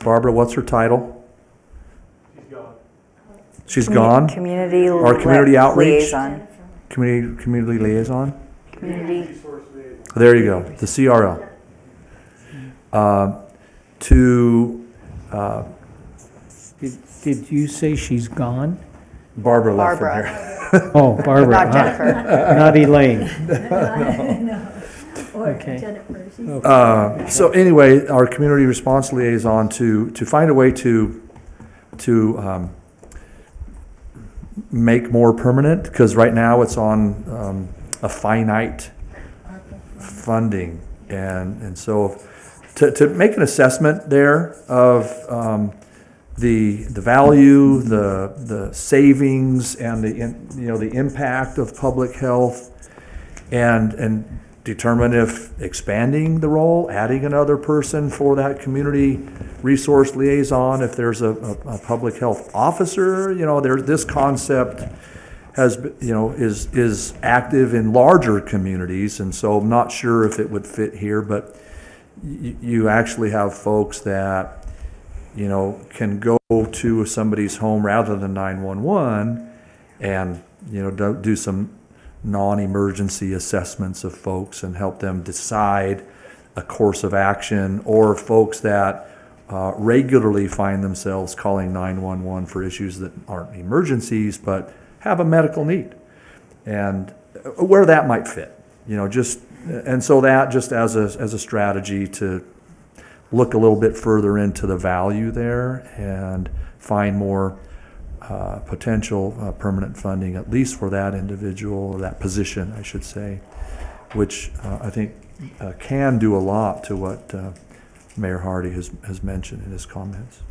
Barbara, what's her title? She's gone. Community Or community outreach? liaison. Community liaison? Community. There you go, the CRL. Did you say she's gone? Barbara left from Barbara. here. Oh, Barbara. Not Jennifer. Not Elaine. Okay. So anyway, our community response liaison to find a way to make more permanent, because right now it's on a finite funding, and so to make an assessment there of the value, the savings, and the impact of public health, and determine if expanding the role, adding another person for that community resource liaison, if there's a public health officer, this concept has, is active in larger communities, and so I'm not sure if it would fit here, but you actually have folks that, can go to somebody's home rather than 911 and, do some non-emergency assessments of folks and help them decide a course of action, or folks that regularly find themselves calling 911 for issues that aren't emergencies but have a medical need, and where that might fit, and so that just as a strategy to look a little bit further into the value there and find more potential permanent funding, at least for that individual, or that position, I should say, which I think can do a lot to what Mayor Hardy has mentioned in his comments.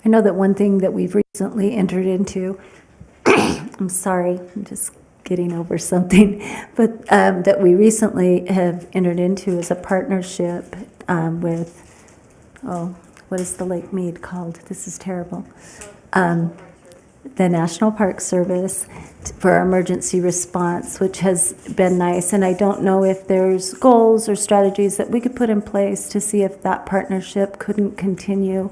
I know that one thing that we've recently entered into, I'm sorry, I'm just getting over something, but that we recently have entered into is a partnership with, what is the Lake Mead called? This is terrible. The National Park Service for emergency response, which has been nice. And I don't know if there's goals or strategies that we could put in place to see if that partnership couldn't continue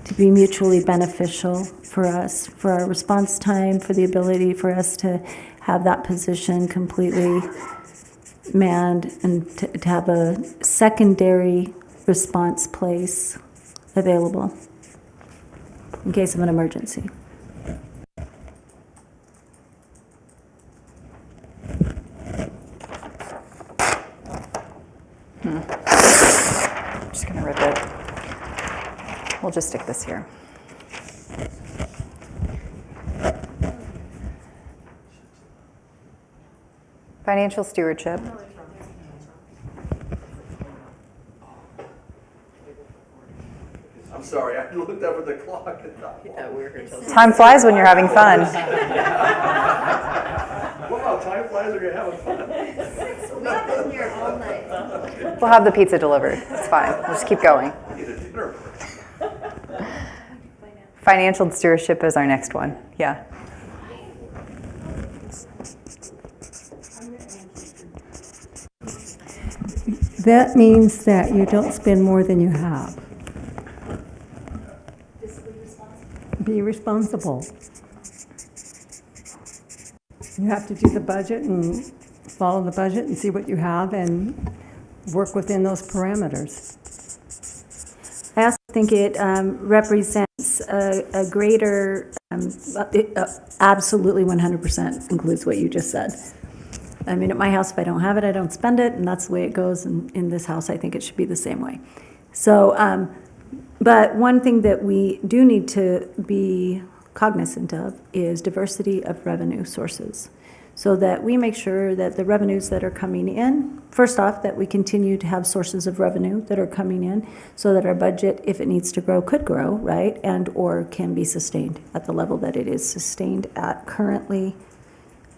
to be mutually beneficial for us, for our response time, for the ability for us to have that position completely manned, and to have a secondary response place available in case of an emergency. I'm just going to rip it. We'll just stick this here. Financial stewardship. I'm sorry, I looked up at the clock and thought, Time flies when you're having fun. wow, time flies when you're having fun. We'll have the pizza delivered. It's fine. We'll just keep going. Need a dinner. Financial stewardship is our next one. Yeah. That means that you don't spend more than you have. Be responsible. You have to do the budget and follow the budget and see what you have and work within those parameters. I also think it represents a greater, absolutely 100% includes what you just said. I mean, at my house, if I don't have it, I don't spend it, and that's the way it goes. And in this house, I think it should be the same way. So, but one thing that we do need to be cognizant of is diversity of revenue sources, so that we make sure that the revenues that are coming in, first off, that we continue to have sources of revenue that are coming in, so that our budget, if it needs to grow, could grow, right, and or can be sustained at the level that it is sustained at currently.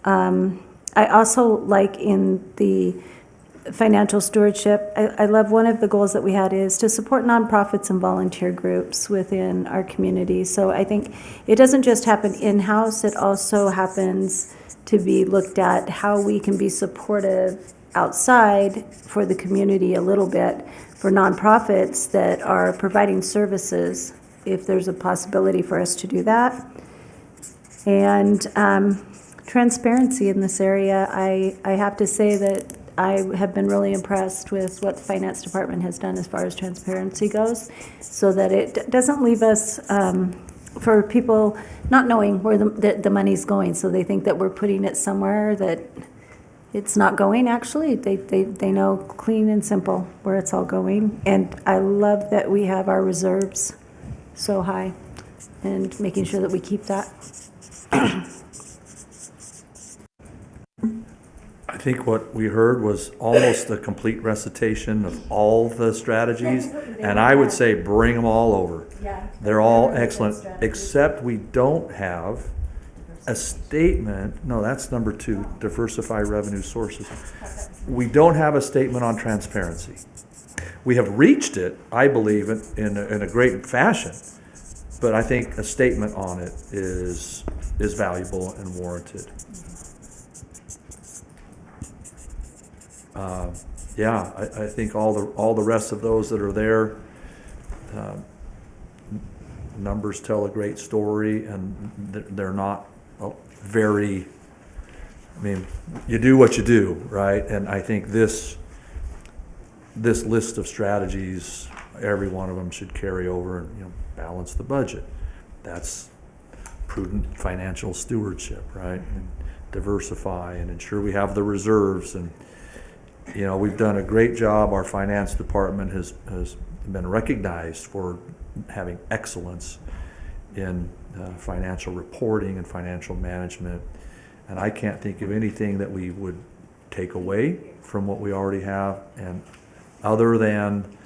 I also like in the financial stewardship, I love one of the goals that we had is to support nonprofits and volunteer groups within our community. So I think it doesn't just happen in-house, it also happens to be looked at how we can be supportive outside for the community a little bit for nonprofits that are providing services, if there's a possibility for us to do that. And transparency in this area, I have to say that I have been really impressed with what the finance department has done as far as transparency goes, so that it doesn't leave us, for people not knowing where the money's going, so they think that we're putting it somewhere that it's not going. Actually, they know clean and simple where it's all going. And I love that we have our reserves so high and making sure that we keep that. I think what we heard was almost a complete recitation of all the strategies, and I would say bring them all over. They're all excellent, except we don't have a statement. No, that's number 2, diversify revenue sources. We don't have a statement on transparency. We have reached it, I believe, in a great fashion, but I think a statement on it is valuable and warranted. Yeah, I think all the rest of those that are there, numbers tell a great story, and they're not very. I mean, you do what you do, right? And I think this list of strategies, every one of them should carry over and balance the budget. That's prudent financial stewardship, right? And diversify and ensure we have the reserves. And we've done a great job. Our finance department has been recognized for having excellence in financial reporting and financial management. And I can't think of anything that we would take away from what we already have, and other than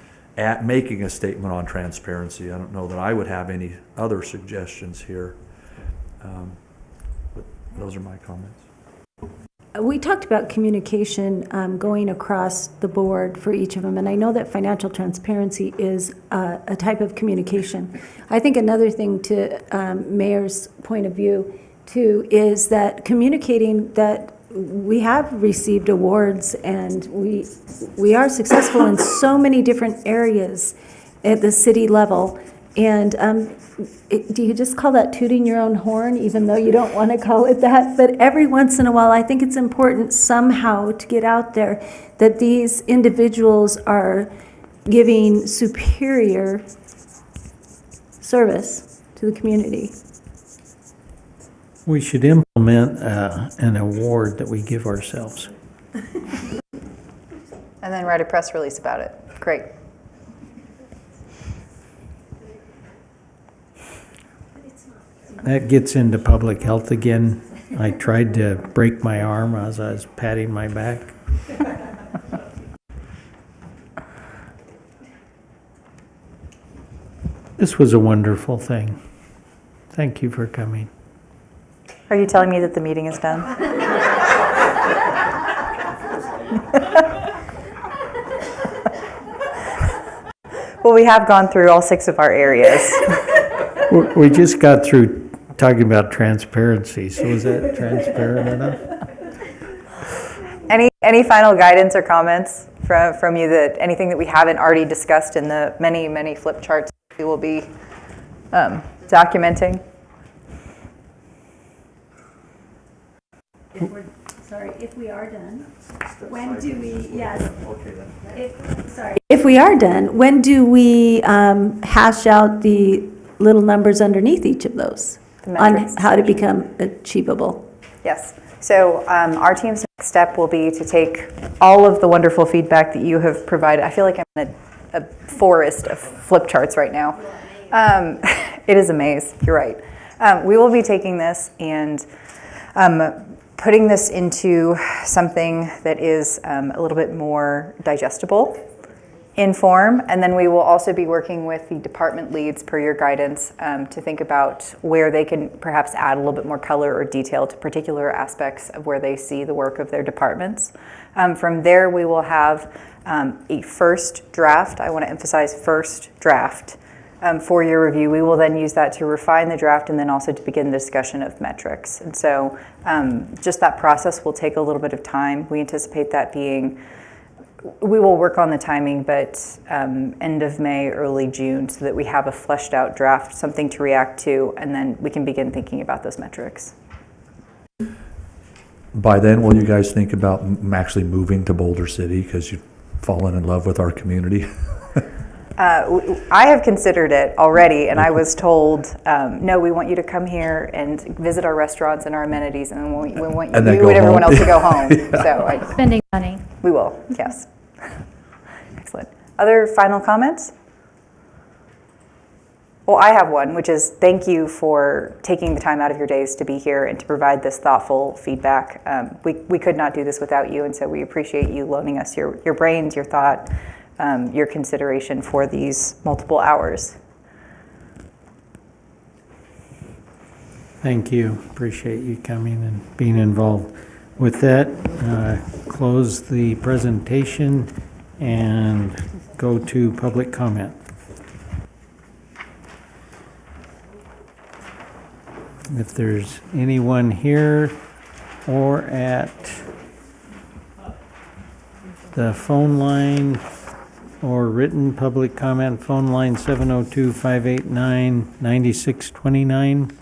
making a statement on transparency. I don't know that I would have any other suggestions here. But those are my comments. We talked about communication going across the board for each of them, and I know that financial transparency is a type of communication. I think another thing to Mayor's point of view, too, is that communicating that we have received awards and we are successful in so many different areas at the city level. And do you just call that tooting your own horn, even though you don't want to call it that? But every once in a while, I think it's important somehow to get out there that these individuals are giving superior service to the community. We should implement an award that we give ourselves. And then write a press release about it. Great. That gets into public health again. I tried to break my arm as I was patting my back. This was a wonderful thing. Thank you for coming. Are you telling me that the meeting is done? Well, we have gone through all 6 of our areas. We just got through talking about transparency, so was that transparent enough? Any final guidance or comments from you, that anything that we haven't already discussed in the many flip charts we will be documenting? If we are done, when do we, yes. If we are done, when do we hash out the little numbers underneath each of those? The On metrics. how to become achievable? Yes. So our team's next step will be to take all of the wonderful feedback that you have provided. I feel like I'm in a forest of flip charts right now. It is a maze. You're right. We will be taking this and putting this into something that is a little bit more digestible in form, and then we will also be working with the department leads per your guidance to think about where they can perhaps add a little bit more color or detail to particular aspects of where they see the work of their departments. From there, we will have a first draft. I want to emphasize first draft for your review. We will then use that to refine the draft and then also to begin the discussion of metrics. And so just that process will take a little bit of time. We anticipate that being, we will work on the timing, but end of May, early June, so that we have a fleshed out draft, something to react to, and then we can begin thinking about those metrics. By then, will you guys think about actually moving to Boulder City because you've fallen in love with our community? I have considered it already, and I was told, no, we want you to come here and visit our restaurants and our amenities, and we want And then you go and everyone home. else to go home. So Spending money. we will, yes. Excellent. Other final comments? Well, I have one, which is thank you for taking the time out of your days to be here and to provide this thoughtful feedback. We could not do this without you, and so we appreciate you loaning us your brains, your thought, your consideration for these multiple hours. Thank you. Appreciate you coming and being involved. With that, close the presentation and go to public comment. If there's anyone here or at the phone line or written public comment, phone line 702-589-9629.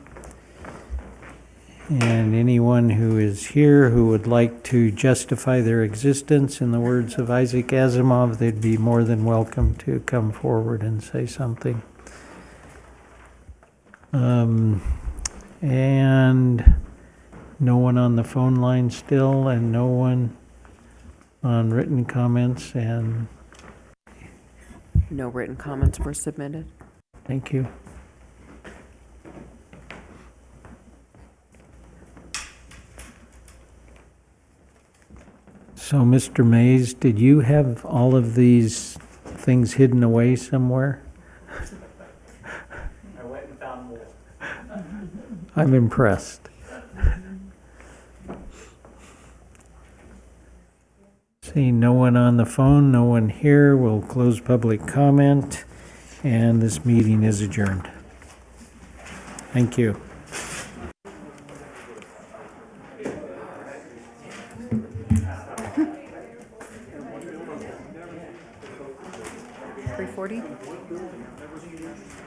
And anyone who is here who would like to justify their existence, in the words of Isaac Asimov, they'd be more than welcome to come forward and say something. And no one on the phone line still, and no one on written comments, and No written comments were submitted. thank you. So, Mr. Mays, did you have all of these things hidden away somewhere? I went and found more. I'm impressed. Seeing no one on the phone, no one here, we'll close public comment, and this meeting is adjourned. Thank you.